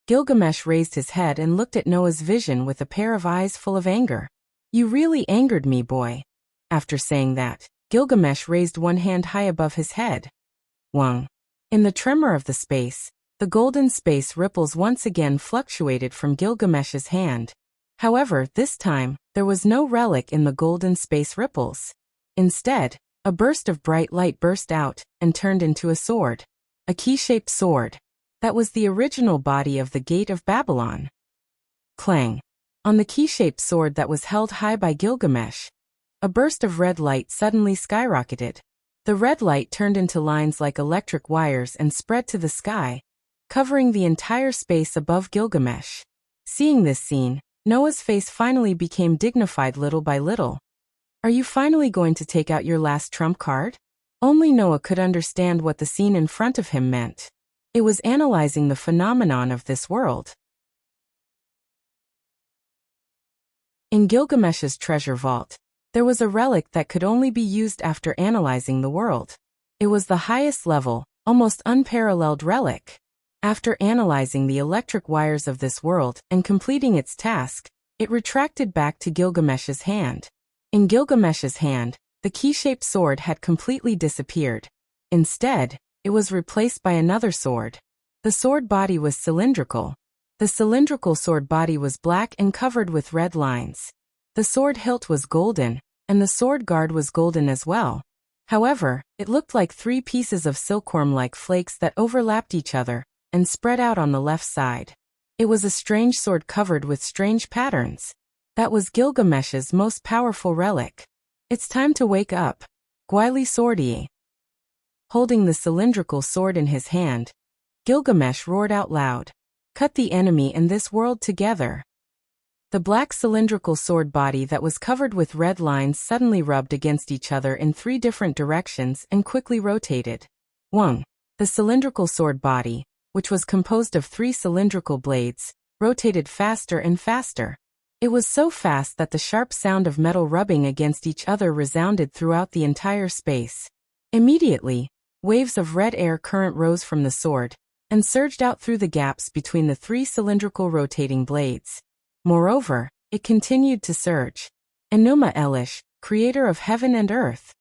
Gilgamesh raised his head and looked at Noah's vision with a pair of eyes full of anger. You really angered me, boy. After saying that, Gilgamesh raised one hand high above his head. Wang. In the tremor of the space, the golden space ripples once again fluctuated from Gilgamesh's hand. However, this time, there was no relic in the golden space ripples. Instead, a burst of bright light burst out and turned into a sword. A key-shaped sword. That was the original body of the Gate of Babylon. Clang. On the key-shaped sword that was held high by Gilgamesh, a burst of red light suddenly skyrocketed. The red light turned into lines like electric wires and spread to the sky, covering the entire space above Gilgamesh. Seeing this scene, Noah's face finally became dignified little by little. Are you finally going to take out your last trump card? Only Noah could understand what the scene in front of him meant. It was analyzing the phenomenon of this world. In Gilgamesh's treasure vault, there was a relic that could only be used after analyzing the world. It was the highest level, almost unparalleled relic. After analyzing the electric wires of this world and completing its task, it retracted back to Gilgamesh's hand. In Gilgamesh's hand, the key-shaped sword had completely disappeared. Instead, it was replaced by another sword. The sword body was cylindrical. The cylindrical sword body was black and covered with red lines. The sword hilt was golden, and the sword guard was golden as well. However, it looked like 3 pieces of silkworm-like flakes that overlapped each other and spread out on the left side. It was a strange sword covered with strange patterns. That was Gilgamesh's most powerful relic. It's time to wake up. Gwili Swordiye. Holding the cylindrical sword in his hand, Gilgamesh roared out loud. Cut the enemy and this world together. The black cylindrical sword body that was covered with red lines suddenly rubbed against each other in 3 different directions and quickly rotated. 1. The cylindrical sword body, which was composed of 3 cylindrical blades, rotated faster and faster. It was so fast that the sharp sound of metal rubbing against each other resounded throughout the entire space. Immediately, waves of red air current rose from the sword and surged out through the gaps between the 3 cylindrical rotating blades. Moreover, it continued to surge. Enuma Elish, creator of heaven and earth.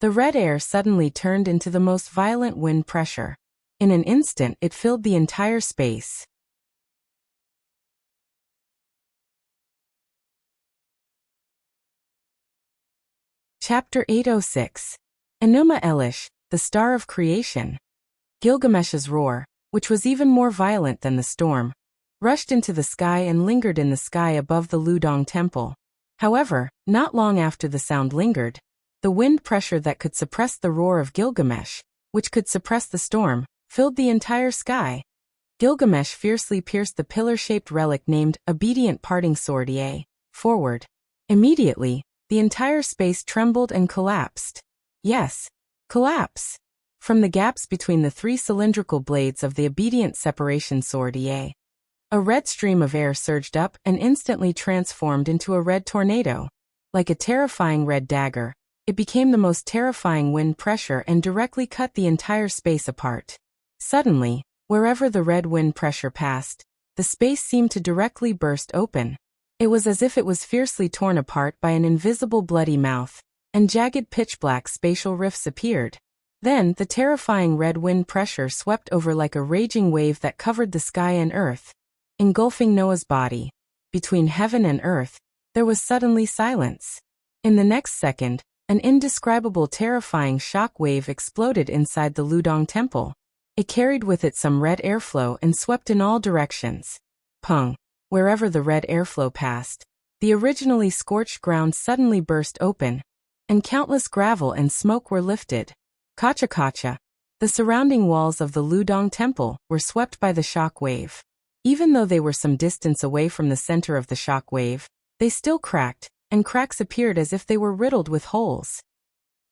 The red air suddenly turned into the most violent wind pressure. In an instant it filled the entire space. Chapter 806. Enuma Elish, the Star of Creation. Gilgamesh's roar, which was even more violent than the storm, rushed into the sky and lingered in the sky above the Ludong temple. However, not long after the sound lingered, the wind pressure that could suppress the roar of Gilgamesh, which could suppress the storm, filled the entire sky. Gilgamesh fiercely pierced the pillar-shaped relic named Obedient Parting Sword forward. Immediately, the entire space trembled and collapsed. Yes, collapse. From the gaps between the 3 cylindrical blades of the Obedient Separation Sword a red stream of air surged up and instantly transformed into a red tornado. Like a terrifying red dagger, it became the most terrifying wind pressure and directly cut the entire space apart. Suddenly, wherever the red wind pressure passed, the space seemed to directly burst open. It was as if it was fiercely torn apart by an invisible bloody mouth, and jagged pitch-black spatial rifts appeared. Then the terrifying red wind pressure swept over like a raging wave that covered the sky and earth, engulfing Noah's body. Between heaven and earth, there was suddenly silence. In the next second, an indescribable terrifying shock wave exploded inside the Ludong temple. It carried with it some red airflow and swept in all directions. Pung! Wherever the red airflow passed, the originally scorched ground suddenly burst open, and countless gravel and smoke were lifted. Kacha-kacha! The surrounding walls of the Ludong temple were swept by the shock wave. Even though they were some distance away from the center of the shock wave, they still cracked, and cracks appeared as if they were riddled with holes.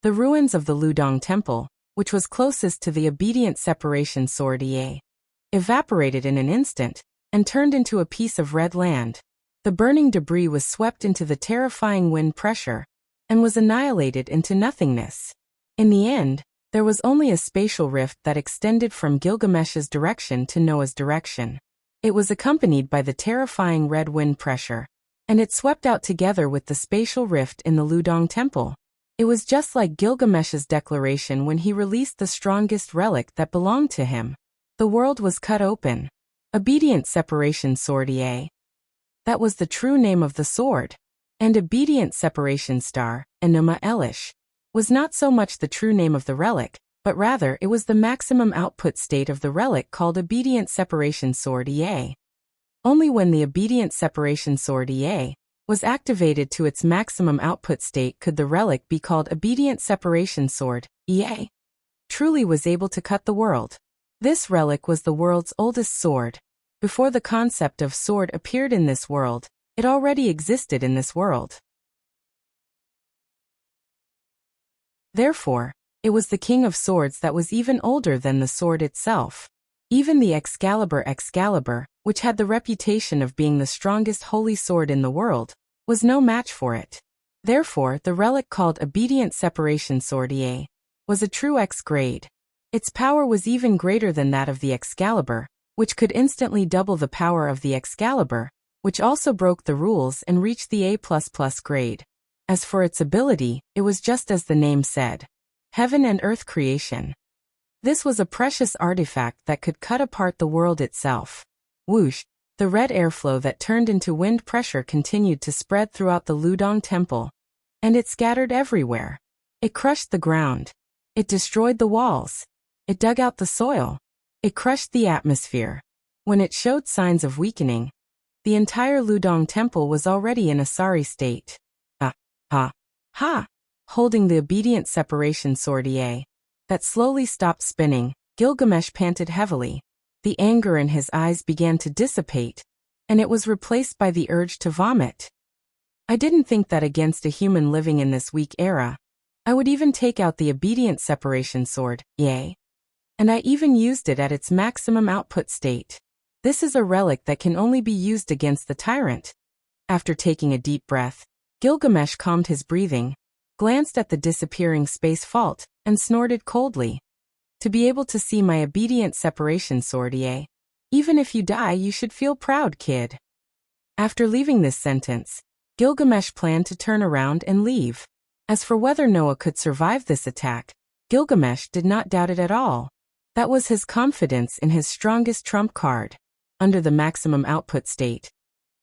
The ruins of the Ludong temple, which was closest to the Obedient Separation Sword evaporated in an instant, and turned into a piece of red land. The burning debris was swept into the terrifying wind pressure, and was annihilated into nothingness. In the end, there was only a spatial rift that extended from Gilgamesh's direction to Noah's direction. It was accompanied by the terrifying red wind pressure, and it swept out together with the spatial rift in the Ludong temple. It was just like Gilgamesh's declaration when he released the strongest relic that belonged to him. The world was cut open. Obedient Separation Sword That was the true name of the sword. And Obedient Separation Star, Enuma Elish, was not so much the true name of the relic, but rather it was the maximum output state of the relic called Obedient Separation Sword Only when the Obedient Separation Sword was activated to its maximum output state could the relic be called Obedient Separation Sword truly was able to cut the world. This relic was the world's oldest sword. Before the concept of sword appeared in this world, it already existed in this world. Therefore, It was the king of swords that was even older than the sword itself. Even the Excalibur, which had the reputation of being the strongest holy sword in the world, was no match for it. Therefore, the relic called Obedient Separation Sword was a true X grade. Its power was even greater than that of the Excalibur, which could instantly double the power of the Excalibur, which also broke the rules and reached the A++ grade. As for its ability, it was just as the name said. Heaven and earth creation. This was a precious artifact that could cut apart the world itself. Whoosh! The red airflow that turned into wind pressure continued to spread throughout the Ludong Temple. And it scattered everywhere. It crushed the ground. It destroyed the walls. It dug out the soil. It crushed the atmosphere. When it showed signs of weakening, the entire Ludong Temple was already in a sorry state. Ha! Holding the Obedient Separation Sword that slowly stopped spinning, Gilgamesh panted heavily. The anger in his eyes began to dissipate, and it was replaced by the urge to vomit. I didn't think that against a human living in this weak era, I would even take out the Obedient Separation Sword, and I even used it at its maximum output state. This is a relic that can only be used against the tyrant. After taking a deep breath, Gilgamesh calmed his breathing, glanced at the disappearing space fault, and snorted coldly. To be able to see my Obedient Separation Sword, even if you die, you should feel proud, kid. After leaving this sentence, Gilgamesh planned to turn around and leave. As for whether Noah could survive this attack, Gilgamesh did not doubt it at all. That was his confidence in his strongest trump card. Under the maximum output state,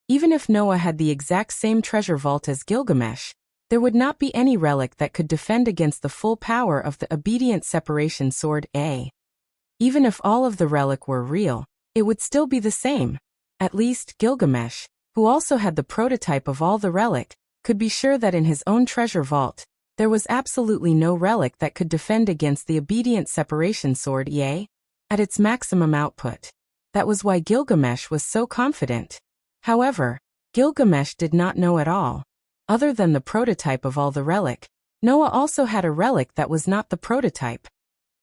even if Noah had the exact same treasure vault as Gilgamesh, there would not be any relic that could defend against the full power of the Obedient Separation Sword Even if all of the relic were real, it would still be the same. At least, Gilgamesh, who also had the prototype of all the relic, could be sure that in his own treasure vault, there was absolutely no relic that could defend against the Obedient Separation Sword at its maximum output. That was why Gilgamesh was so confident. However, Gilgamesh did not know at all. Other than the prototype of all the relic, Noah also had a relic that was not the prototype.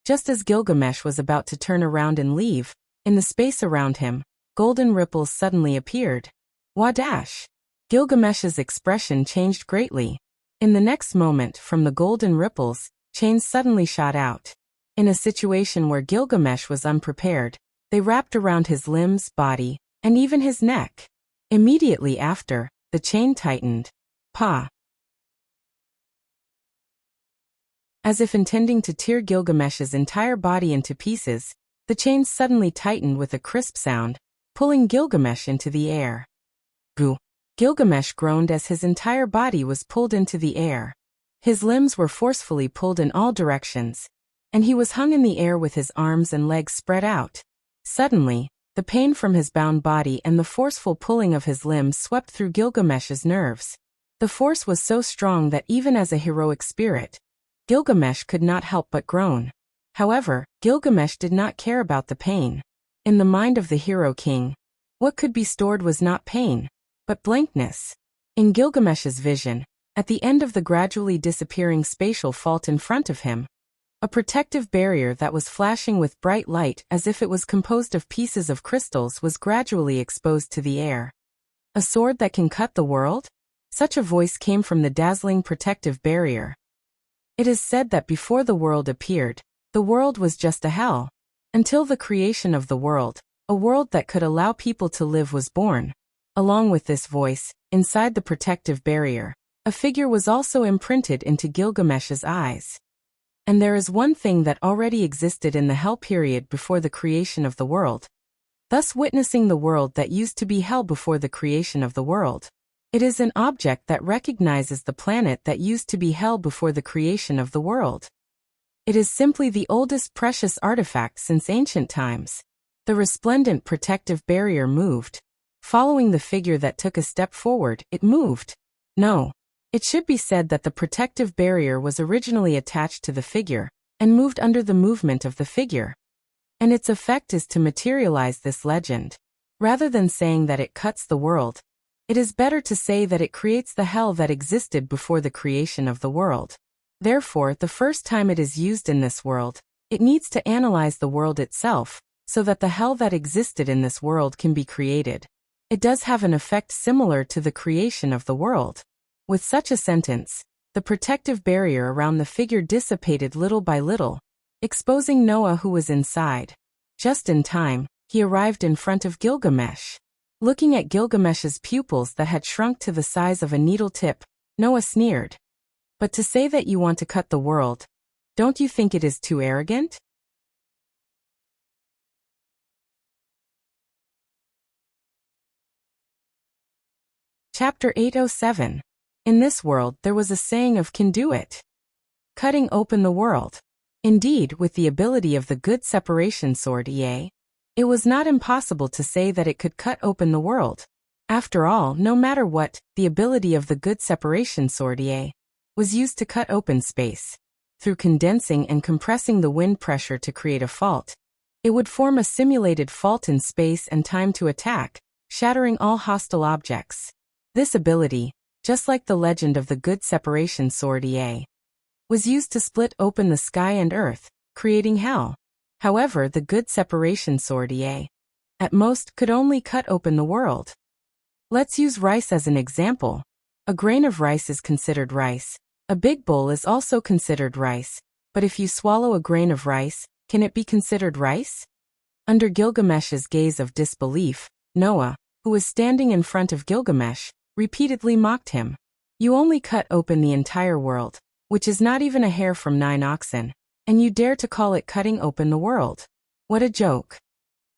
Just as Gilgamesh was about to turn around and leave, in the space around him, golden ripples suddenly appeared. Wadash! Gilgamesh's expression changed greatly. In the next moment, from the golden ripples, chains suddenly shot out. In a situation where Gilgamesh was unprepared, they wrapped around his limbs, body, and even his neck. Immediately after, the chain tightened. Pa! As if intending to tear Gilgamesh's entire body into pieces, the chains suddenly tightened with a crisp sound, pulling Gilgamesh into the air. Goo! Gilgamesh groaned as his entire body was pulled into the air. His limbs were forcefully pulled in all directions, and he was hung in the air with his arms and legs spread out. Suddenly, the pain from his bound body and the forceful pulling of his limbs swept through Gilgamesh's nerves. The force was so strong that even as a heroic spirit, Gilgamesh could not help but groan. However, Gilgamesh did not care about the pain. In the mind of the hero king, what could be stored was not pain, but blankness. In Gilgamesh's vision, at the end of the gradually disappearing spatial fault in front of him, a protective barrier that was flashing with bright light as if it was composed of pieces of crystals was gradually exposed to the air. A sword that can cut the world? Such a voice came from the dazzling protective barrier. It is said that before the world appeared, the world was just a hell. Until the creation of the world, a world that could allow people to live was born. Along with this voice, inside the protective barrier, a figure was also imprinted into Gilgamesh's eyes. And there is one thing that already existed in the hell period before the creation of the world, thus witnessing the world that used to be hell before the creation of the world. It is an object that recognizes the planet that used to be hell before the creation of the world. It is simply the oldest precious artifact since ancient times. The resplendent protective barrier moved. Following the figure that took a step forward, it moved. No. It should be said that the protective barrier was originally attached to the figure, and moved under the movement of the figure. And its effect is to materialize this legend. Rather than saying that it cuts the world, it is better to say that it creates the hell that existed before the creation of the world. Therefore, the first time it is used in this world, it needs to analyze the world itself, so that the hell that existed in this world can be created. It does have an effect similar to the creation of the world. With such a sentence, the protective barrier around the figure dissipated little by little, exposing Noah who was inside. Just in time, he arrived in front of Gilgamesh. Looking at Gilgamesh's pupils that had shrunk to the size of a needle tip, Noah sneered. But to say that you want to cut the world, don't you think it is too arrogant? Chapter 807. In this world there was a saying of can do it. Cutting open the world. Indeed, with the ability of the good separation sword it was not impossible to say that it could cut open the world. After all, no matter what, the ability of the good separation sword was used to cut open space. Through condensing and compressing the wind pressure to create a fault, it would form a simulated fault in space and time to attack, shattering all hostile objects. This ability, just like the legend of the good separation sword was used to split open the sky and earth, creating hell. However, the good separation sword at most could only cut open the world. Let's use rice as an example. A grain of rice is considered rice. A big bowl is also considered rice, but if you swallow a grain of rice, can it be considered rice? Under Gilgamesh's gaze of disbelief, Noah, who was standing in front of Gilgamesh, repeatedly mocked him. You only cut open the entire world, which is not even a hair from 9 oxen, and you dare to call it cutting open the world. What a joke.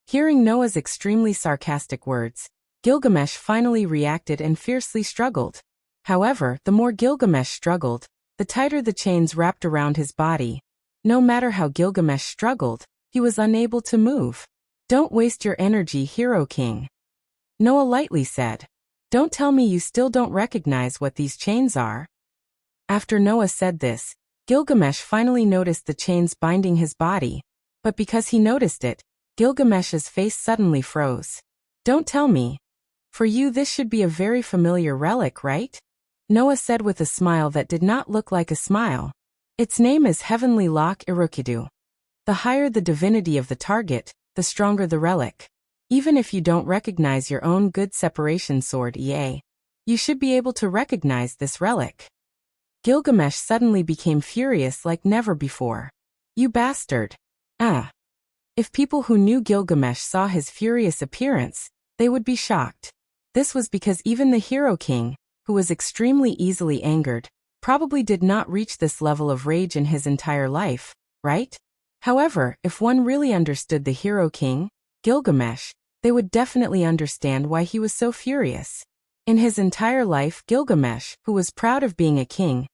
Hearing Noah's extremely sarcastic words, Gilgamesh finally reacted and fiercely struggled. However, the more Gilgamesh struggled, the tighter the chains wrapped around his body. No matter how Gilgamesh struggled, he was unable to move. Don't waste your energy, Hero King. Noah lightly said. Don't tell me you still don't recognize what these chains are. After Noah said this, Gilgamesh finally noticed the chains binding his body. But because he noticed it, Gilgamesh's face suddenly froze. Don't tell me. For you this should be a very familiar relic, right? Noah said with a smile that did not look like a smile. Its name is Heavenly Lock Irukidu. The higher the divinity of the target, the stronger the relic. Even if you don't recognize your own good separation sword you should be able to recognize this relic. Gilgamesh suddenly became furious like never before. You bastard. If people who knew Gilgamesh saw his furious appearance, they would be shocked. This was because even the Hero King, who was extremely easily angered, probably did not reach this level of rage in his entire life, right? However, if one really understood the Hero King, Gilgamesh, they would definitely understand why he was so furious. In his entire life, Gilgamesh, who was proud of being a king,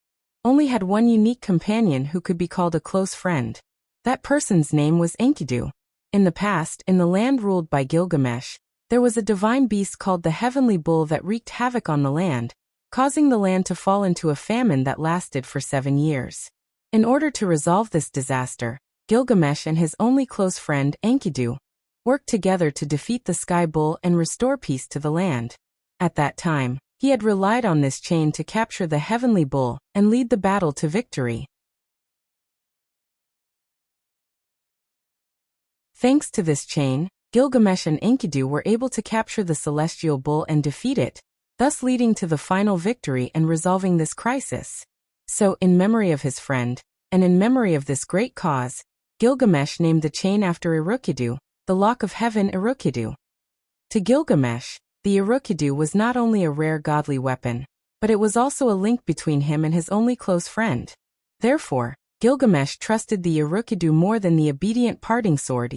only had one unique companion who could be called a close friend. That person's name was Enkidu. In the past, in the land ruled by Gilgamesh, there was a divine beast called the Heavenly Bull that wreaked havoc on the land, causing the land to fall into a famine that lasted for 7 years. In order to resolve this disaster, Gilgamesh and his only close friend, Enkidu, worked together to defeat the Sky Bull and restore peace to the land. At that time, he had relied on this chain to capture the Heavenly Bull and lead the battle to victory. Thanks to this chain, Gilgamesh and Enkidu were able to capture the celestial bull and defeat it, thus leading to the final victory and resolving this crisis. So, in memory of his friend, and in memory of this great cause, Gilgamesh named the chain after Irukidu, the Lock of Heaven Irukidu. To Gilgamesh, the Irukidu was not only a rare godly weapon, but it was also a link between him and his only close friend. Therefore, Gilgamesh trusted the Irukidu more than the obedient parting sword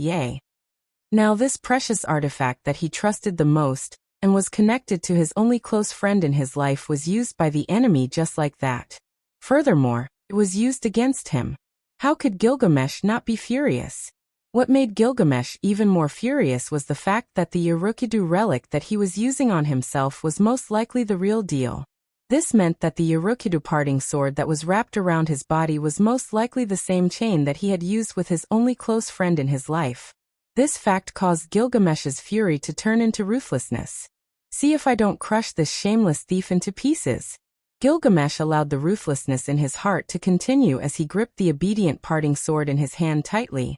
Now this precious artifact that he trusted the most, and was connected to his only close friend in his life, was used by the enemy just like that. Furthermore, it was used against him. How could Gilgamesh not be furious? What made Gilgamesh even more furious was the fact that the Irukidu relic that he was using on himself was most likely the real deal. This meant that the Irukidu parting sword that was wrapped around his body was most likely the same chain that he had used with his only close friend in his life. This fact caused Gilgamesh's fury to turn into ruthlessness. See if I don't crush this shameless thief into pieces. Gilgamesh allowed the ruthlessness in his heart to continue as he gripped the obedient parting sword in his hand tightly.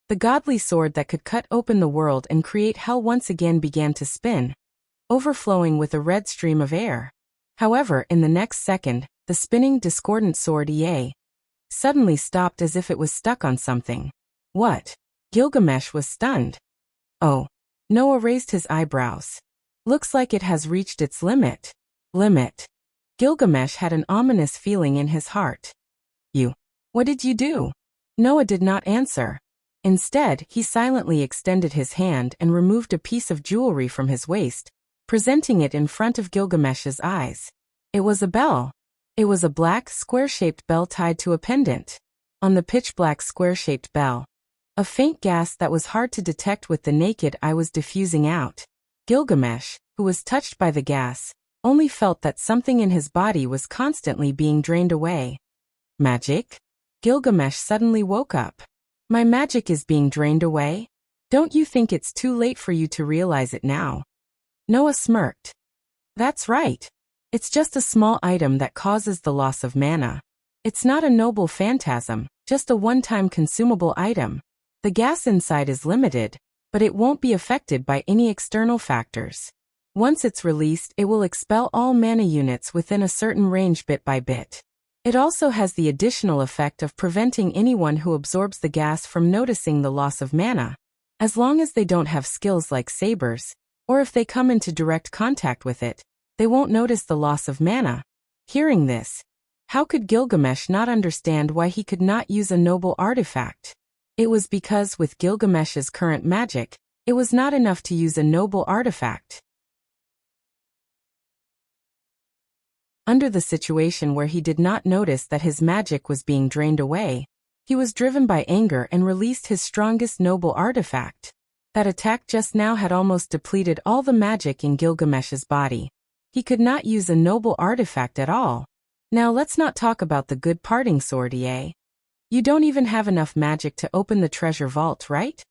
The godly sword that could cut open the world and create hell once again began to spin, overflowing with a red stream of air. However, in the next second, the spinning, discordant sword suddenly stopped as if it was stuck on something. What? Gilgamesh was stunned. Oh. Noah raised his eyebrows. Looks like it has reached its limit. Limit. Gilgamesh had an ominous feeling in his heart. What did you do? Noah did not answer. Instead, he silently extended his hand and removed a piece of jewelry from his waist, presenting it in front of Gilgamesh's eyes. It was a bell. It was a black, square-shaped bell tied to a pendant. On the pitch-black square-shaped bell, a faint gas that was hard to detect with the naked eye was diffusing out. Gilgamesh, who was touched by the gas, only felt that something in his body was constantly being drained away. Magic? Gilgamesh suddenly woke up. My magic is being drained away? Don't you think it's too late for you to realize it now? Noah smirked. That's right. It's just a small item that causes the loss of mana. It's not a noble phantasm, just a one-time consumable item. The gas inside is limited, but it won't be affected by any external factors. Once it's released, it will expel all mana units within a certain range bit by bit. It also has the additional effect of preventing anyone who absorbs the gas from noticing the loss of mana, as long as they don't have skills like sabers, or if they come into direct contact with it, they won't notice the loss of mana. Hearing this, how could Gilgamesh not understand why he could not use a noble artifact? It was because with Gilgamesh's current magic, it was not enough to use a noble artifact. Under the situation where he did not notice that his magic was being drained away, he was driven by anger and released his strongest noble artifact. That attack just now had almost depleted all the magic in Gilgamesh's body. He could not use a noble artifact at all. Now let's not talk about the good parting sword, You don't even have enough magic to open the treasure vault, right?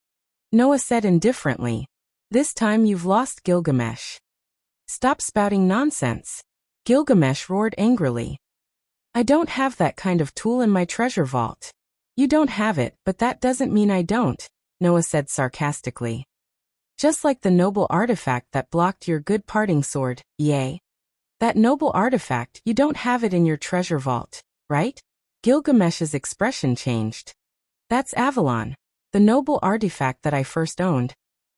Noah said indifferently. This time you've lost, Gilgamesh. Stop spouting nonsense. Gilgamesh roared angrily. I don't have that kind of tool in my treasure vault. You don't have it, but that doesn't mean I don't, Noah said sarcastically. Just like the noble artifact that blocked your good parting sword, That noble artifact, you don't have it in your treasure vault, right? Gilgamesh's expression changed. That's Avalon, the noble artifact that I first owned.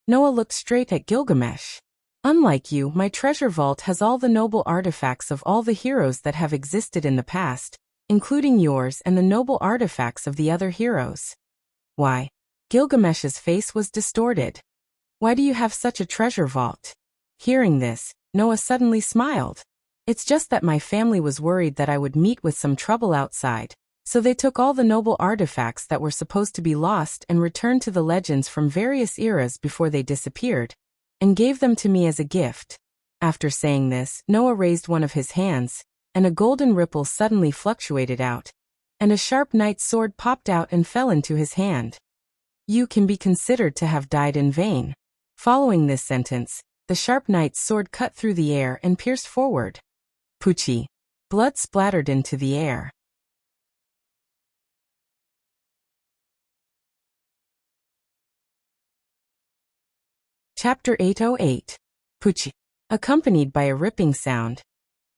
Noah looked straight at Gilgamesh. Unlike you, my treasure vault has all the noble artifacts of all the heroes that have existed in the past, including yours and the noble artifacts of the other heroes. Why? Gilgamesh's face was distorted. Why do you have such a treasure vault? Hearing this, Noah suddenly smiled. It's just that my family was worried that I would meet with some trouble outside, so they took all the noble artifacts that were supposed to be lost and returned to the legends from various eras before they disappeared, and gave them to me as a gift. After saying this, Noah raised one of his hands, and a golden ripple suddenly fluctuated out, and a sharp knight's sword popped out and fell into his hand. You can be considered to have died in vain. Following this sentence, the sharp knight's sword cut through the air and pierced forward. Poochie. Blood splattered into the air. Chapter 808. Poochie. Accompanied by a ripping sound,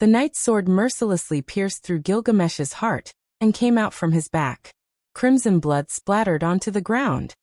the knight's sword mercilessly pierced through Gilgamesh's heart and came out from his back. Crimson blood splattered onto the ground.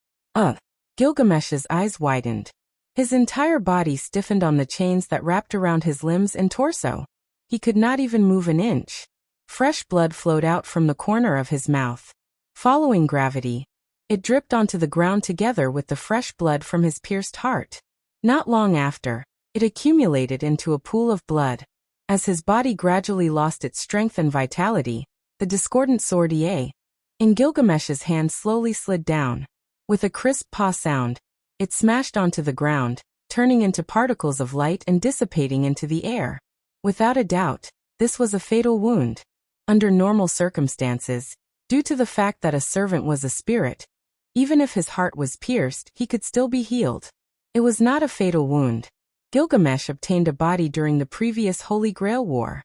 Gilgamesh's eyes widened. His entire body stiffened on the chains that wrapped around his limbs and torso. He could not even move an inch. Fresh blood flowed out from the corner of his mouth. Following gravity, it dripped onto the ground together with the fresh blood from his pierced heart. Not long after, it accumulated into a pool of blood. As his body gradually lost its strength and vitality, the discordant sword in Gilgamesh's hand slowly slid down. With a crisp paw sound, it smashed onto the ground, turning into particles of light and dissipating into the air. Without a doubt, this was a fatal wound. Under normal circumstances, due to the fact that a servant was a spirit, even if his heart was pierced, he could still be healed. It was not a fatal wound. Gilgamesh obtained a body during the previous Holy Grail War.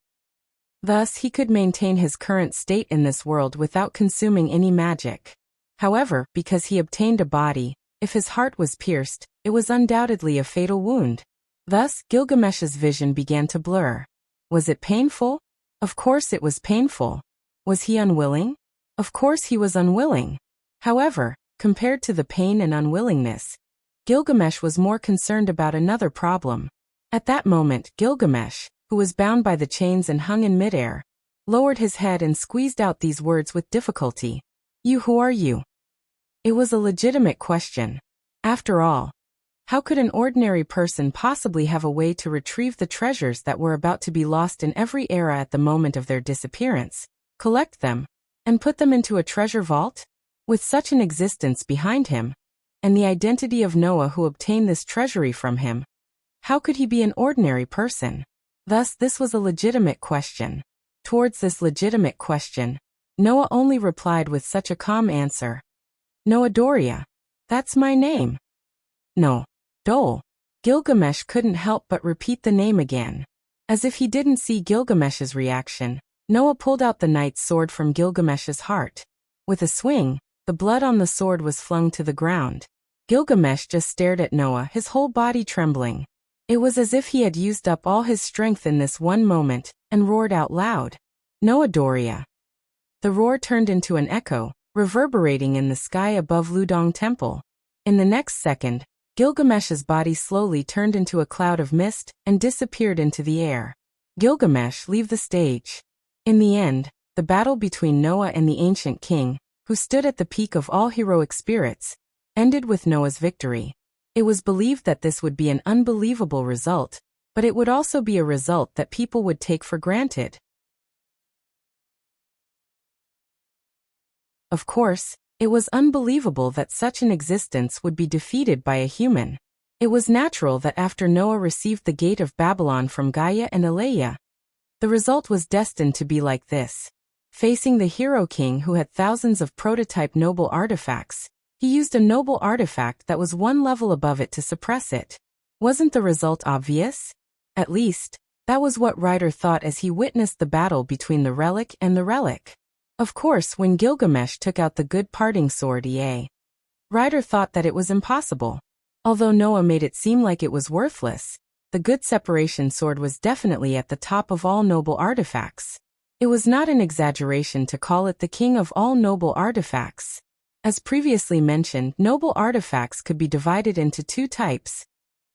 Thus, he could maintain his current state in this world without consuming any magic. However, because he obtained a body, if his heart was pierced, it was undoubtedly a fatal wound. Thus, Gilgamesh's vision began to blur. Was it painful? Of course it was painful. Was he unwilling? Of course he was unwilling. However, compared to the pain and unwillingness, Gilgamesh was more concerned about another problem. At that moment, Gilgamesh, who was bound by the chains and hung in midair, lowered his head and squeezed out these words with difficulty. "You, who are you?" It was a legitimate question. After all, how could an ordinary person possibly have a way to retrieve the treasures that were about to be lost in every era at the moment of their disappearance, collect them, and put them into a treasure vault? With such an existence behind him, and the identity of Noah who obtained this treasury from him, how could he be an ordinary person? Thus, this was a legitimate question. Towards this legitimate question, Noah only replied with such a calm answer. "Noah Doria. That's my name." "No. Dole." Gilgamesh couldn't help but repeat the name again. As if he didn't see Gilgamesh's reaction, Noah pulled out the knight's sword from Gilgamesh's heart. With a swing, the blood on the sword was flung to the ground. Gilgamesh just stared at Noah, his whole body trembling. It was as if he had used up all his strength in this one moment, and roared out loud. "Noah Doria." The roar turned into an echo, reverberating in the sky above Ludong Temple. In the next second, Gilgamesh's body slowly turned into a cloud of mist and disappeared into the air. Gilgamesh, leave the stage. In the end, the battle between Noah and the ancient king, who stood at the peak of all heroic spirits, ended with Noah's victory. It was believed that this would be an unbelievable result, but it would also be a result that people would take for granted. Of course, it was unbelievable that such an existence would be defeated by a human. It was natural that after Noah received the gate of Babylon from Gaia and Aleia, the result was destined to be like this. Facing the hero king who had thousands of prototype noble artifacts, he used a noble artifact that was one level above it to suppress it. Wasn't the result obvious? At least, that was what Ryder thought as he witnessed the battle between the relic and the relic. Of course, when Gilgamesh took out the good parting sword Ryder thought that it was impossible. Although Noah made it seem like it was worthless, the good separation sword was definitely at the top of all noble artifacts. It was not an exaggeration to call it the king of all noble artifacts. As previously mentioned, noble artifacts could be divided into two types: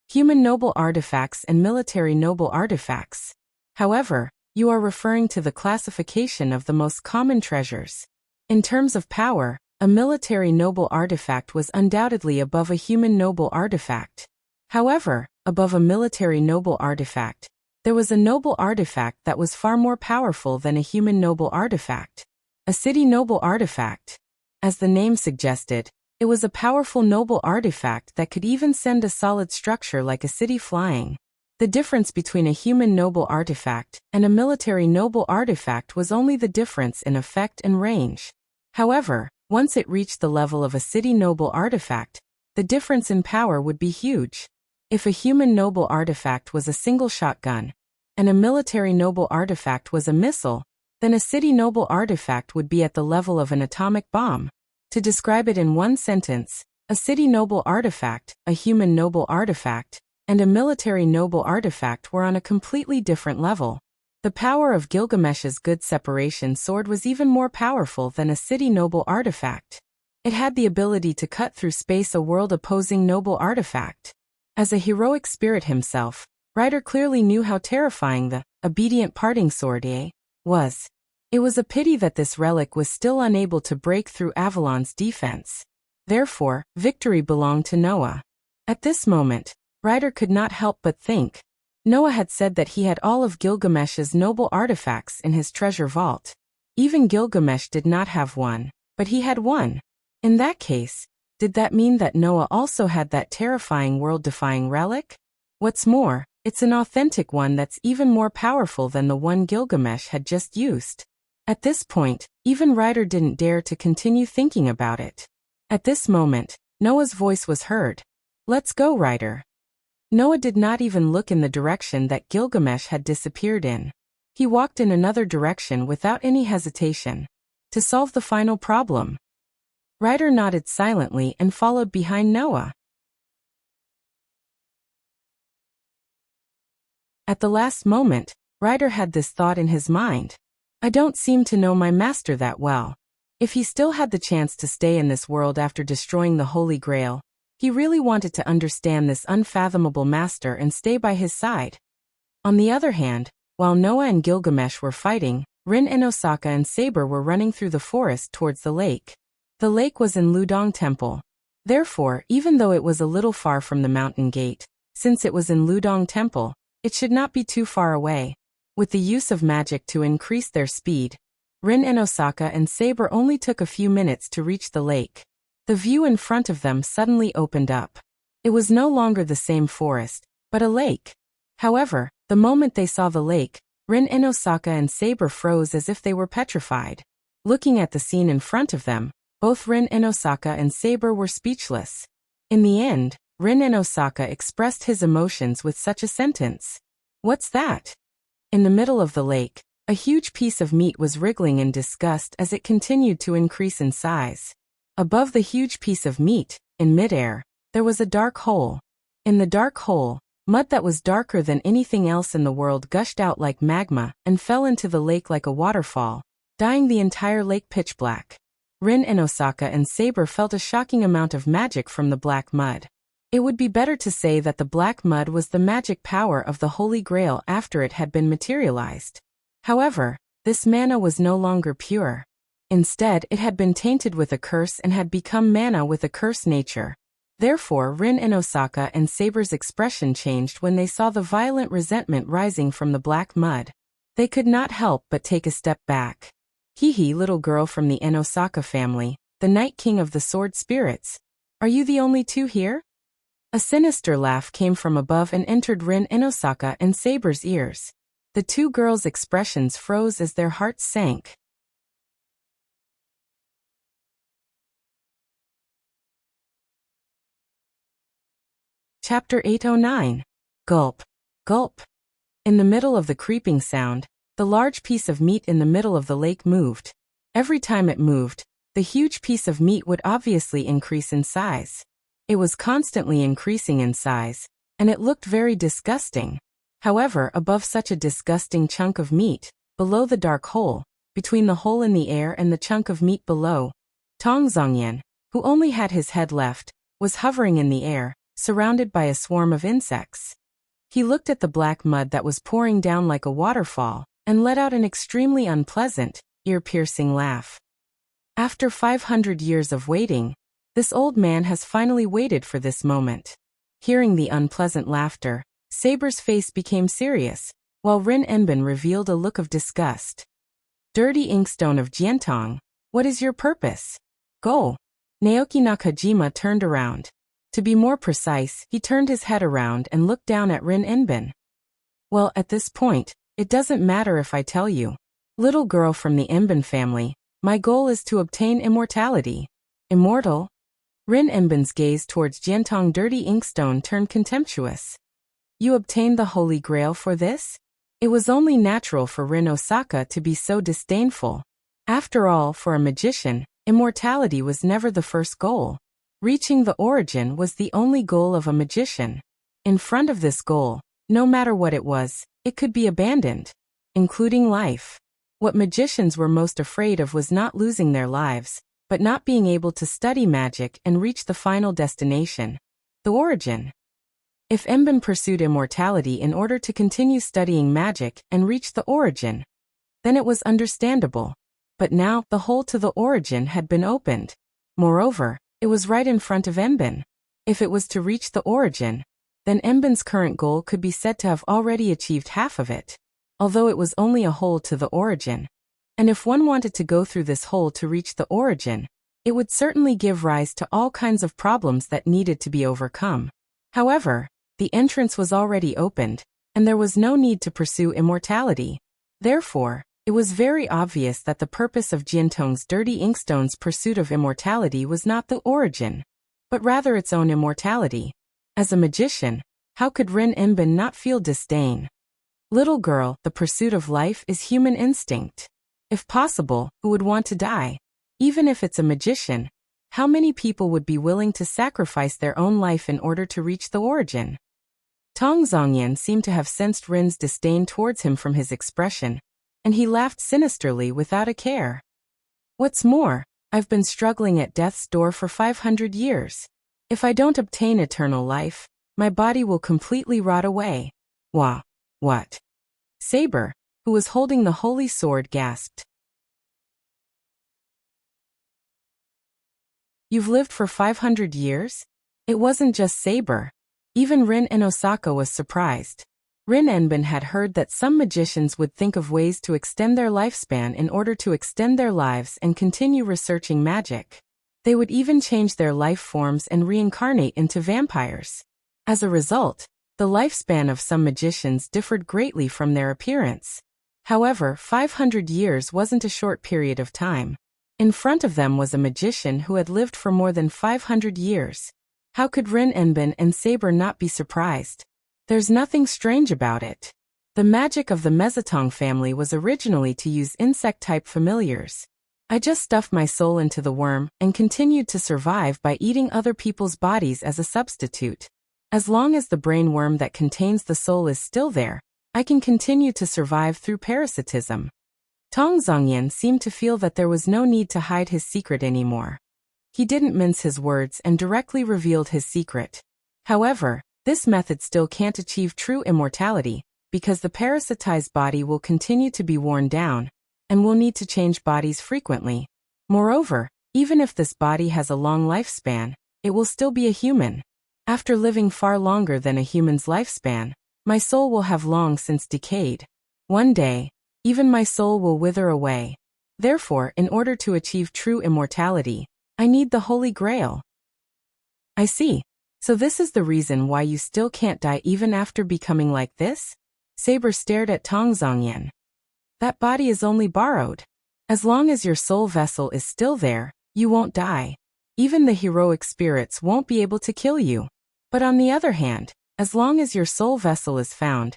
human noble artifacts and military noble artifacts. However, you are referring to the classification of the most common treasures. In terms of power, a military noble artifact was undoubtedly above a human noble artifact. However, above a military noble artifact, there was a noble artifact that was far more powerful than a human noble artifact. A city noble artifact. As the name suggested, it was a powerful noble artifact that could even send a solid structure like a city flying. The difference between a human noble artifact and a military noble artifact was only the difference in effect and range. However, once it reached the level of a city noble artifact, the difference in power would be huge. If a human noble artifact was a single shotgun, and a military noble artifact was a missile, then a city noble artifact would be at the level of an atomic bomb. To describe it in one sentence, a city noble artifact, a human noble artifact, and a military noble artifact were on a completely different level. The power of Gilgamesh's good separation sword was even more powerful than a city noble artifact. It had the ability to cut through space a world-opposing noble artifact. As a heroic spirit himself, Ryder clearly knew how terrifying the obedient parting sword was. It was a pity that this relic was still unable to break through Avalon's defense. Therefore, victory belonged to Noah. At this moment, Ryder could not help but think. Noah had said that he had all of Gilgamesh's noble artifacts in his treasure vault. Even Gilgamesh did not have one, but he had one. In that case, did that mean that Noah also had that terrifying world-defying relic? What's more, it's an authentic one that's even more powerful than the one Gilgamesh had just used. At this point, even Ryder didn't dare to continue thinking about it. At this moment, Noah's voice was heard. "Let's go, Ryder." Noah did not even look in the direction that Gilgamesh had disappeared in. He walked in another direction without any hesitation. To solve the final problem. Ryder nodded silently and followed behind Noah. At the last moment, Ryder had this thought in his mind. I don't seem to know my master that well. If he still had the chance to stay in this world after destroying the Holy Grail, he really wanted to understand this unfathomable master and stay by his side. On the other hand, while Noah and Gilgamesh were fighting, Rin and Osaka and Saber were running through the forest towards the lake. The lake was in Ludong Temple. Therefore, even though it was a little far from the mountain gate, since it was in Ludong Temple, it should not be too far away. With the use of magic to increase their speed, Rin and Osaka and Saber only took a few minutes to reach the lake. The view in front of them suddenly opened up. It was no longer the same forest, but a lake. However, the moment they saw the lake, Rin and Osaka and Saber froze as if they were petrified. Looking at the scene in front of them, both Rin and Osaka and Saber were speechless. In the end, Rin and Osaka expressed his emotions with such a sentence. What's that? In the middle of the lake, a huge piece of meat was wriggling in disgust as it continued to increase in size. Above the huge piece of meat, in midair, there was a dark hole. In the dark hole, mud that was darker than anything else in the world gushed out like magma and fell into the lake like a waterfall, dyeing the entire lake pitch black. Rin and Osaka and Saber felt a shocking amount of magic from the black mud. It would be better to say that the black mud was the magic power of the Holy Grail after it had been materialized. However, this mana was no longer pure. Instead, it had been tainted with a curse and had become mana with a curse nature. Therefore, Rin and Osaka and Saber's expression changed when they saw the violent resentment rising from the black mud. They could not help but take a step back. Hee, little girl from the Osaka family, the Night King of the Sword Spirits. Are you the only two here? A sinister laugh came from above and entered Rin and Osaka and Saber's ears. The two girls' expressions froze as their hearts sank. Chapter 809. Gulp. Gulp. In the middle of the creeping sound, the large piece of meat in the middle of the lake moved. Every time it moved, the huge piece of meat would obviously increase in size. It was constantly increasing in size, and it looked very disgusting. However, above such a disgusting chunk of meat, below the dark hole, between the hole in the air and the chunk of meat below, Tong Zongyan, who only had his head left, was hovering in the air, surrounded by a swarm of insects. He looked at the black mud that was pouring down like a waterfall, and let out an extremely unpleasant, ear-piercing laugh. After 500 years of waiting, this old man has finally waited for this moment. Hearing the unpleasant laughter, Saber's face became serious, while Rin Enbin revealed a look of disgust. Dirty inkstone of Jiantong, what is your purpose? Go. Naoki Nakajima turned around. To be more precise, he turned his head around and looked down at Rin Enbin. Well, at this point, it doesn't matter if I tell you. Little girl from the Enbin family, my goal is to obtain immortality. Immortal? Rin Enbin's gaze towards Jiantong Dirty Inkstone turned contemptuous. You obtained the Holy Grail for this? It was only natural for Rin Osaka to be so disdainful. After all, for a magician, immortality was never the first goal. Reaching the origin was the only goal of a magician. In front of this goal, no matter what it was, it could be abandoned, including life. What magicians were most afraid of was not losing their lives, but not being able to study magic and reach the final destination, the origin. If Enbin pursued immortality in order to continue studying magic and reach the origin, then it was understandable. But now, the hole to the origin had been opened. Moreover, it was right in front of Enbin. If it was to reach the origin, then Enbin's current goal could be said to have already achieved half of it, although it was only a hole to the origin. And if one wanted to go through this hole to reach the origin, it would certainly give rise to all kinds of problems that needed to be overcome. However, the entrance was already opened, and there was no need to pursue immortality. Therefore, it was very obvious that the purpose of Jiantong's Dirty Inkstone's pursuit of immortality was not the origin, but rather its own immortality. As a magician, how could Rin Enbin not feel disdain? Little girl, the pursuit of life is human instinct. If possible, who would want to die? Even if it's a magician, how many people would be willing to sacrifice their own life in order to reach the origin? Tong Zongyan seemed to have sensed Rin's disdain towards him from his expression, and he laughed sinisterly without a care. What's more, I've been struggling at death's door for 500 years. If I don't obtain eternal life, my body will completely rot away. Wah. What? Saber, who was holding the holy sword, gasped. You've lived for 500 years? It wasn't just Saber. Even Rin and Osaka was surprised. Rin Enbin had heard that some magicians would think of ways to extend their lifespan in order to extend their lives and continue researching magic. They would even change their life forms and reincarnate into vampires. As a result, the lifespan of some magicians differed greatly from their appearance. However, 500 years wasn't a short period of time. In front of them was a magician who had lived for more than 500 years. How could Rin Enbin and Saber not be surprised? There's nothing strange about it. The magic of the Mezatong family was originally to use insect-type familiars. I just stuffed my soul into the worm and continued to survive by eating other people's bodies as a substitute. As long as the brain worm that contains the soul is still there, I can continue to survive through parasitism. Tong Zongyan seemed to feel that there was no need to hide his secret anymore. He didn't mince his words and directly revealed his secret. However, this method still can't achieve true immortality, because the parasitized body will continue to be worn down, and will need to change bodies frequently. Moreover, even if this body has a long lifespan, it will still be a human. After living far longer than a human's lifespan, my soul will have long since decayed. One day, even my soul will wither away. Therefore, in order to achieve true immortality, I need the Holy Grail. I see. So this is the reason why you still can't die even after becoming like this? Saber stared at Tong Zongyan. That body is only borrowed. As long as your soul vessel is still there, you won't die. Even the heroic spirits won't be able to kill you. But on the other hand, as long as your soul vessel is found,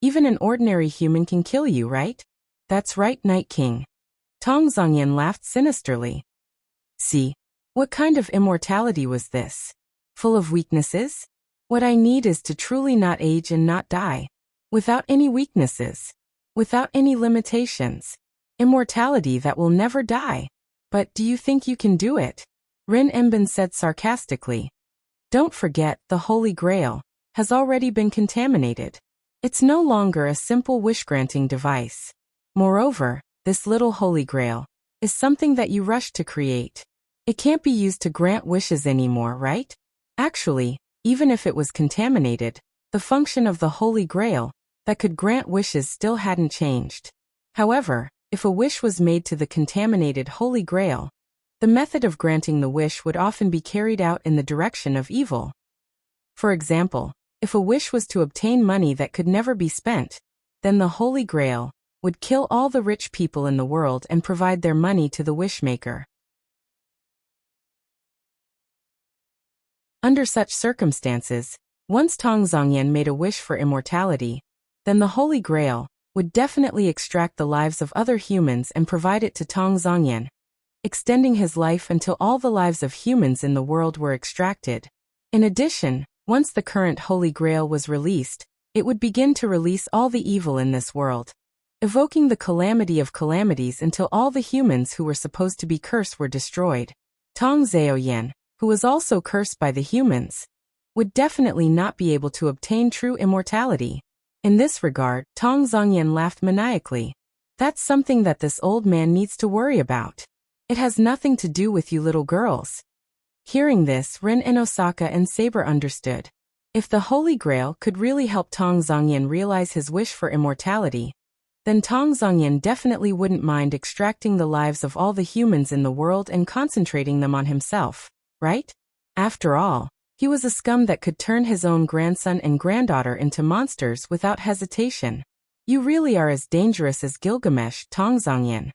even an ordinary human can kill you, right? That's right, Night King. Tong Zongyan laughed sinisterly. See, what kind of immortality was this? Full of weaknesses? What I need is to truly not age and not die. Without any weaknesses. Without any limitations. Immortality that will never die. But do you think you can do it? Rin Enbin said sarcastically. Don't forget, the Holy Grail has already been contaminated. It's no longer a simple wish-granting device. Moreover, this little Holy Grail is something that you rushed to create. It can't be used to grant wishes anymore, right? Actually, even if it was contaminated, the function of the Holy Grail that could grant wishes still hadn't changed. However, if a wish was made to the contaminated Holy Grail, the method of granting the wish would often be carried out in the direction of evil. For example, if a wish was to obtain money that could never be spent, then the Holy Grail would kill all the rich people in the world and provide their money to the wishmaker. Under such circumstances, once Tong Zongyan made a wish for immortality, then the Holy Grail would definitely extract the lives of other humans and provide it to Tong Zongyan, extending his life until all the lives of humans in the world were extracted. In addition, once the current Holy Grail was released, it would begin to release all the evil in this world, evoking the calamity of calamities until all the humans who were supposed to be cursed were destroyed. Tong Zhaoyan, who was also cursed by the humans, would definitely not be able to obtain true immortality. In this regard, Tong Zongyan laughed maniacally. That's something that this old man needs to worry about. It has nothing to do with you little girls. Hearing this, Rin and Osaka and Saber understood. If the Holy Grail could really help Tong Zongyan realize his wish for immortality, then Tong Zongyan definitely wouldn't mind extracting the lives of all the humans in the world and concentrating them on himself, right? After all, he was a scum that could turn his own grandson and granddaughter into monsters without hesitation. You really are as dangerous as Gilgamesh, Tong Zongyan.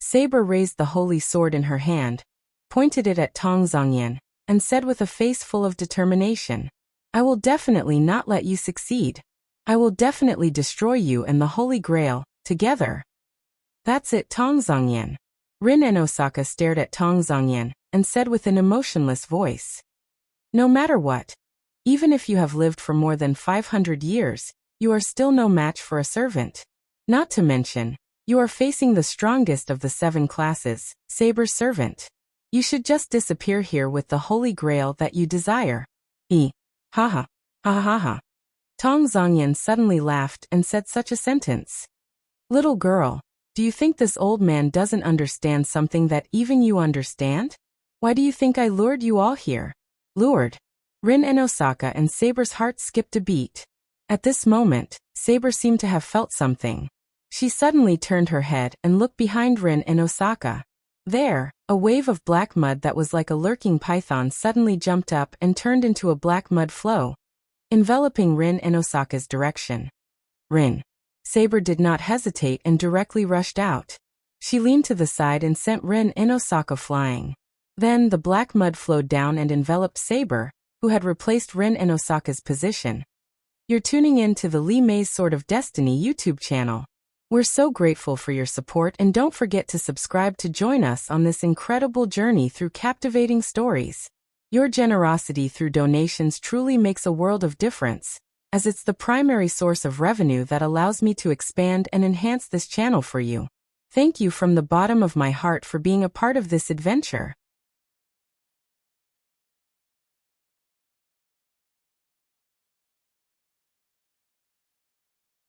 Saber raised the holy sword in her hand, pointed it at Tong Zongyan, and said with a face full of determination, I will definitely not let you succeed. I will definitely destroy you and the Holy Grail, together. That's it, Tong Zongyan. Rin and Osaka stared at Tong Zongyan and said with an emotionless voice. No matter what, even if you have lived for more than 500 years, you are still no match for a servant. Not to mention, you are facing the strongest of the 7 classes, Saber's servant. You should just disappear here with the Holy Grail that you desire. Haha. Ha ha ha. Tong Zongyan suddenly laughed and said such a sentence. Little girl, do you think this old man doesn't understand something that even you understand? Why do you think I lured you all here? Lured? Rin and Osaka and Saber's heart skipped a beat. At this moment, Saber seemed to have felt something. She suddenly turned her head and looked behind Rin and Osaka. There, a wave of black mud that was like a lurking python suddenly jumped up and turned into a black mud flow, enveloping Rin and Osaka's direction. Rin. Saber did not hesitate and directly rushed out. She leaned to the side and sent Rin and Osaka flying. Then the black mud flowed down and enveloped Saber, who had replaced Rin and Osaka's position. You're tuning in to the Li Mei's Sword of Destiny YouTube channel. We're so grateful for your support, and don't forget to subscribe to join us on this incredible journey through captivating stories. Your generosity through donations truly makes a world of difference, as it's the primary source of revenue that allows me to expand and enhance this channel for you. Thank you from the bottom of my heart for being a part of this adventure.